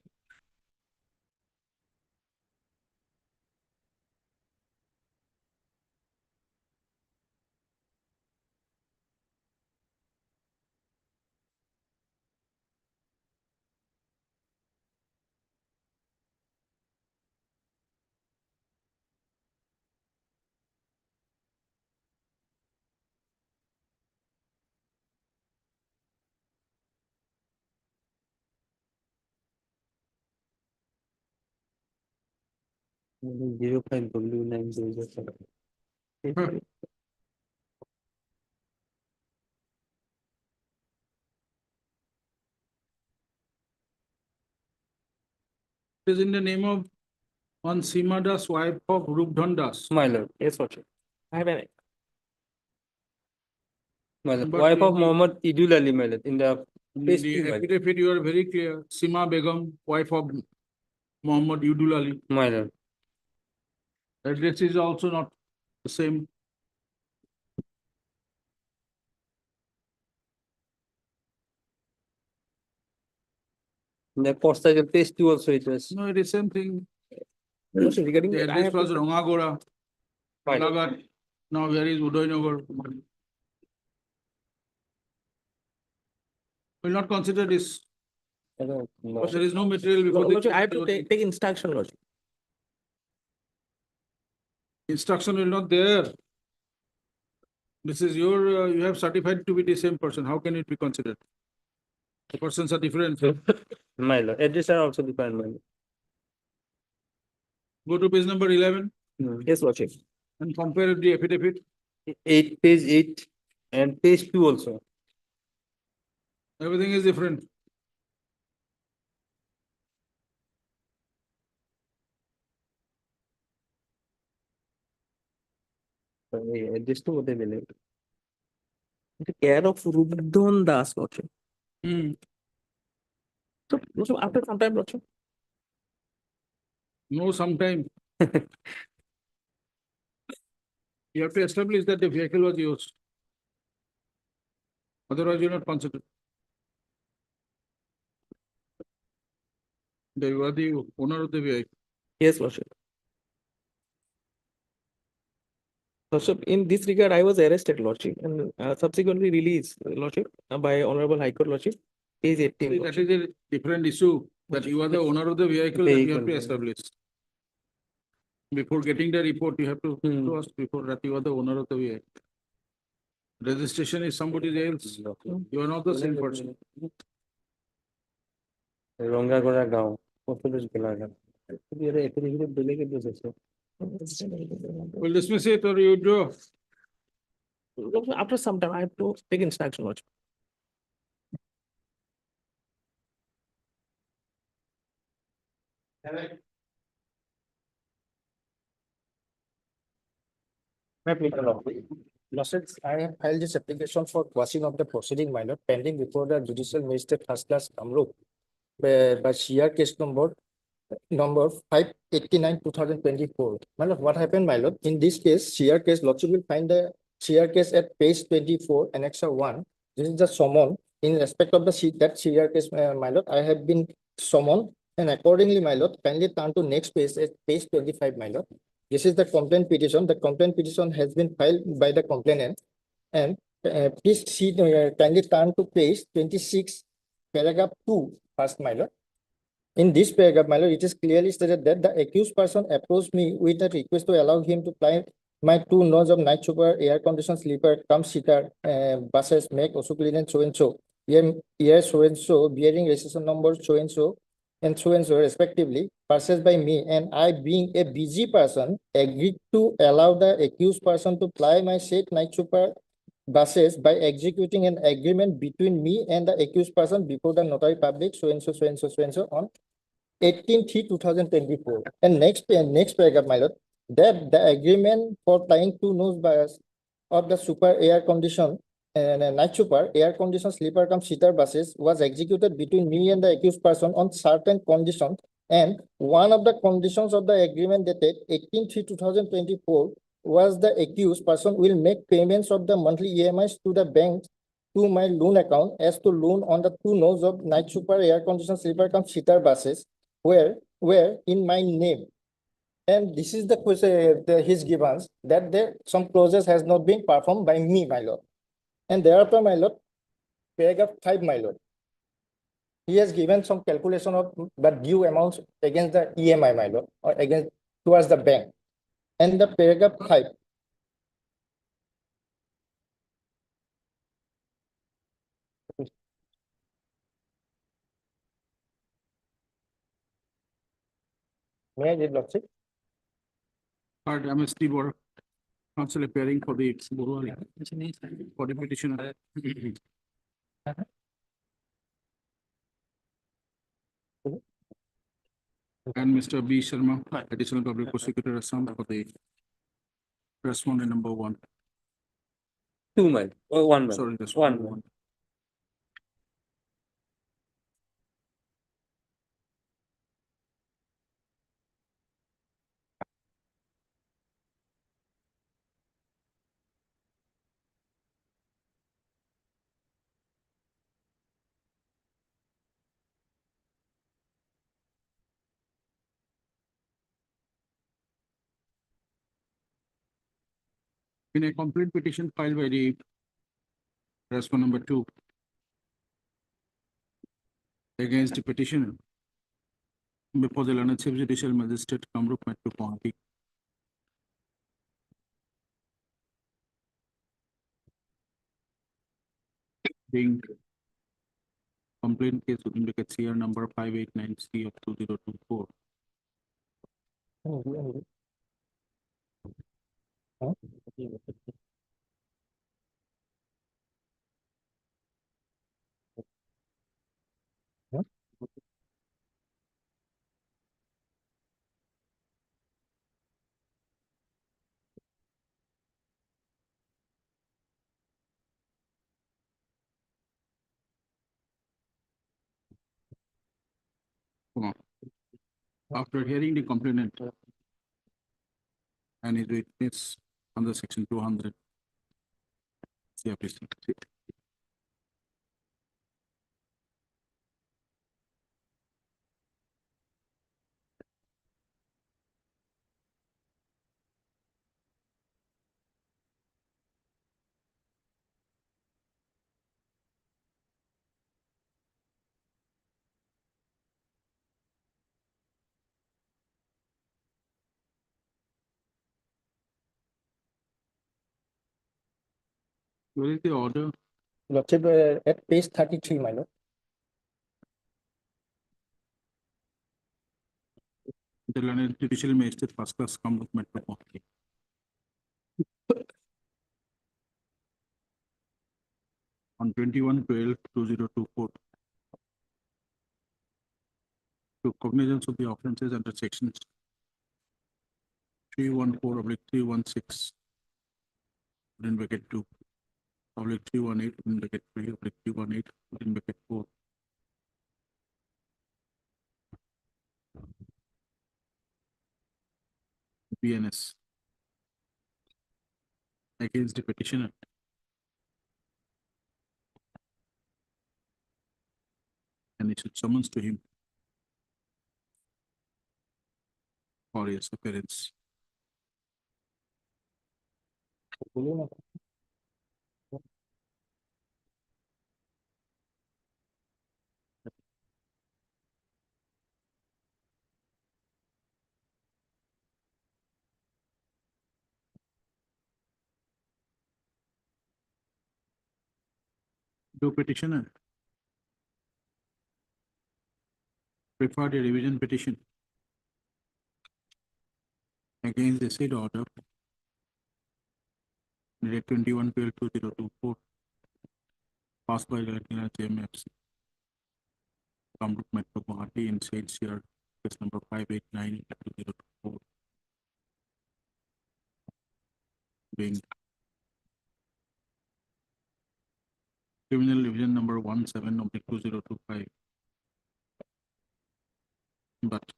05W907. It is in the name of one Seema Das, wife of Rupdhan Das. My lord, yes, Lordship. I have an. My lord, But wife in of the- Mohammed Idul Ali, my lord, in the In page the 2, my lord. affidavit, you are very clear, Seema Begum, wife of Muhammad Udul Ali. My lord. Address is also not the same. In the Procedural page 2 also it was. No, it is same thing. Also regarding The that, I address have was to. Rangagora, My lord. Balagat. Now where is Udoynagar? Will not consider this. I don't know. There is no material before the. Lordship, I have to take instruction, Lordship. Instruction will not there. This is your, you have certified to be the same person. How can it be considered? The persons are different. My lord, address are also different, my lord. Go to page number 11 Yes, Lordship. and compare the affidavit. 8, page 8 and page 2 also. Everything is different. Address to what they believe. The care of Rubdon Das, Lordship. So, Lordship, after some time, Lordship. No, sometime. You have to establish that the vehicle was used. Otherwise, you're not considered. You are the owner of the vehicle. Yes, Lordship. Lordship, in this regard, I was arrested, Lordship, and subsequently released, Lordship, by Honorable High Court, Lordship. Page 18. That is a different issue, that you are the owner of the vehicle that you have to establish. Before getting the report, you have to trust before that you are the owner of the vehicle. Registration is somebody else. You are not the same person. Rongagora Gaon, Populous Galaga. We are a delegate also. We'll dismiss it or you draw. After some time, I have to take instruction, Lordship. Lawsuits, I have filed this application for quashing of the proceeding minor pending before the judicial magistrate first class Kamrup by CR case number 589 2024. My lord, what happened, my lord? In this case, CR case, Lordship will find the CR case at page 24, Annexure 1. This is the summon. In respect of the that CR case, my lord, I have been summoned, and accordingly, my lord, kindly turn to next page at page 25, my lord. This is the complaint petition. The complaint petition has been filed by the complainant, and please see, kindly turn to page 26, paragraph 2, first, my lord. In this paragraph, my lord, it is clearly stated that the accused person approached me with a request to allow him to fly my 2 nodes of night super air conditioned sleeper come seater buses make also clean and so year so and so bearing registration number so and so respectively purchased by me, and I, being a busy person, agreed to allow the accused person to fly my said night super buses by executing an agreement between me and the accused person before the notary public so and so on 18/3/2024. And next paragraph, my lord, that the agreement for flying 2 nose buses of the super air condition and night super air condition sleeper cum seater buses was executed between me and the accused person on certain conditions, and one of the conditions of the agreement dated 18/3/2024 was the accused person will make payments of the monthly EMIs to the bank to my loan account as to loan on the 2 nodes of night super air condition sleeper cum seater buses where in my name. And this is his givens that there some clauses has not been performed by me, my lord. And thereafter, my lord, paragraph 5, my lord, he has given some calculation of the due amounts against the EMI, my lord, or against towards the bank. And the paragraph 5. May I read, lordship? Third, I'm Steve Warren, counsel appearing for the petitioner. And Mr. B. Sharma, additional public prosecutor assigned for the respondent number one. 2 man, 1 man. Sorry, this One. one. In a complaint petition filed by the respondent number two against the petitioner before the London Chief Judicial Magistrate, Kamrup Metro County. Being complaint case within the CR number 589C of 2024. After hearing the complainant and his witness under section 200. Yeah, please. Where is the order? Lordship, at page 33, my lord. The London Judicial Magistrate First Class Kamrup Metro County. On 21/12/2024. To cognizance of the offences under sections 314/316 within bracket 2, /318 within bracket 3, /318 within bracket 4. BNS against the petitioner and issued summons to him for his appearance. Do petitioner prefer the revision petition against the said order dated 21/12/2024 passed by the JMFC Kamrup Metro County in said CR case number 589/2024 being criminal division number 17/2025. But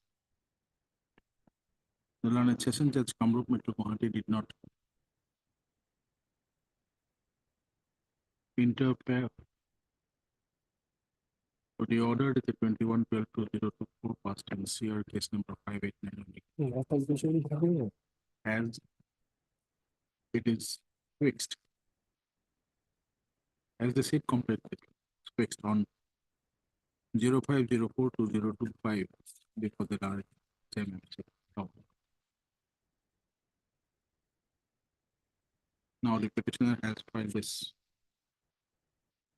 the learned session judge Kamrup Metro County did not interfere for the order at the 21/12/2024 passed in CR case number 589 as it is fixed as the said complaint is fixed on 05/04/2025 before the large JMFC. Now the petitioner has filed this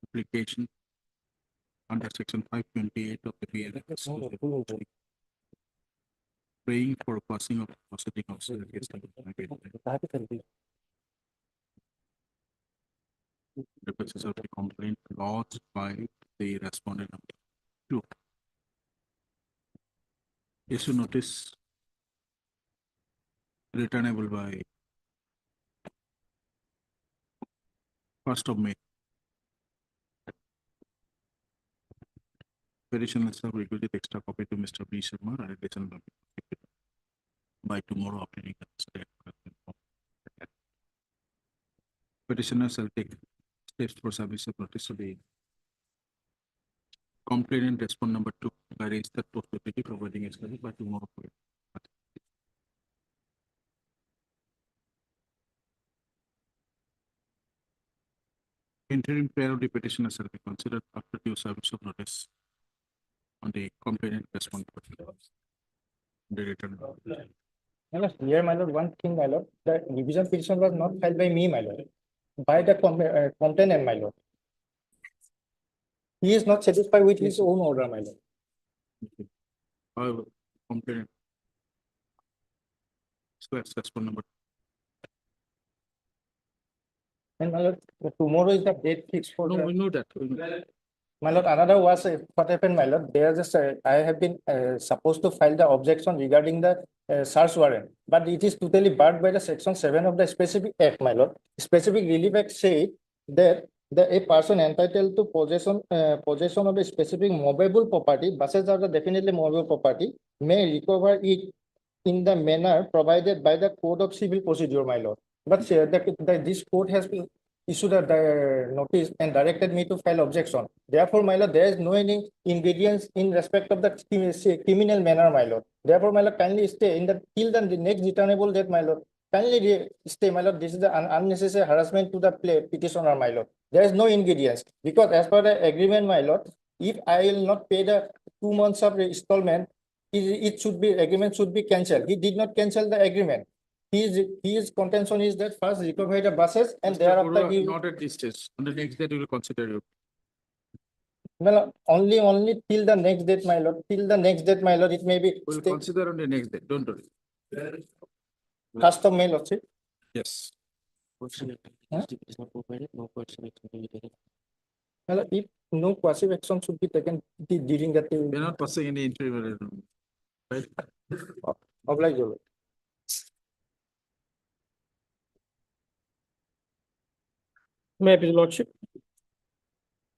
application under section 528 of the BNS praying for passing of proceeding of the case. The basis of the complaint lodged by the respondent number 2. Issue notice returnable by 1st of May. Petitioner shall request extra copy to Mr. B. Sharma and additional copy by tomorrow afternoon. Petitioner shall take steps for service of notice to the complainant respond number 2 by registered post OPT providing expenses by tomorrow. Interim priority petitioner shall be considered after due service of notice on the complainant respond. The return. Here, my lord, one thing, my lord, the revision petition was not filed by me, my lord, by the complainant, my lord. He is not satisfied with his own order, my lord. However, complainant. So that's respond number. And my lord, tomorrow is the date fixed for. No, the- we know that. We know. My lord, another was what happened, my lord. They are just I have been supposed to file the objection regarding the search warrant, but it is totally barred by the section 7 of the specific act, my lord. Specific relief act said that a person entitled to possession of a specific movable property, buses are the definitely movable property, may recover it in the manner provided by the Code of Civil Procedure, my lord. But this court has been issued a notice and directed me to file objection. Therefore, my lord, there is no any ingredients in respect of the criminal manner, my lord. Therefore, my lord, kindly stay in the till the next returnable date, my lord. Kindly stay, my lord. This is the unnecessary harassment to the petitioner, my lord. There is no ingredients because as per the agreement, my lord, if I will not pay the 2 months of installment, it should be agreement should be cancelled. He did not cancel the agreement. His contention is that first recover the buses and Mr. thereafter Kurwa, he not at this stage. On the next day, we will consider you. well, only till the next date, my lord. Till the next date, my lord. It may be We'll consider on the next day. Don't worry. first of May, lordship. Yes. Well, if no coercive action should be taken during that. We are not passing any interim. Right? Oblige, your lord. May I please, lordship?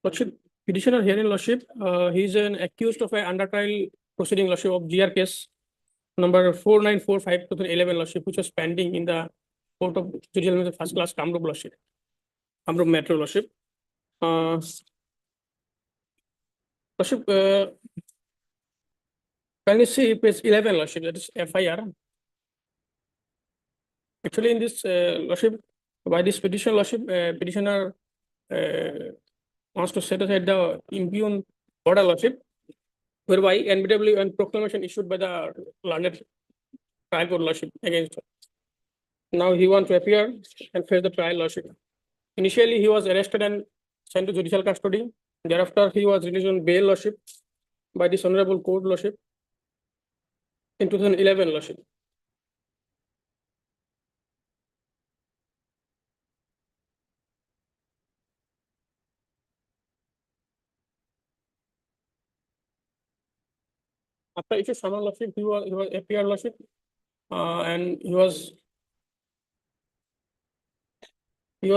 Lordship, petitioner here in lordship, he is an accused of an under trial proceeding lordship of GR case number 4945 2011 lordship, which was pending in the Court of Judicial First Class Kamrup lordship, Kamrup Metro lordship. Lordship, can you see page 11 lordship, that is FIR. Actually, in this lordship, by this petition lordship, petitioner wants to set aside the impugned order lordship, whereby NBW and proclamation issued by the learned trial court lordship against her. Now he wants to appear and face the trial lordship. Initially, he was arrested and sent to judicial custody. Thereafter, he was released on bail lordship by this honorable court lordship in 2011 lordship. After issue summons lordship, he was appeared lordship, and he was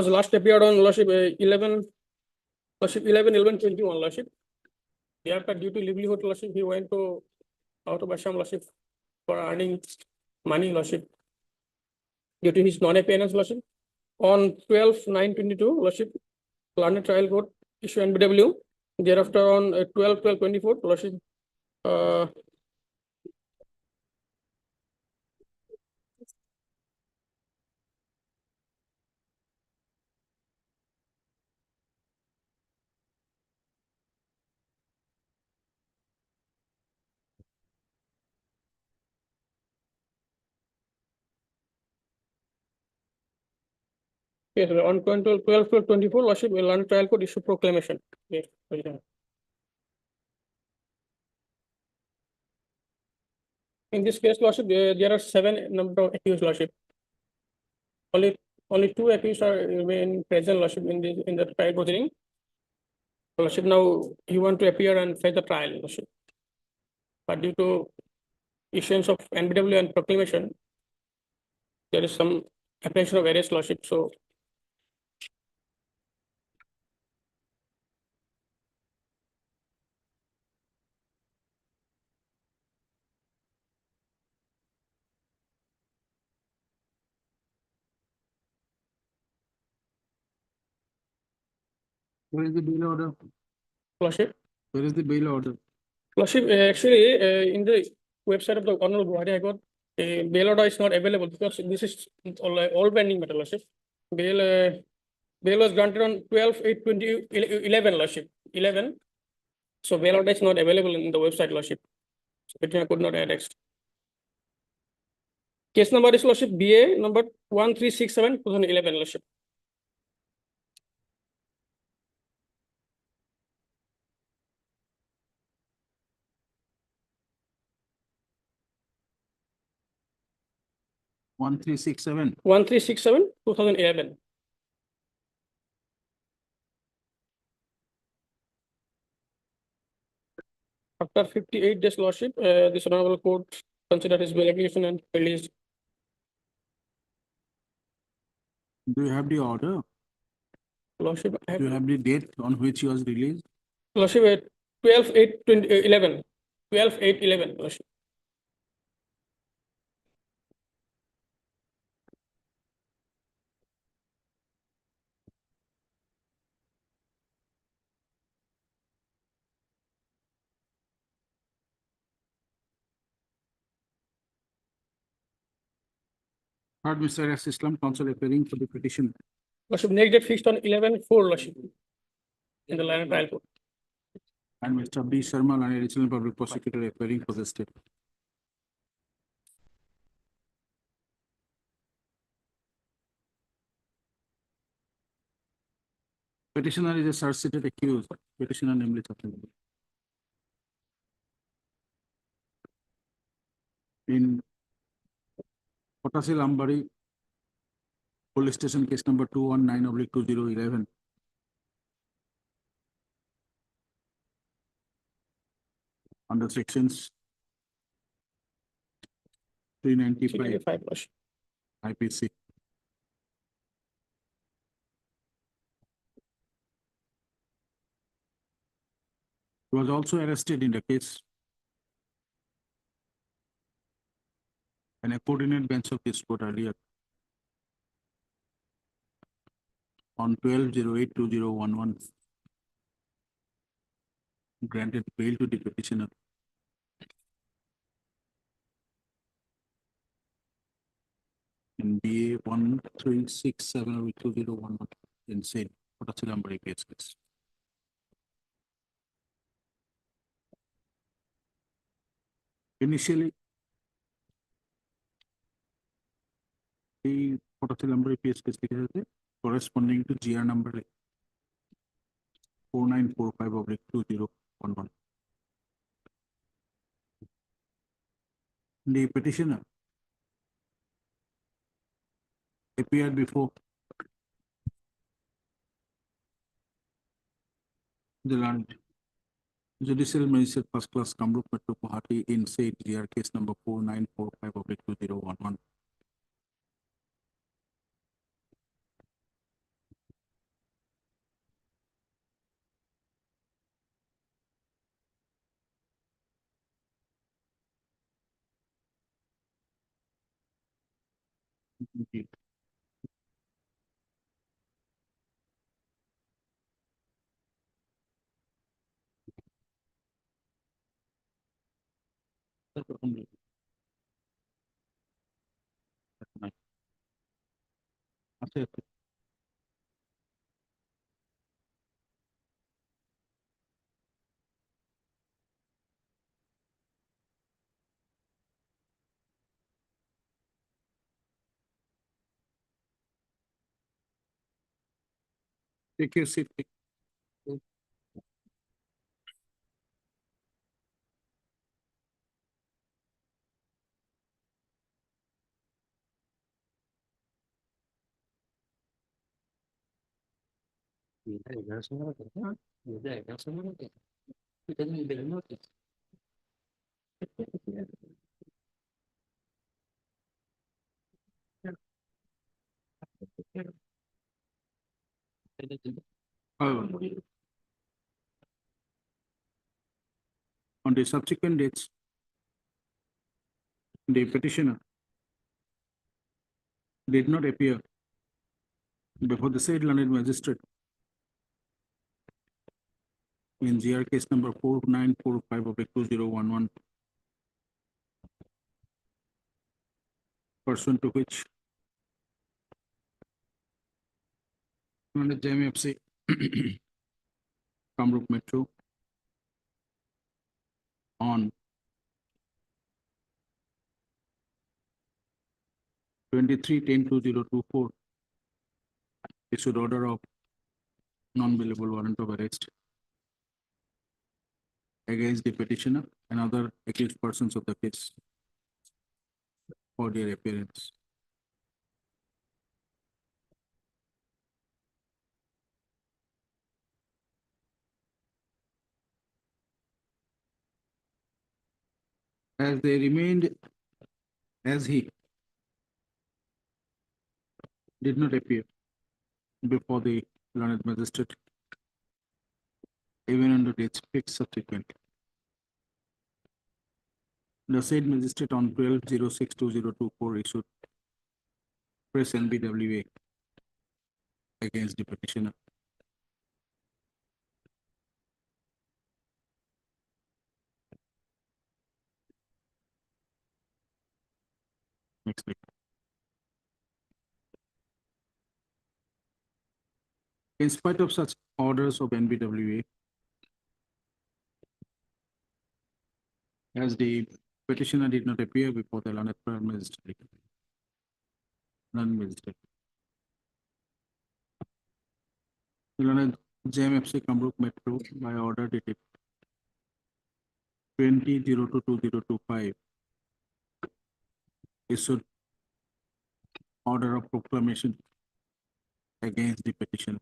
last appeared on lordship 11 lordship 11/11/21 lordship. Thereafter, due to livelihood lordship, he went to out of Assam lordship for earning money lordship due to his non-appearance lordship. On 12/9/22 lordship, learned trial court issue NBW. Thereafter, on 12/12/24 lordship, yes, on 12/12/24 lordship, learned trial court issue proclamation. Yes, In this case, Lordship, there are 7 number of accused, Lordship. Only 2 accused are in present, Lordship, in the trial proceeding. Lordship, now you want to appear and face the trial, Lordship. But due to issuance of NBW and proclamation, there is some apprehension of arrest, Lordship. So Where is the bail order? Lordship. Where is the bail order? Lordship, actually, in the website of the Honorable Guwahati High Court, bail order is not available because this is all pending matter, Lordship. Bail was granted on 12/8/2011, Lordship. 11. So bail order is not available in the website, Lordship. So petitioner could not annexed. Case number is, Lordship, BA number 1367/2011, Lordship. One three six seven. 1367/2011. After 58 days, Lordship, this honorable court considered his bail application and released. Do you have the order? Lordship, I Do you have, have the date on which he was released? Lordship, 12/8/2011. 12/8/11, Lordship. Third, Mr. S. Islam, counsel appearing for the petition. Lordship, next date fixed on 11/4, Lordship, in the line of trial court. And Mr. B. Sharma, an additional public prosecutor appearing for the state. Petitioner is a search-seated accused. Petitioner namely Chaturanga. In Potasi Lambari Police Station, case number 219/2011. Under sections 395 IPC. He was also arrested in the case. And a coordinate bench of this court earlier on 12/08/2011 granted bail to the petitioner. In BA 1367/2011 in said Potachilambari case. Initially, the Potachilambari case corresponding to GR number 4945/2011. The petitioner appeared before the land Judicial Magistrate First Class Kamrup Metro Guwahati in said GR case number 4945/2011. Take your seat. On the subsequent dates, the petitioner did not appear before the said learned magistrate in GR case number 4945 of 2011, pursuant to which under JMFC Kamrup Metro on 23/10/2024 issued order of non-bailable warrant of arrest against the petitioner and other accused persons of the case for their appearance. As they remained, as he did not appear before the learned magistrate, even on the dates fixed subsequent. The said magistrate on 12/06/2024 issued press NBWA against the petitioner. Next week. In spite of such orders of NBWA, as the petitioner did not appear before the learned magistrate. The learned JMFC Kamrup Metro by order dated 20/02/2025 issued order of proclamation against the petition.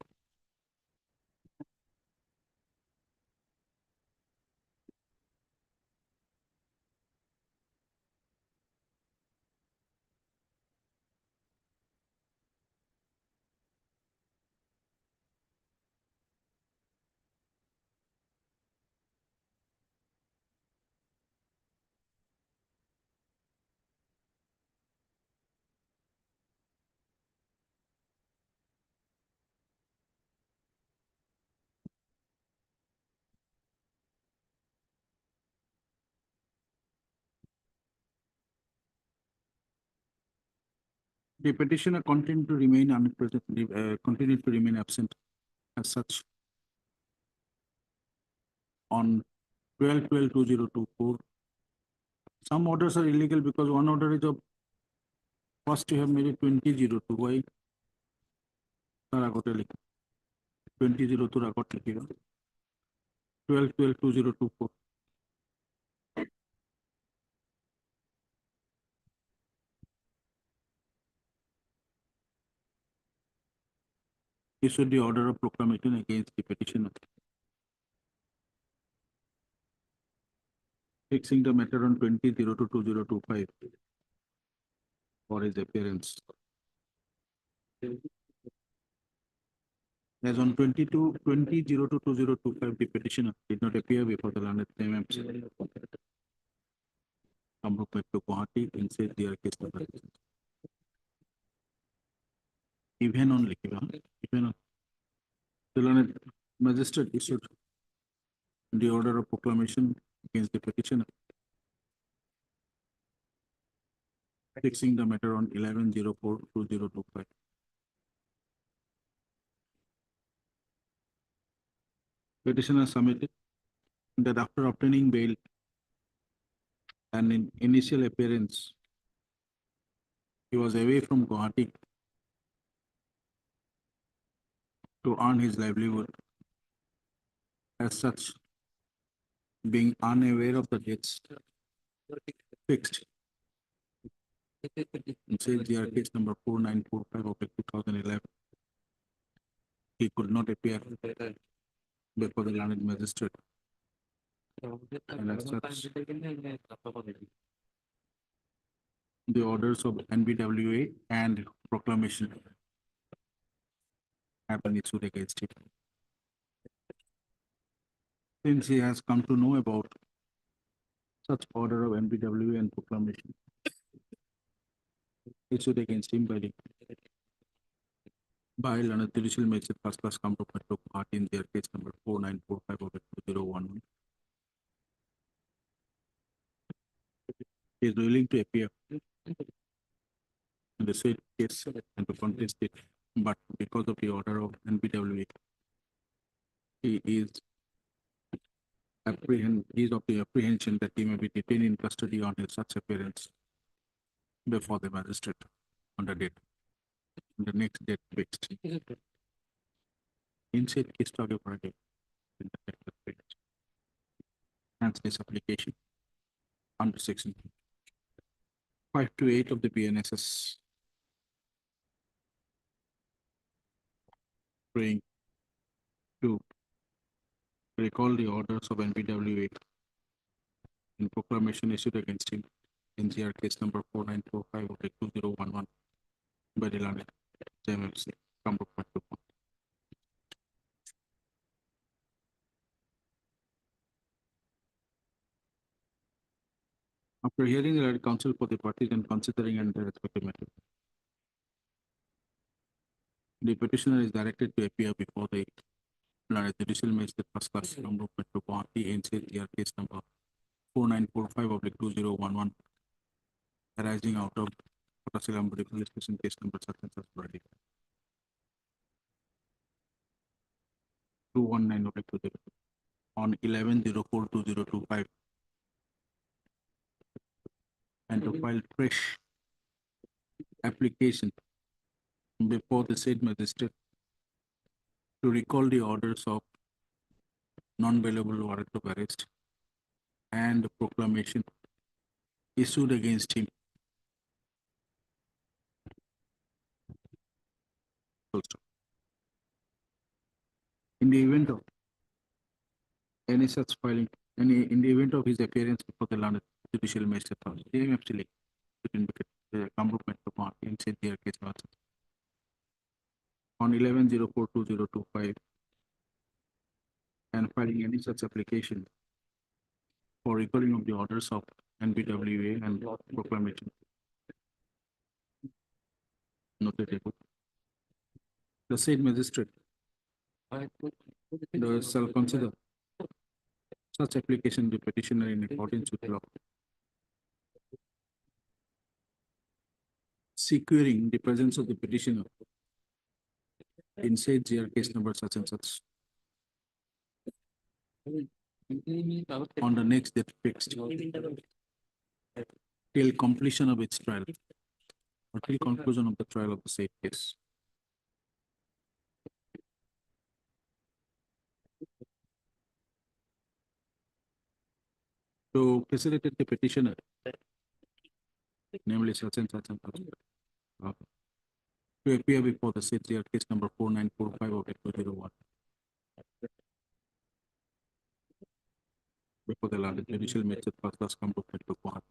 The petitioner continued to remain unpresent, continued to remain absent as such on 12/12/2024. Some orders are illegal because one order is of first you have made it 20/02. Why? 20/02 আগত লিখিবা 12/12/2024. Issued the order of proclamation against the petitioner, fixing the matter on 20/02/2025 for his appearance. As on 20/02/2025, the petitioner did not appear before the learned JMFC Kamrup Metro Guwahati in said their case number. Even on likiba, even on the learned magistrate issued the order of proclamation against the petitioner, fixing the matter on 11/04/2025. Petitioner submitted that after obtaining bail and in initial appearance, he was away from Guwahati to earn his livelihood. As such, being unaware of the dates fixed in said GR case number 4945 of 2011, he could not appear before the learned magistrate. And as such, the orders of NBWA and proclamation have been issued against him. Since he has come to know about such order of NBWA and proclamation issued against him by learned judicial magistrate first class Kamrup Metro Court in their case number 4945 of 2011. He is willing to appear in the said case and to contest it, but because of the order of NBWA, he is of the apprehension that he may be detained in custody on his such appearance before the magistrate on the next date fixed. In said case to Friday, hence this application under section 5 to 8 of the BNSS, praying to recall the orders of NBWA in proclamation issued against him in GR case number 4945 of 2011 by the learned JMFC, Kamrup Metro Court. After hearing the learned counsel for the parties and considering and their respective matter, the petitioner is directed to appear before the learned judicial magistrate first class Kamrup Metro Court in GR case number 4945 of 2011 arising out of Procedural police station case number such and such already 219 of 2000 on 11/04/2025 and to file fresh application before the said magistrate to recall the orders of non-bailable warrant of arrest and proclamation issued against him. Also, in the event of any such filing, in the event of his appearance before the learned judicial magistrate, JMFC between the Kamrup Metro Court in said their case on 11/04/2025 and filing any such application for recalling of the orders of NBWA and proclamation. Noted above. The said magistrate shall consider such application to petitioner in accordance with law, securing the presence of the petitioner in said GR case number such and such on the next date fixed till completion of its trial or till conclusion of the trial of the said case. To facilitate the petitioner, namely such and such and such, to appear before the said GR case number 4945 of 2001 before the learned judicial magistrate first class Kamrup Metro Court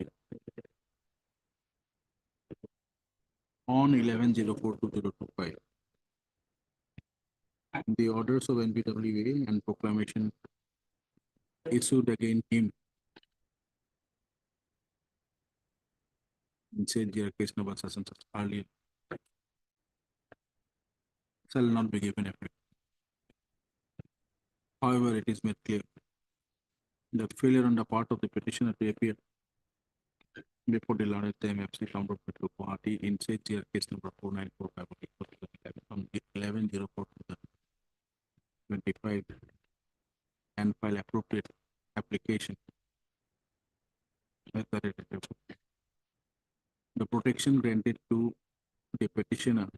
on 11/04/2025. The orders of NBWA and proclamation issued against him in said GR case number such and such earlier shall not be given effect. However, it is made clear that failure on the part of the petitioner to appear before the learned JMFC Kamrup Metro Court in said GR case number 4945 on 11/04/2025 and file appropriate application as the relative. The protection granted to the petitioner,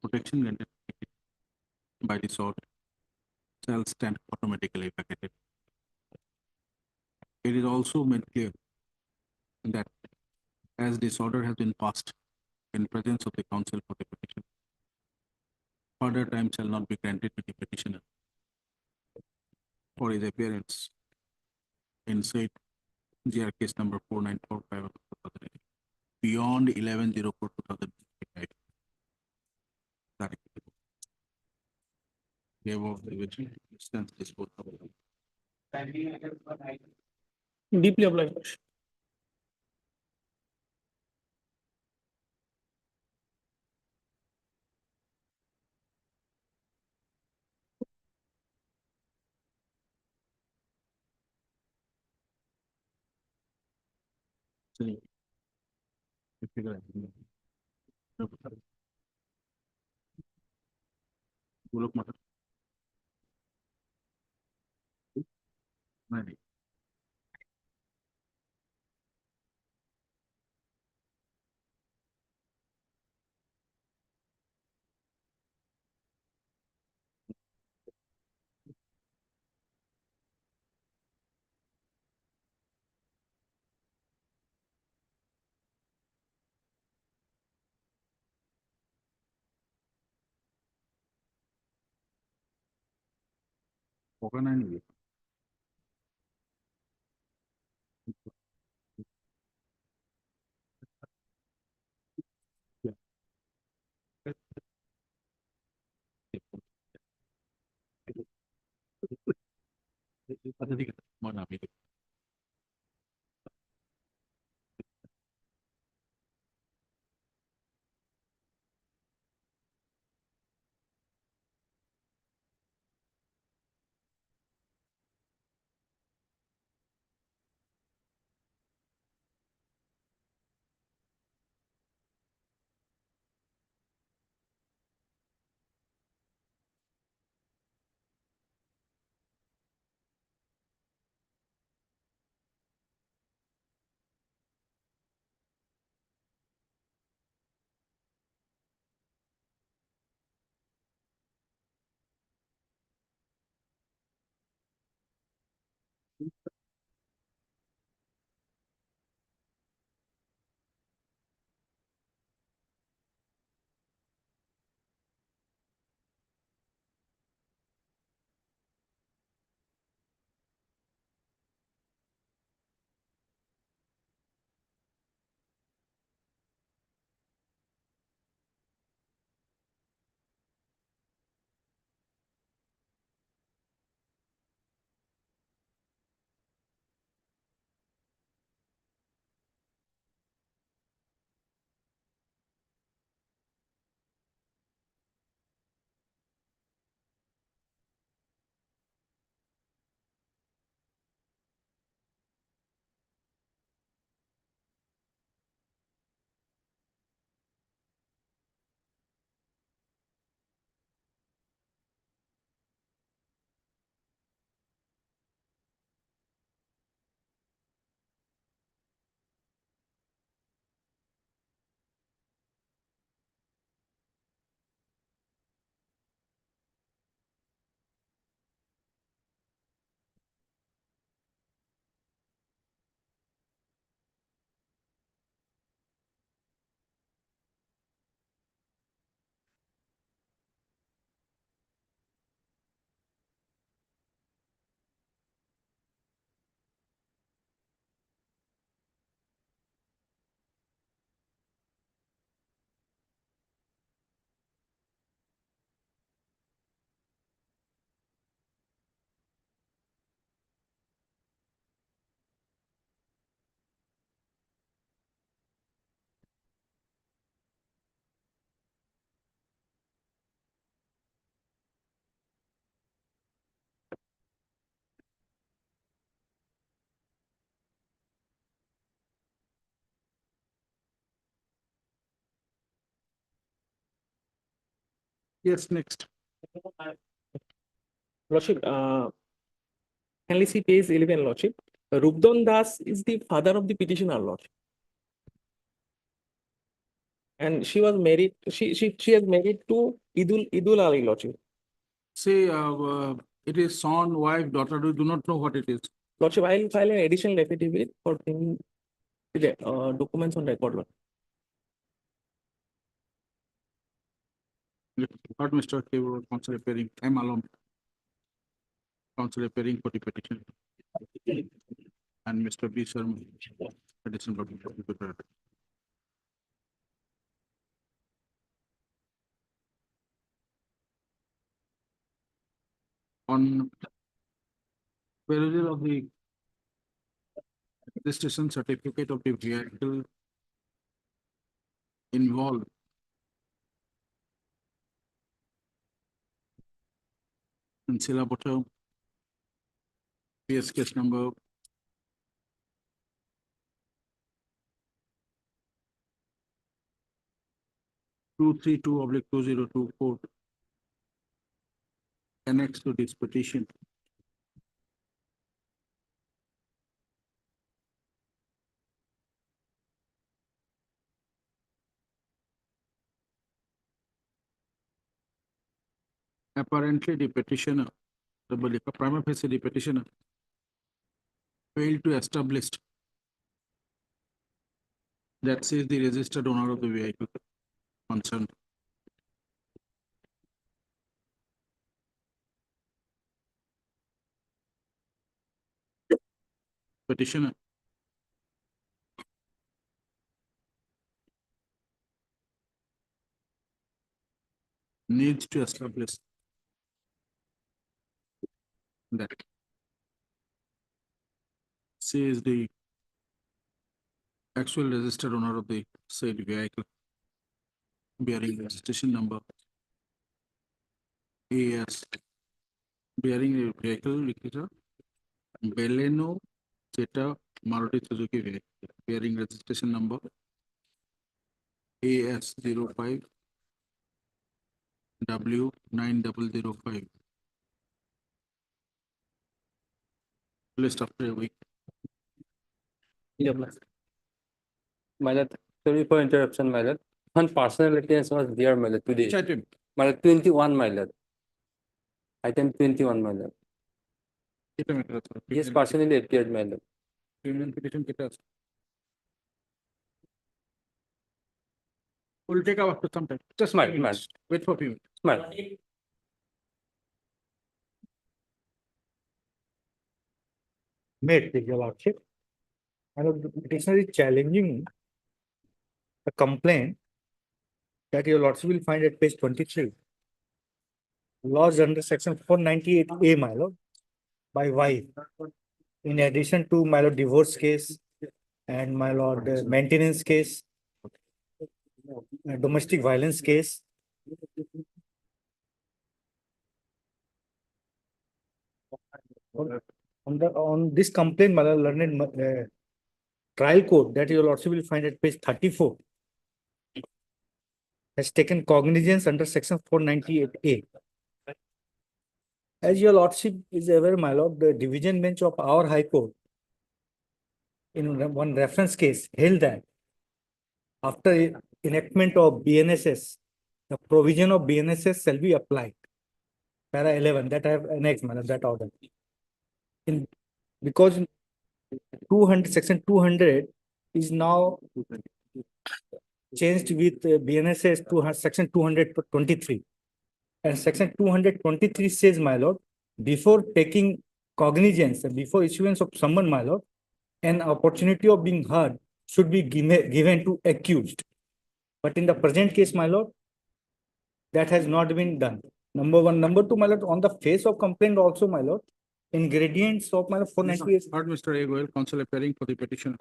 protection granted by this order shall stand automatically vacated. It is also made clear that as this order has been passed in presence of the counsel for the petition, further time shall not be granted to the petitioner for his appearance in said GR case number 4945 of 2008 beyond 11/04/2025. That is the above the original instance disposed of. Deeply obliged. Golok Matar. Ready. Organize. Mana itu? Yes, next. Lordship, kindly see page 11, Lordship. Rupdon Das is the father of the petitioner, Lordship. And she was married, she has married to Idul Ali, Lordship. Say, it is son, wife, daughter. We do not know what it is. Lordship, I will file an additional affidavit for bringing the documents on record, Lord. Heard Mr. Kevor, counsel appearing, I'm alone. Counsel appearing for the petition. And Mr. B. Sharma, petition for the on perusal of the registration certificate of the vehicle involved in Silaboto, PS case number 232/2024, annexed to this petition. Apparently, the petitioner, the prima facie the petitioner failed to establish that she is the registered owner of the vehicle concerned. Petitioner needs to establish that she is the actual registered owner of the said vehicle bearing registration number AS bearing a vehicle liquidator Beleno Zeta Maruti Suzuki vehicle bearing registration number AS 05 W9005. List after a week. Yeah, my lord, sorry for interruption, my lord. One personality was there, my lord, today. Item. My lord, 21, my lord. Item 21, my lord. Yes, personally appeared, my lord. Criminal petition kitas. Will take up to some time. Just smile, smile. Wait for a few minutes. Smile. Made, your lordship. And the petitioner is challenging a complaint that your lordship will find at page 23. Lodged under section 498A, my lord, by wife. In addition to my lord divorce case and my lord maintenance case, domestic violence case. On this complaint, my lord, learned trial court that your lordship will find at page 34 has taken cognizance under section 498A. As your lordship is aware, my lord, the division bench of our high court in one reference case held that after enactment of BNSS, the provision of BNSS shall be applied. Para 11, that I have annexed, my lord, that order. Because 200, section 200 is now changed with BNSS to section 223. And section 223 says, my lord, before taking cognizance, before issuance of summon, my lord, an opportunity of being heard should be given to accused. But in the present case, my lord, that has not been done. Number one. Number two, my lord, on the face of complaint also, my lord, ingredients of my lord 498. Heard Mr. A. Goel, counsel appearing for the petition.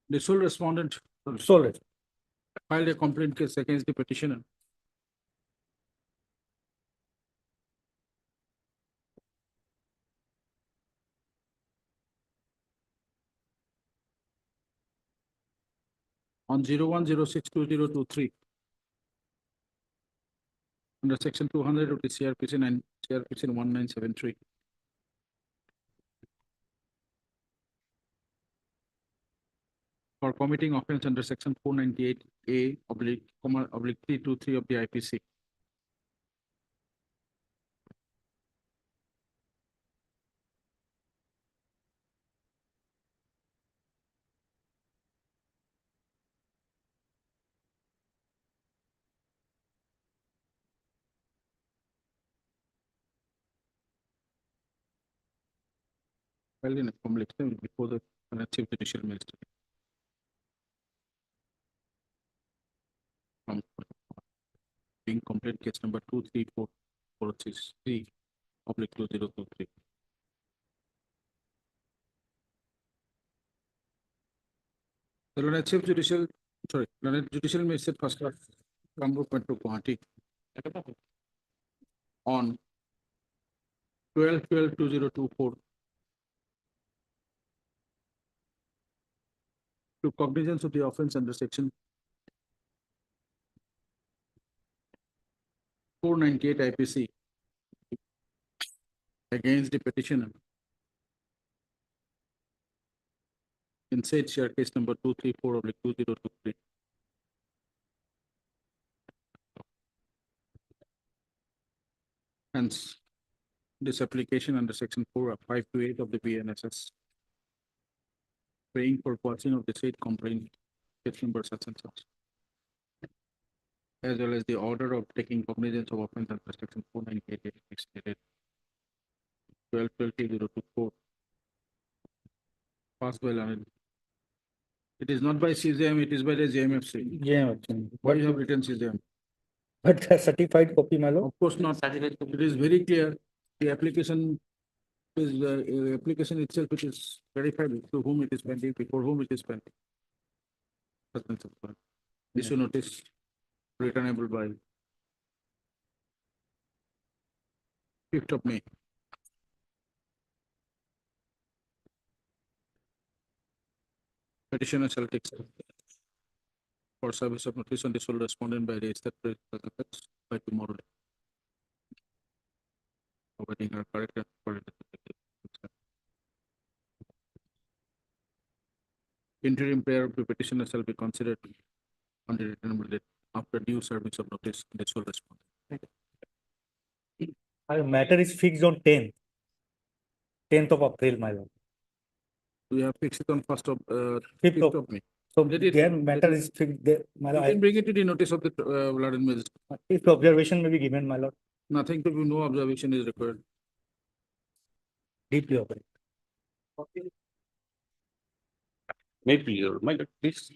The sole respondent filed a complaint case against the petitioner. On 01062023 under section 200 of the CRPC and CRPC 1973. For committing offense under section 498A oblique 323 of the IPC. filed in a public hearing before the Chief Judicial Magistrate. Being complete case number 234463 public 2023. The Lord Chief Judicial, Lord Judicial Magistrate First Class, Kamrup Metro Guwahati on 12/12/2024 to cognizance of the offence under section 498 IPC against the petitioner in said share case number 234/2023. Hence, this application under section 4(5)(8) of the BNSS, praying for passing of the said complaint case number such and such, as well as the order of taking cognizance of offence under section 498 stated 12/12/2024 passed by Learned. It is not by CJM, it is by the JMFC. Why you have written CJM? But the certified copy, my lord. Of course not. It is very clear. The application is application itself, which is verified to whom it is pending, for whom it is pending. Issue notice returnable by 5th of May. Petitioner shall take for service of notice on the sole respondent by registered by tomorrow. Awaiting her correct and correct. Interim prayer of the petitioner shall be considered on the returnable date after due service of notice in the sole respondent. Our matter is fixed on 10th of April, my lord. We have fixed it on 5th of May. So Let it- their matter is fixed there, my You lord. can bring it to the notice of the Lord and Magistrate. If observation may be given, my lord, Nothing to be, no observation is required. deeply open. May please, my lord, please.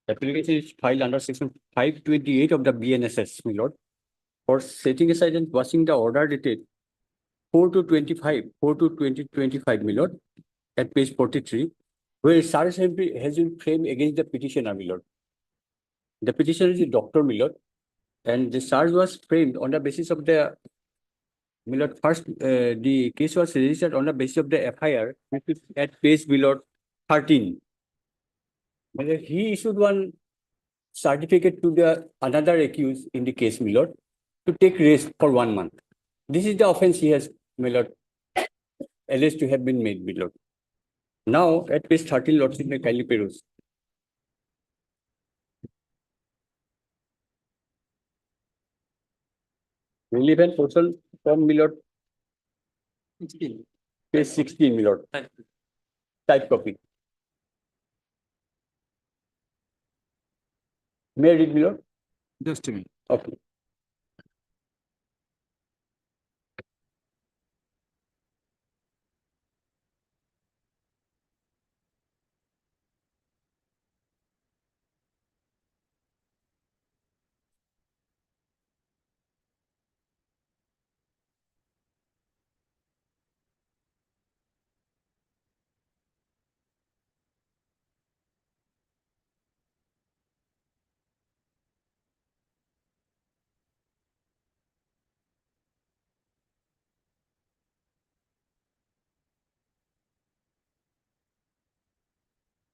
Application is filed under section 528 of the BNSS, my lord, for setting aside and passing the order dated 4/2/25, my lord, at page 43, where charge has been framed against the petitioner, my lord. The petitioner is a doctor, my lord, and the charge was framed on the basis of the, my lord, first, the case was registered on the basis of the FIR at page, my lord, 13. Whether he issued one certificate to the another accused in the case, my lord, to take rest for 1 month. This is the offense he has, my lord, alleged to have been made, my lord. Now, at page 13, lordship may kindly peruse. Relevant portion from, my lord, 16. Page 16, my lord. Type copy. May I read, my lord? Just a minute. Okay.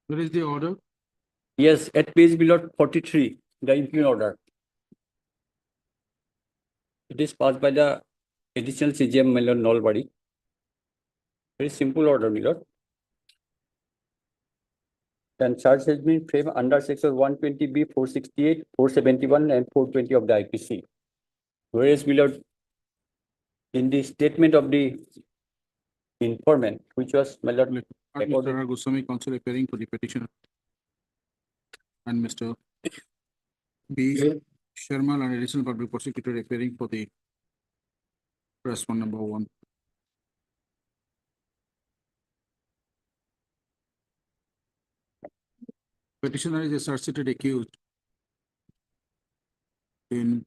Where is the order? Yes, at page, my lord, 43, the impugned order. It is passed by the additional CGM, my lord, null body. Very simple order, my lord. And charge has been framed under section 120B, 468, 471, and 420 of the IPC. Whereas, my lord, in the statement of the informant, which was, my lord, Mr. R. Goswami, counsel appearing for the petitioner. And Mr. B. Sharma, an additional public prosecutor appearing for the respondent number 1. Petitioner is a associated accused in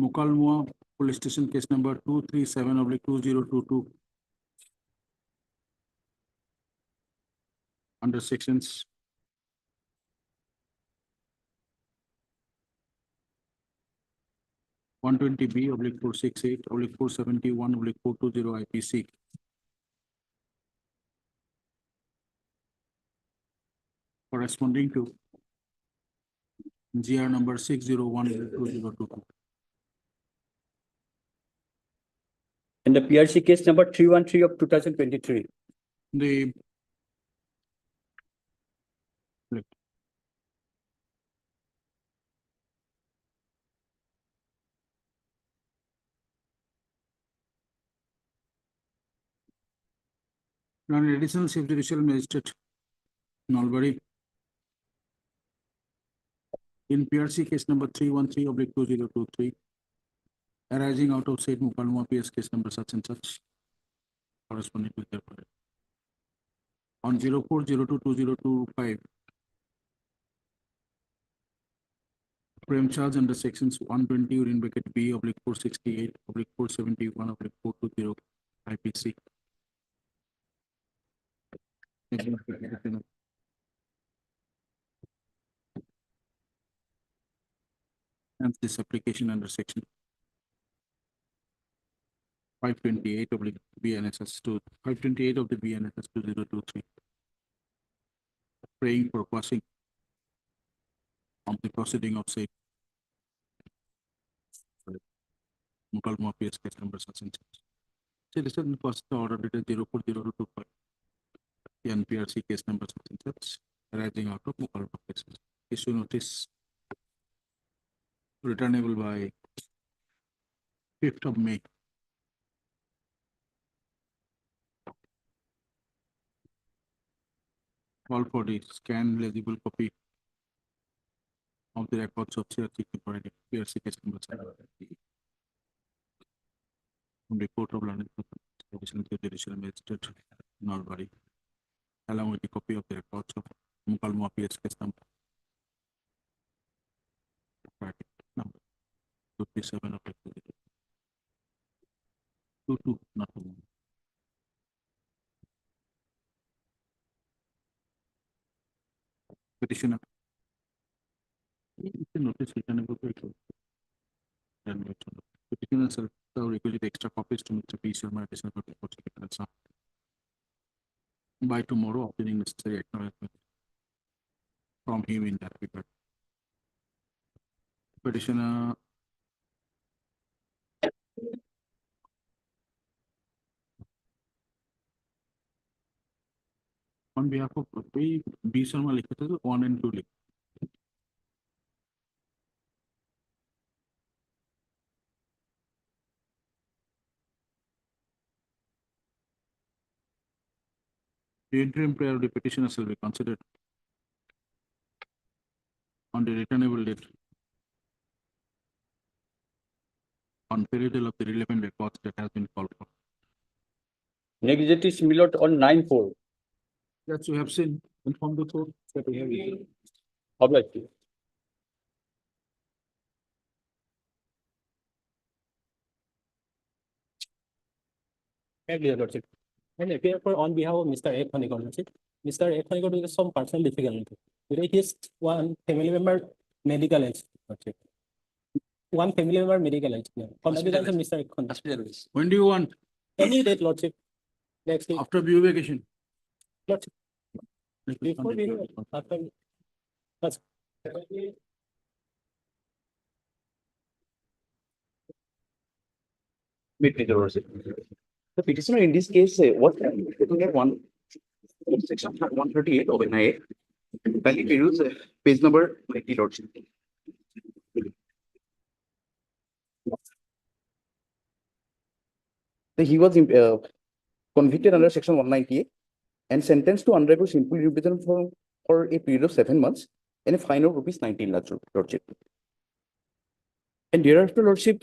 Mukalmua Police Station case number 237/2022 under sections 120B/468/471/420 IPC. Corresponding to GR number 601/2022. And the PRC case number 313 of 2023. The Additional Chief Judicial Magistrate, Nalbari, in PRC case number 313/2023, arising out of said Mukalmua PS case number such and such, corresponding to their file. On 04/02/2025, frame charge under sections 120 in bracket B/468/471/420 IPC. And this application under section 528 of the BNSS to 528 of the BNSS 2023. Praying for passing of the proceeding of say Mukalmua PS case number such and such. So this is the first order dated 04/02/25. The NPRC case number such and such arising out of Mukalmua cases. Issue notice returnable by 5th of May. Call for the scanned legible copy of the records of CRC provided PRC case number report of London Judicial Magistrate Nalbari, along with the copy of the records of Mukalmua PS case number 57 of 22, not 2. Petitioner. Notice returnable to petitioner shall request extra copies to Mr. P. Sharma, additional prosecutor by tomorrow, obtaining necessary acknowledgement from him in that regard. Petitioner on behalf of P. Sharma लिखते 1 and 2 लिख. The interim prayer of the petitioner shall be considered on the returnable date on perusal of the relevant records that has been called for. Next date is Milot on 9/4. That you have seen, inform the court that we have issued. Obliged. Clear, Lordship. And appear for on behalf of Mr. A. Khanigot, Lordship. Mr. A. Khanigot has some personal difficulty. Today he is one family member medical health, Lordship. One family member medical health. Mr. A. Khanigot. When do you want? Any date, Lordship. Next week. After view vacation. Lordship. Before we after. That's. The petitioner in this case was looking at section 138 of NIA. Kindly peruse page number 90, Lordship. He was convicted under section 198 and sentenced to undergo simple revision for a period of 7 months and a fine of ₹19 lakhs, Lordship. And thereafter, Lordship,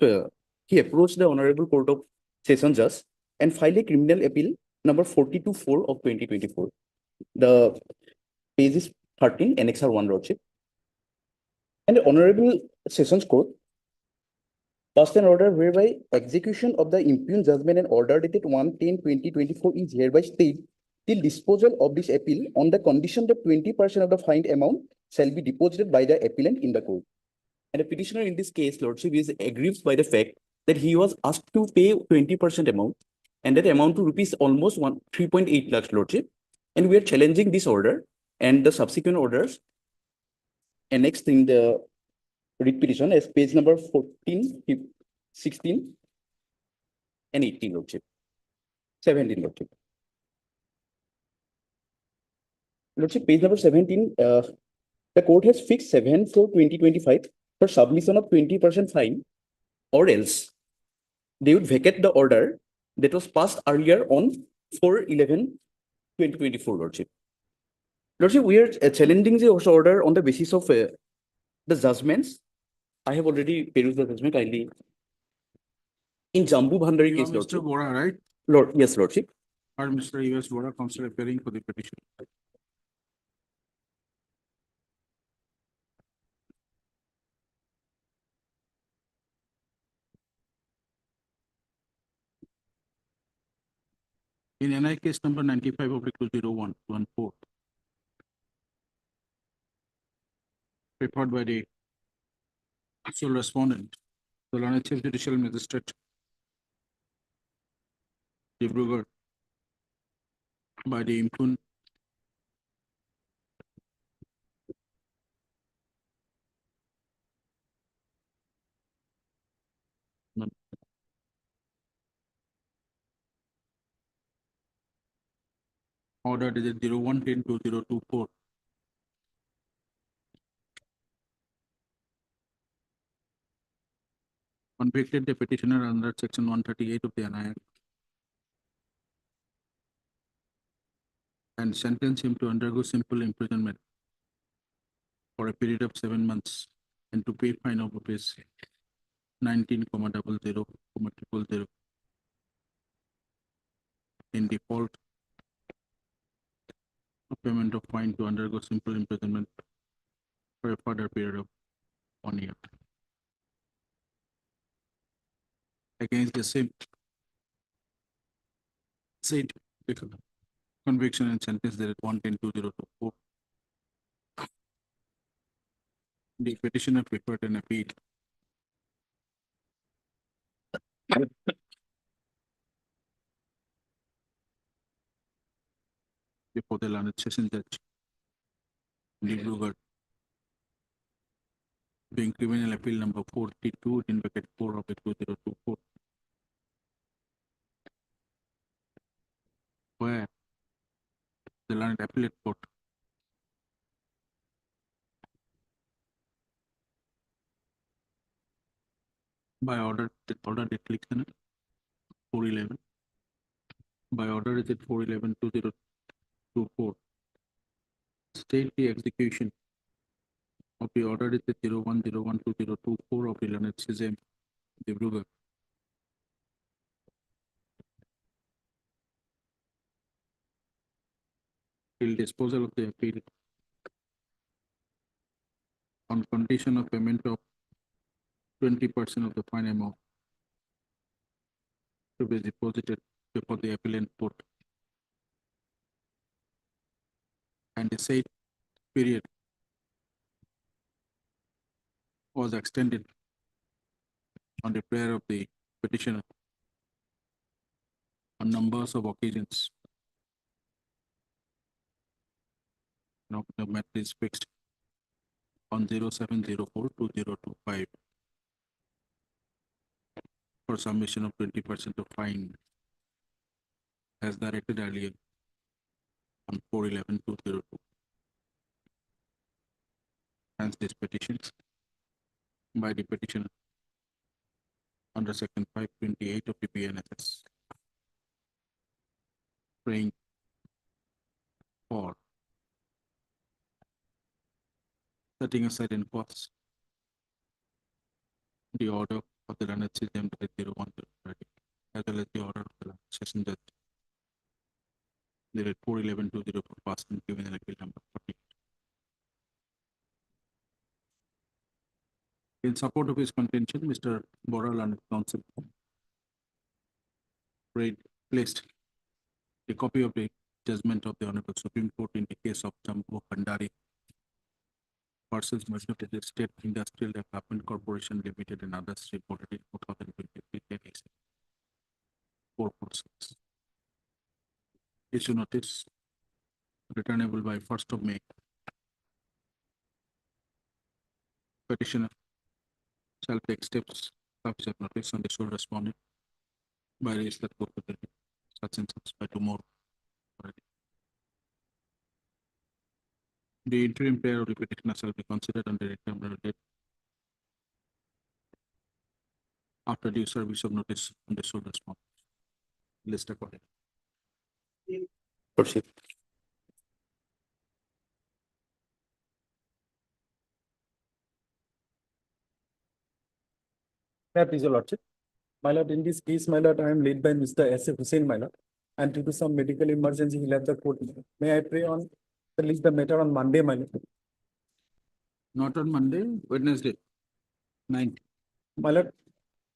he approached the Honorable Court of Session Judge and filed a criminal appeal number 42/4 of 2024. The pages 13, Annexure 1, Lordship. And the Honorable Sessions Court passed an order whereby execution of the impugned judgment and order dated 1/10/2024 is hereby stayed till disposal of this appeal on the condition that 20% of the fined amount shall be deposited by the appellant in the court. And the petitioner in this case, Lordship, is aggrieved by the fact that he was asked to pay 20% amount, and that amount to rupees almost 3.8 lakhs, Lordship. And we are challenging this order and the subsequent orders annexed in the writ petition as page number 14, 16, and 18, Lordship. 17, Lordship. Lordship, page number 17, the court has fixed 7/4/2025 for submission of 20% fine, or else they would vacate the order that was passed earlier on 4/11/2024, Lordship. Lordship, we are challenging the order on the basis of the judgments. I have already perused the judgment kindly. In Jambu Bhandari You case, are Lordship. Mr. Bora, right? Yes, Lordship. Or Mr. U.S. Bora, counsel appearing for the petition. In NI case number 95/2014, prepared by the sole respondent, the Learned Chief Judicial Magistrate, Dibrugarh, by the impugned order dated 01/10/2024. Convicted the petitioner under section 138 of the NI Act and sentenced him to undergo simple imprisonment for a period of 7 months and to pay fine of rupees 19,00,000 in default of payment of fine to undergo simple imprisonment for a further period of 1 year. Against the same said conviction and sentence dated 1/10/2024. The petitioner preferred an appeal. Before the Learned Session Judge, Dibrugarh, being criminal appeal number 42 in bracket 4/2024, where the Learned Appellate Court by order declaration 4/11, by order is it 4/11/2024, state the execution of the order is it 01/01/2024 of the Learned Session Dibrugarh till disposal of the appeal on condition of payment of 20% of the fine amount to be deposited before the appellant court, and the said period was extended on the prayer of the petitioner on numbers of occasions. Now the matter is fixed on 07/04/2025 for submission of 20% of fine as directed earlier on 4/11/2002. Hence this petition by the petitioner under section 528 of the BNSS, praying for setting aside in courts the order of the Learned Session dated 01/30, as well as the order of the Learned Session Judge dated 4/11/2024 passed in criminal appeal number 40. In support of his contention, Mr. Boral and counsel placed a copy of the judgment of the Honorable Supreme Court in the case of Jambu Bhandari versus Mercedes State Industrial Development Corporation Limited and others reported in 2023 446. Issue notice returnable by 1st of May. Petitioner shall take steps sufficient notice on the sole respondent by raise that court such and such by tomorrow. The interim prayer of the petitioner shall be considered on the return date after due service of notice on the sole respondent. List according. Proceed. May I please, your lordship? My lord, in this case, my lord, I am led by Mr. S. F. Hussain, my lord, and due to some medical emergency, he left the court. May I pray on, release the matter on Monday, my lord? Not on Monday, Wednesday, 9th. My lord,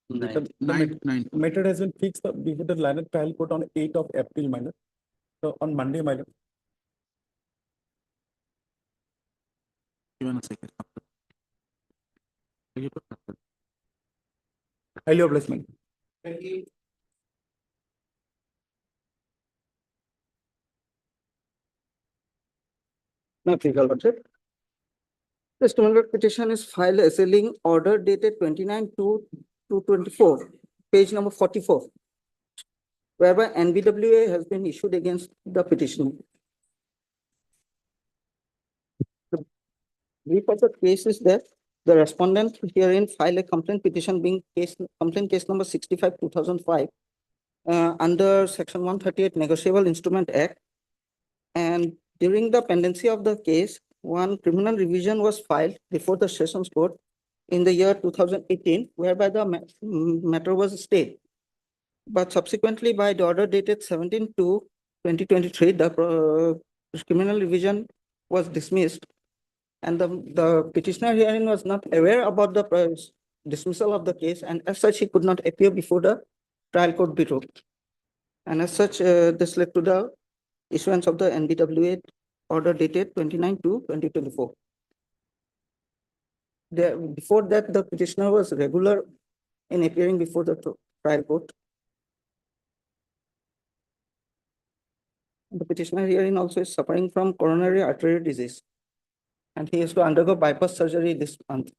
Ninth. the matter has been fixed before the Lionel Trial Court on 8th of April, my lord. So on Monday, my lord. Give me a second. Highly obliged, my lord. Thank you. Nothing, your lordship. The student petition is filed assailing order dated 29/2/24, page number 44, whereby NBWA has been issued against the petitioner. The brief of the case is that the respondent herein filed a complaint petition being complaint case number 65/2005 under section 138 Negotiable Instrument Act. And during the pendency of the case, one criminal revision was filed before the Sessions Court in the year 2018, whereby the matter was stayed. But subsequently, by the order dated 17/2/2023, the criminal revision was dismissed, and the petitioner herein was not aware about the dismissal of the case, and as such, he could not appear before the trial court bureau. And as such, this led to the issuance of the NBWA order dated 29/2/2024. Before that, the petitioner was regular in appearing before the trial court. The petitioner herein also is suffering from coronary artery disease, and he has to undergo bypass surgery this month.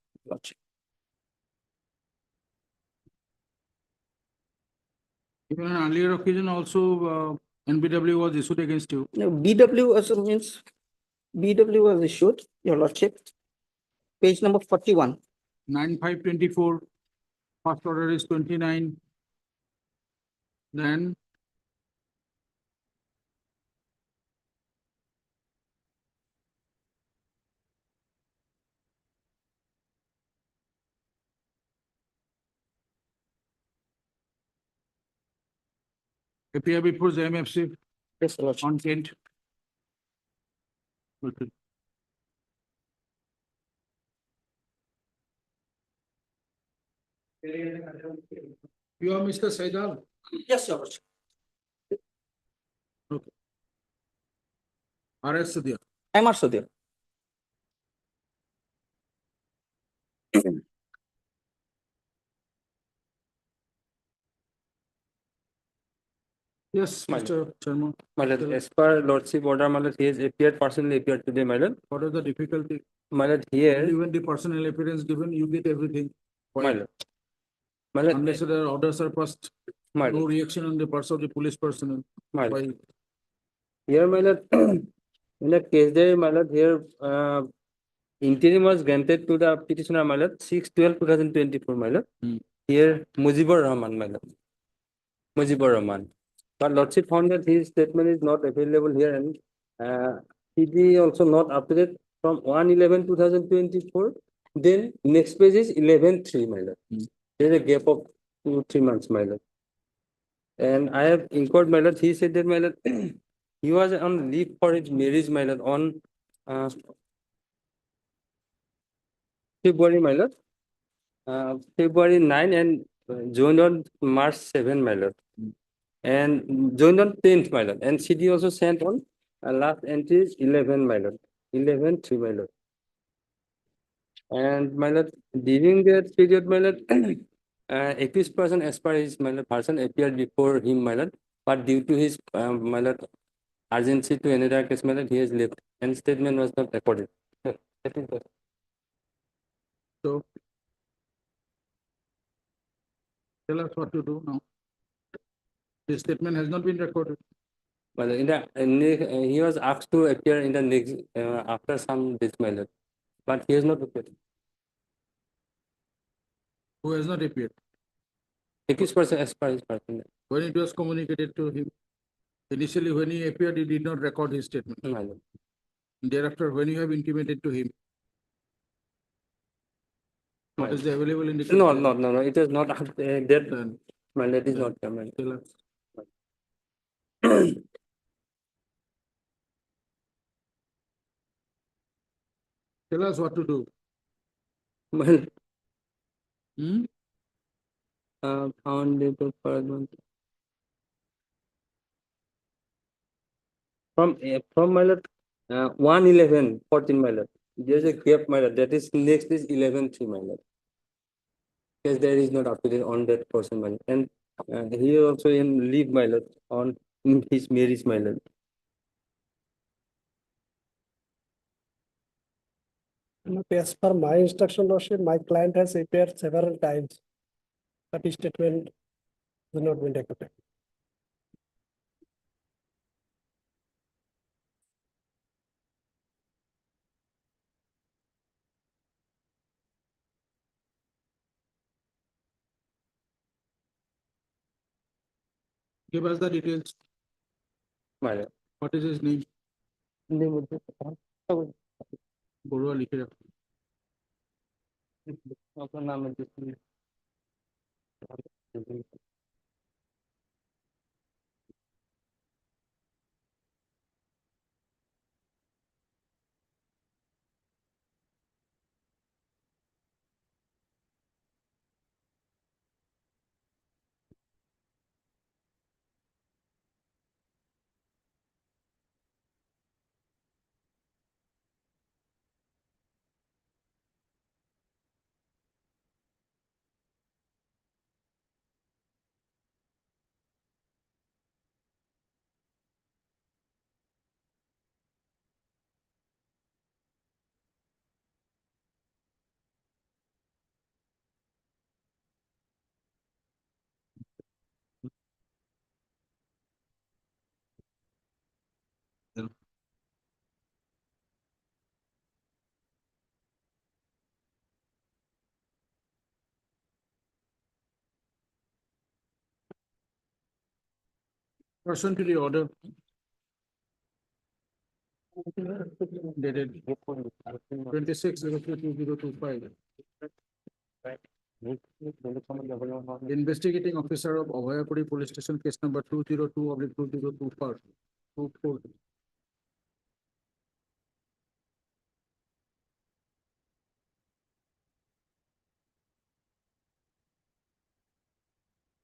Even an earlier occasion also, NBW was issued against you. No, BW also means BW was issued, your lordship. Page number 41. 9/5/24, first order is 29. Then appear before the MFC. Yes, on 10th. Okay. You are Mr. Saidal? Yes, your lordship. Okay. R.S. Sudhir. I'm also there. Yes, Mr. Chairman. My lord, as per lordship order, my lord, he has appeared, personally appeared today, my lord. What is the difficulty? My lord, here, Even the personal appearance given, you get everything. my lord. My lord, Unless the orders are passed, my no lord, reaction on the parts of the police personnel. my lord. Here, my lord, in the case there, my lord, here, interim was granted to the petitioner, my lord, 6/12/2024, my lord. Here, Mujibur Rahman, my lord. Mujibur Rahman. But lordship found that his statement is not available here, and he also not updated from 1/11/2024. Then next page is 11/3, my lord. There is a gap of 2-3 months, my lord. And I have inquired, my lord. He said that, my lord, he was on leave for his marriage, my lord, on February, my lord. February 9 and joined on March 7, my lord. And joined on 10th, my lord. And CD also sent on last entry is 11, my lord. 11/3, my lord. And my lord, during that period, my lord, accused person as per his my lord person appeared before him, my lord. But due to his my lord urgency to another case, my lord, he has left and statement was not recorded. That is the So tell us what to do now. The statement has not been recorded. Well, he was asked to appear in the next after some days, my lord, but he has not appeared. Who has not appeared? Accused person as per his person. When it was communicated to him, initially when he appeared, he did not record his statement. My lord. Thereafter, when you have intimated to him, what is the available in the? No. It is not that. My lord is not coming. Tell us. Tell us what to do. Well, Hmm? found date of pardon. From my lord, 1/11/14, my lord. There's a gap, my lord. That is next is 11/3, my lord. Because there is not updated on that person, my lord. And he also in leave, my lord, on his marriage, my lord. As per my instruction, Lordship, my client has appeared several times, but his statement has not been recorded. Give us the details. My lord. What is his name? Name would be Borua লিখে রাখো। আপনার নাম Pursuant to the order dated 26/03/2025. Investigating officer of Abhayapuri Police Station, case number 202/2024.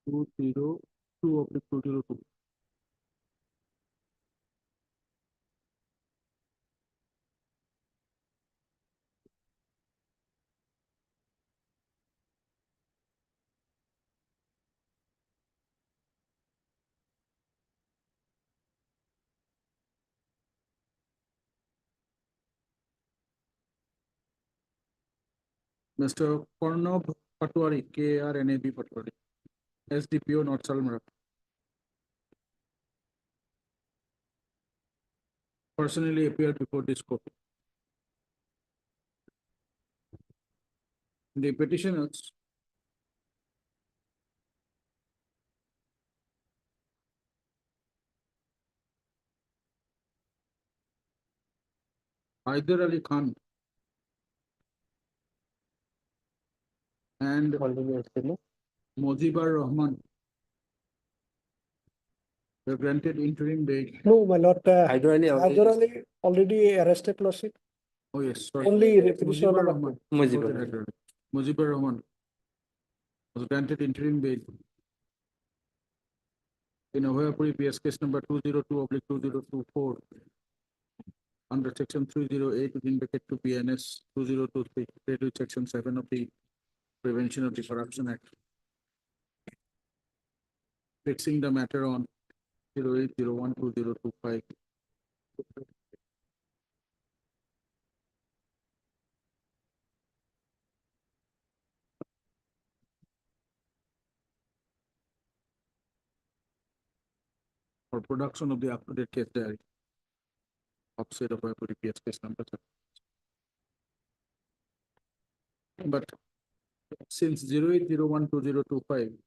Two zero two of the 202. Mr. Pranav Patwari, KRNAB Patwari, SDPO North Salmara. Personally appeared before this court. The petitioners Hyder Ali Khan and Mozibar Rahman were granted interim bail. No, my lord, Hyder Ali Hyder Ali already arrested, Lordship. Oh, yes, sorry. Only petitioner Mozibar number Rahman. Mozibar. Okay, Hyder Ali. Mozibar Rahman. was granted interim bail in Ohoyapuri PS case number 202/2024 under section 308 within bracket 2 PNS 2023 related to section 7 of the Prevention of the Corruption Act, fixing the matter on 08/01/2025. For production of the up-to-date case diary of said Ohoyapuri PS case number. But since 08/01/2025,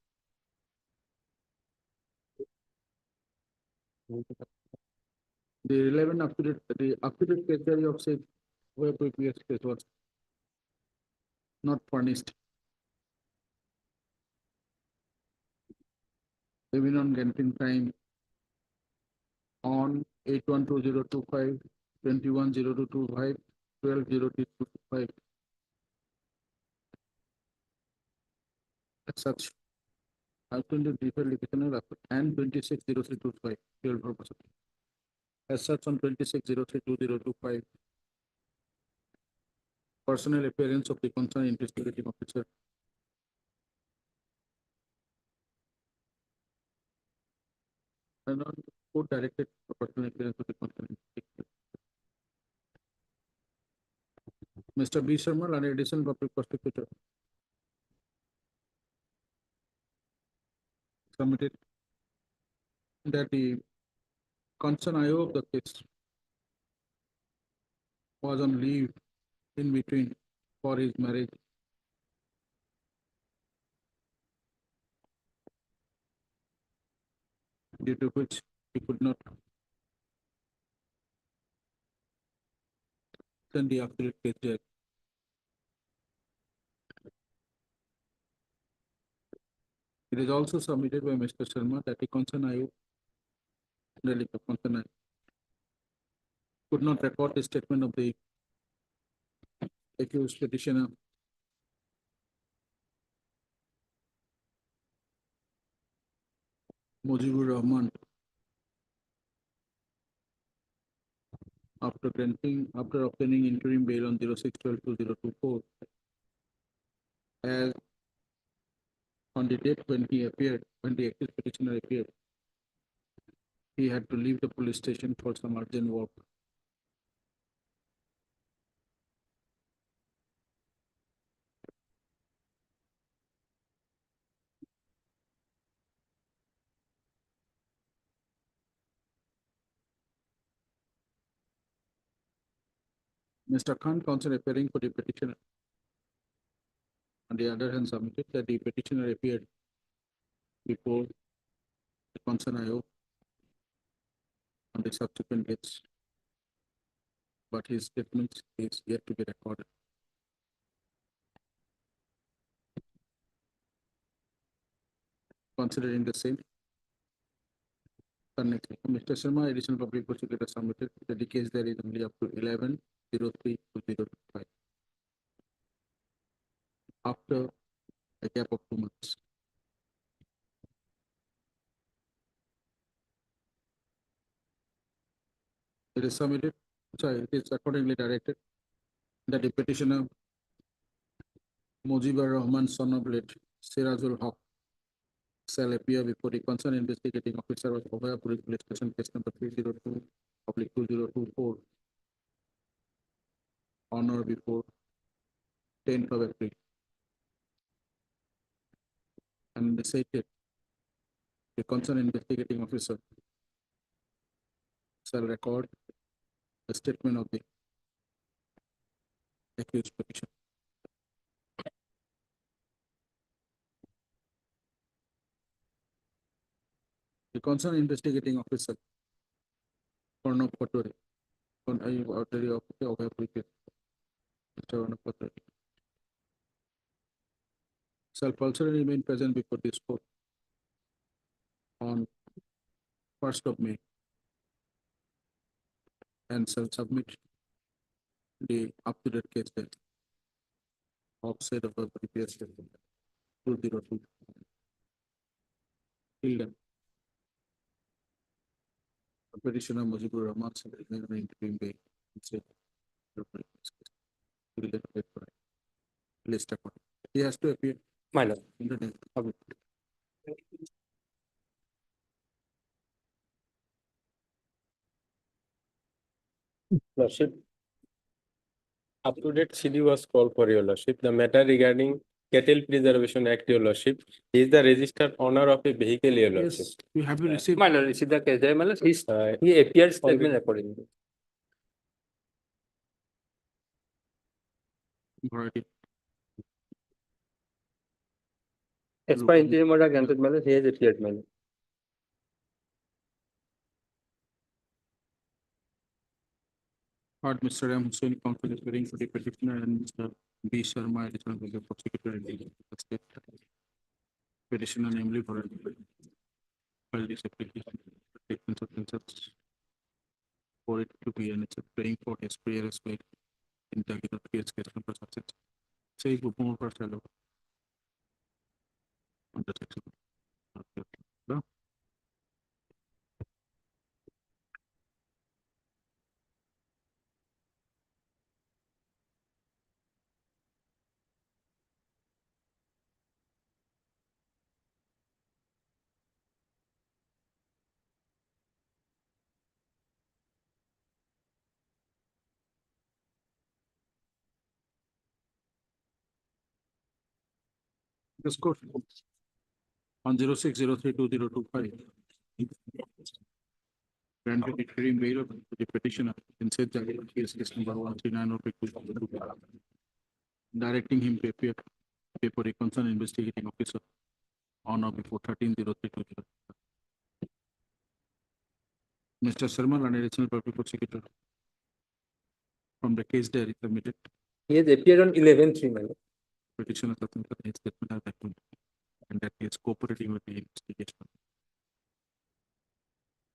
the relevant up-to-date case diary of said Ohoyapuri PS case was not furnished. Even on granting time on 8/1/2025, 21/02/25, 12/02/25. As such, alternative deferred litigation and 26/03/25, 12 purposes. As such, on 26/03/2025, personal appearance of the concerned investigating officer and on court directed personal appearance of the concerned investigating Mr. B. Sharma, an additional public prosecutor, submitted that the concerned IO of the case was on leave in between for his marriage. Due to which he could not send the accurate case diary. It is also submitted by Mr. Sharma that the concerned IO could not record the statement of the accused petitioner Mujibur Rahman after obtaining interim bail on 06/12/2024, as on the date when the accused petitioner appeared, he had to leave the police station for some urgent work. Mr. Khan, counsel appearing for the petitioner, on the other hand, submitted that the petitioner appeared before the concerned IO on the subsequent dates, but his statement is yet to be recorded. Considering the same, Mr. Sharma, additional public prosecutor, submitted that the case there is only up to 11/03/2025. After a gap of 2 months. It is submitted, it is accordingly directed that the petitioner Mujibur Rahman, son of late Sirajul Haq, shall appear before the concerned investigating officer of Ohoyapuri Police Station case number 302/2024 on or before 10th of April. And the said date, the concerned investigating officer shall record a statement of the accused petition. The concerned investigating officer, Arnav Patwari, shall also remain present before this court on 1st of May and shall submit the up-to-date case date of said of the previous statement. 202. Till then. Petitioner Mujibur Rahman said, interim bail. List according. He has to appear. My lord. In the public. Lordship. Up to date CD was called for your lordship. The matter regarding Cattle Preservation Act, your lordship, he is the registered owner of a vehicle, your lordship. Yes, you have you received. My lord, received the case, my lord, he appears statement accordingly. Variety. As per interim order granted, my lord, he has appeared, my lord. Heard Mr. M. Hussain, counsel is hearing for the petitioner, and Mr. B. Sharma, additional the prosecutor and the state petitioner, namely for file this application. Statements of concerns for it to be, and it's a praying for his prayer as well. In the case number success. Say more for fellow. On the section. No? This court on 06032025. Granted interim bail of the petitioner in said that case number 13902. Directing him to appear before a concerned investigating officer on or before 13/03/2025. Mr. Sharma and additional public prosecutor from the case diary submitted. He has appeared on 11/3, my lord. Petitioner submitted his statement as that and that he is cooperating with the investigation.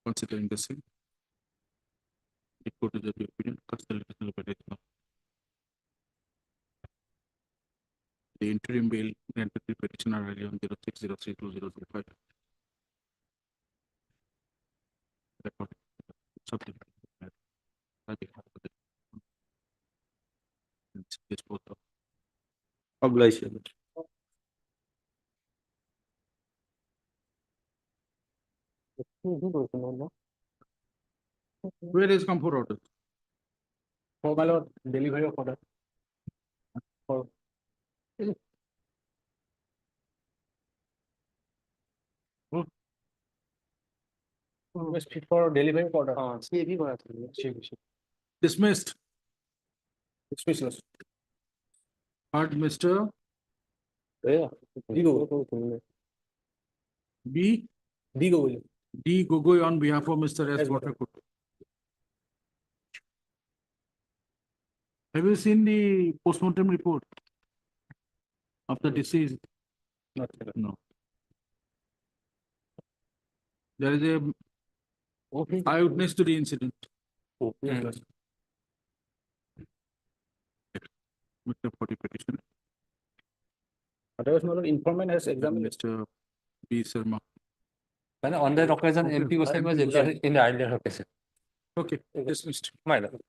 Considering the same, it go to the opinion, constitutional petition. The interim bail granted the petitioner earlier on 06032025. Subject. Obligation. Where is comfort order? For my lord, delivery of order. For for delivery of order. Dismissed. Dismissed. Heard Mr. Yeah. B. D. Gogoi. D. Gogoi on behalf of Mr. S. Watercourt. Have you seen the postmortem report of the deceased? Not yet. No. There is a eyewitness to the incident. Yes. Mr. For the petition. Otherwise, my lord, informant has examined. Mr. B. Sharma. On that occasion, Okay. MP Gosai was MP appeared in the earlier occasion. Okay, dismissed. My lord.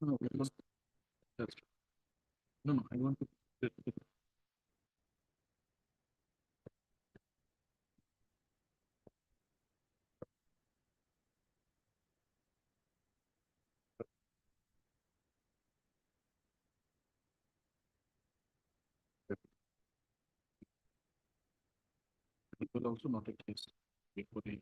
No, no, I want to. It was also not a case before the.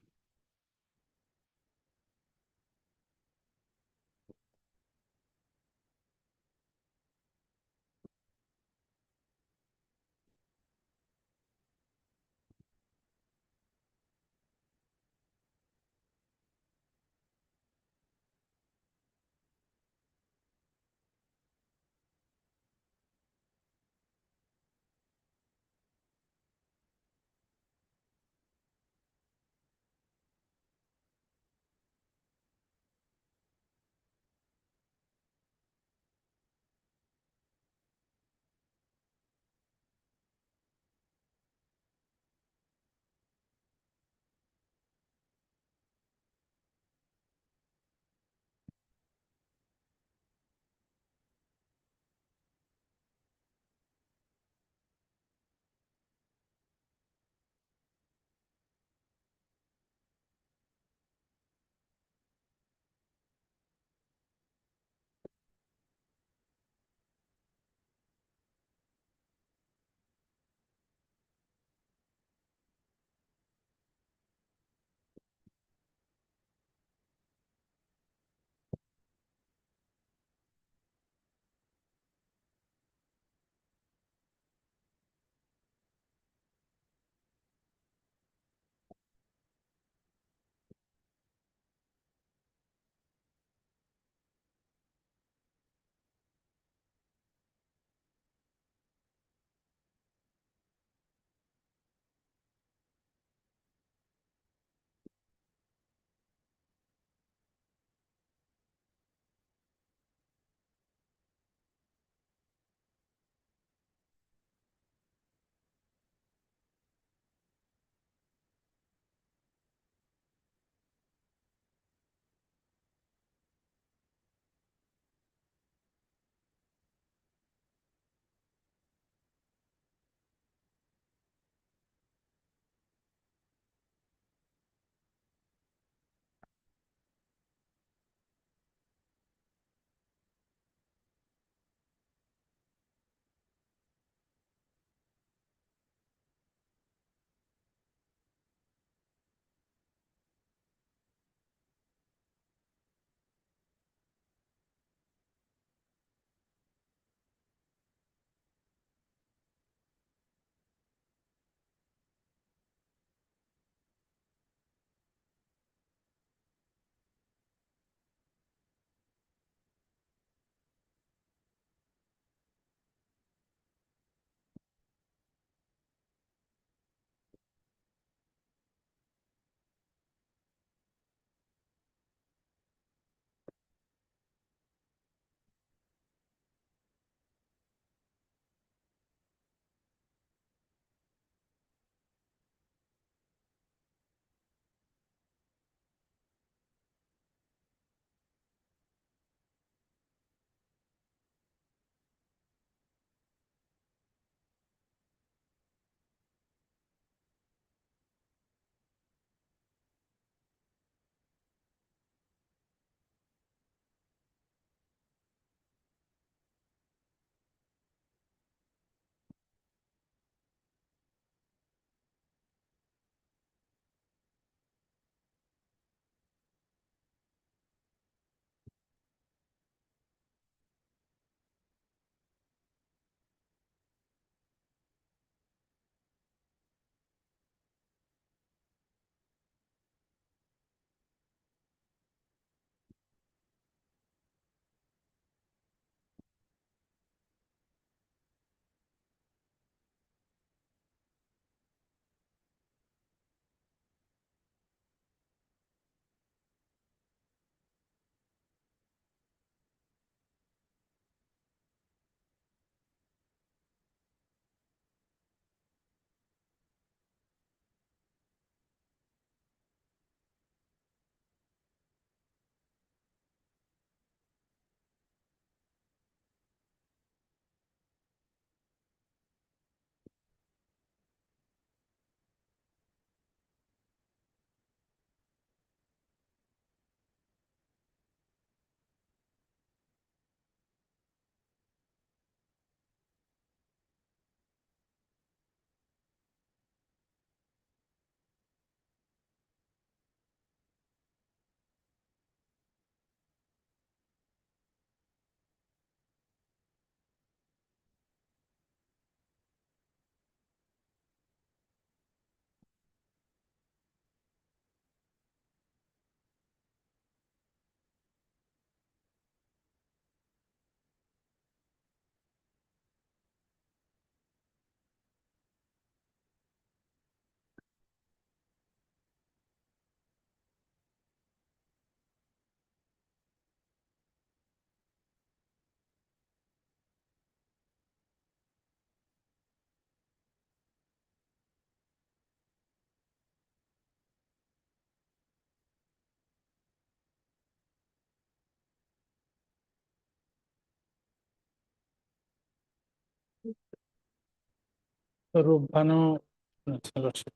Rubhanu, Lordship.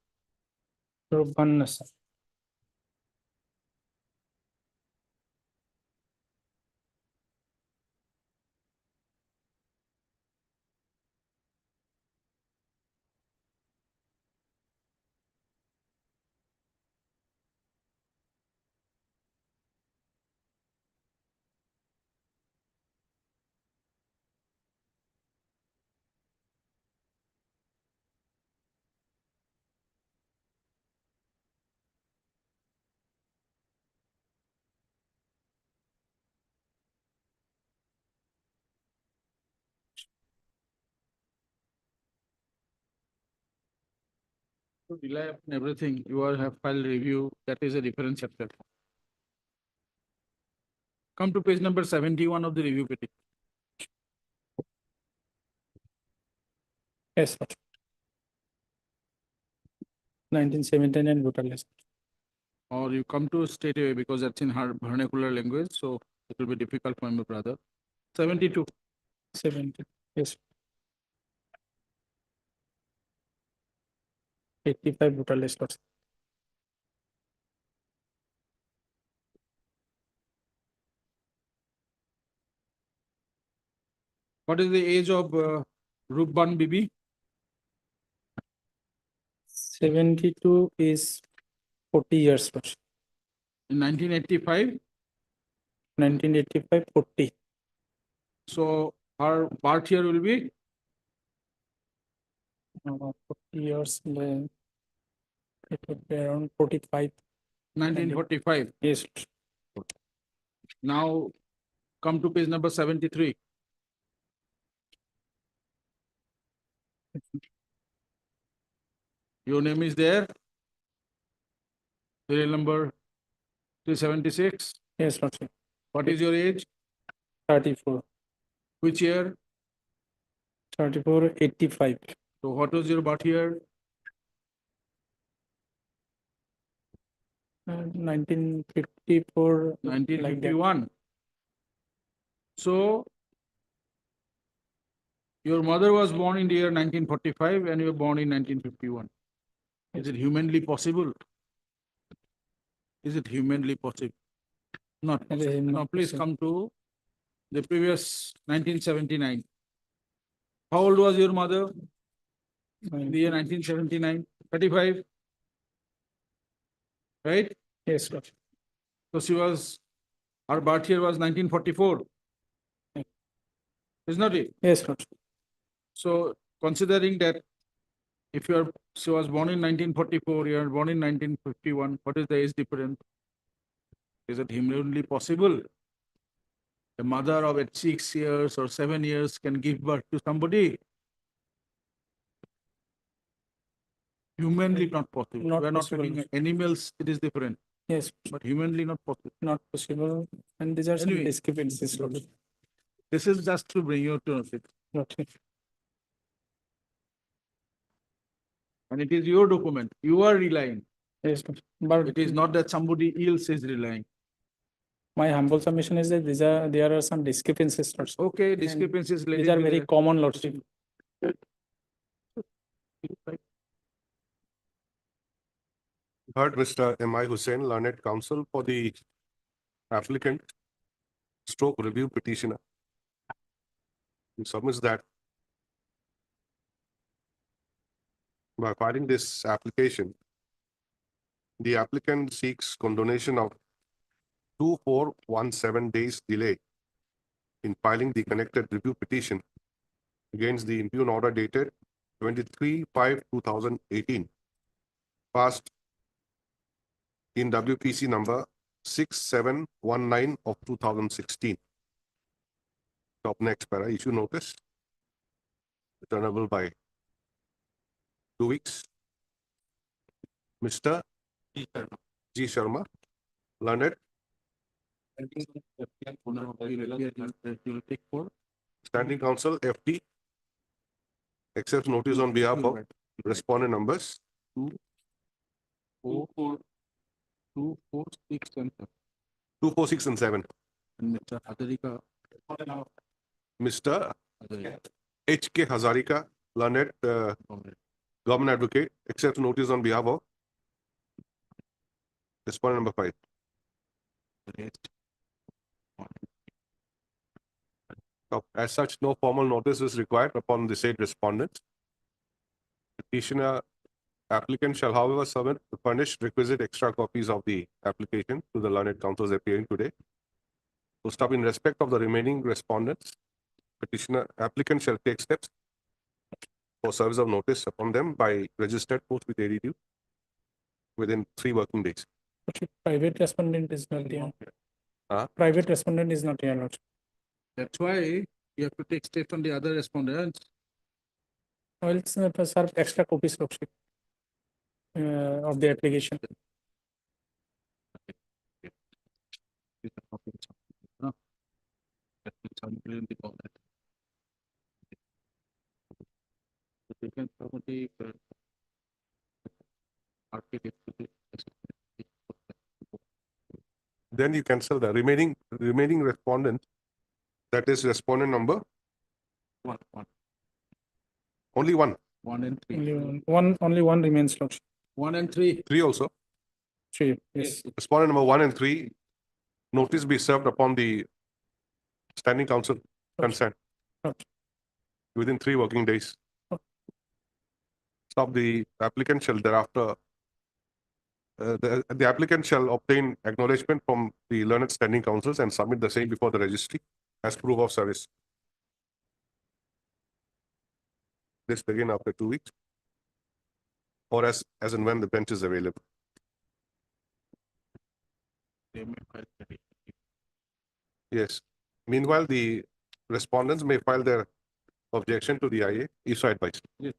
Rubhan, sir. To rely upon everything, you all have filed review, that is a different chapter. Come to page number 71 of the review petition. Yes, sir. 1979 brutalist. Or you come to straight away because that's in her vernacular language, so it will be difficult for my brother. 72. 70. Yes. 85 brutalist. Lordship. What is the age of Rubban Bibi? 72 is 40 years. Lordship. In 1985, 1985, 40. so her birth year will be 40 years. Then it would be around 45. 1945. Yes. Now come to page number 73. Your name is there. Serial number 376. Yes, Lordship. What is your age? 34. Which year? 34, 85. So what was your birth year? 1954. 1951. So your mother was born in the year 1945 and you were born in 1951. Is it humanly possible? Is it humanly possible? Not. Now please come to the previous 1979. How old was your mother in the year 1979? 35? Right? Yes, sir. So she was, her birth year was 1944. Is not it? Yes, sir. So considering that if you are, she was born in 1944, you are born in 1951, what is the age difference? Is it humanly possible? A mother of 6 years or 7 years can give birth to somebody? Humanly not possible. Not We are not possible. talking animals, it is different. Yes, But humanly not possible. not possible. And these are some Anyway. discrepancies. Lordship. This is just to bring you to it. Okay. And it is your document. You are relying. Yes, Lordship. But It is not that somebody else is relying. my humble submission is that there are some discrepancies. Lordship. Okay, discrepancies. let These it are be very there. common, Lordship. Heard Mr. M.I. Hussain, learned counsel for the applicant stroke review petitioner. He submits that by filing this application, the applicant seeks condonation of 2417 days delay in filing the connected review petition against the impugned order dated 23/5/2018, passed in WPC number 6719 of 2016. Top next para, issue notice, returnable by 2 weeks. Mr. G. Sharma, learned, standing counsel, FD, accepts notice on behalf of respondent numbers 2, 4, 4, 2, 4, 6, and 7. 2, 4, 6, and 7. And Mr. Hadarika, Mr. H.K. Hazarika, learned, government advocate accepts notice on behalf of respondent number 5. As such, no formal notice is required upon the said respondent. Petitioner applicant shall, however, furnish requisite extra copies of the application to the learned counsels appearing today. To stop in respect of the remaining respondents, petitioner applicant shall take steps for service of notice upon them by registered post with ADD within 3 working days. Private respondent is not there. Huh? Private respondent is not here, Lordship. That's why you have to take steps on the other respondents. I will serve extra copies, Lordship, of the application. Then you cancel the remaining respondent, that is respondent number One. only one. 1 and 3. Only one remains, Lordship. 1 and 3. 3 also. 3, yes. Respondent number 1 and 3, notice be served upon the standing counsel consent within 3 working days. Stop the applicant shall thereafter the applicant shall obtain acknowledgement from the learned standing counsels and submit the same before the registry as proof of service. This begin after 2 weeks or as and when the bench is available. Yes. Meanwhile, the respondents may file their objection to the IA, if so advised. Yes.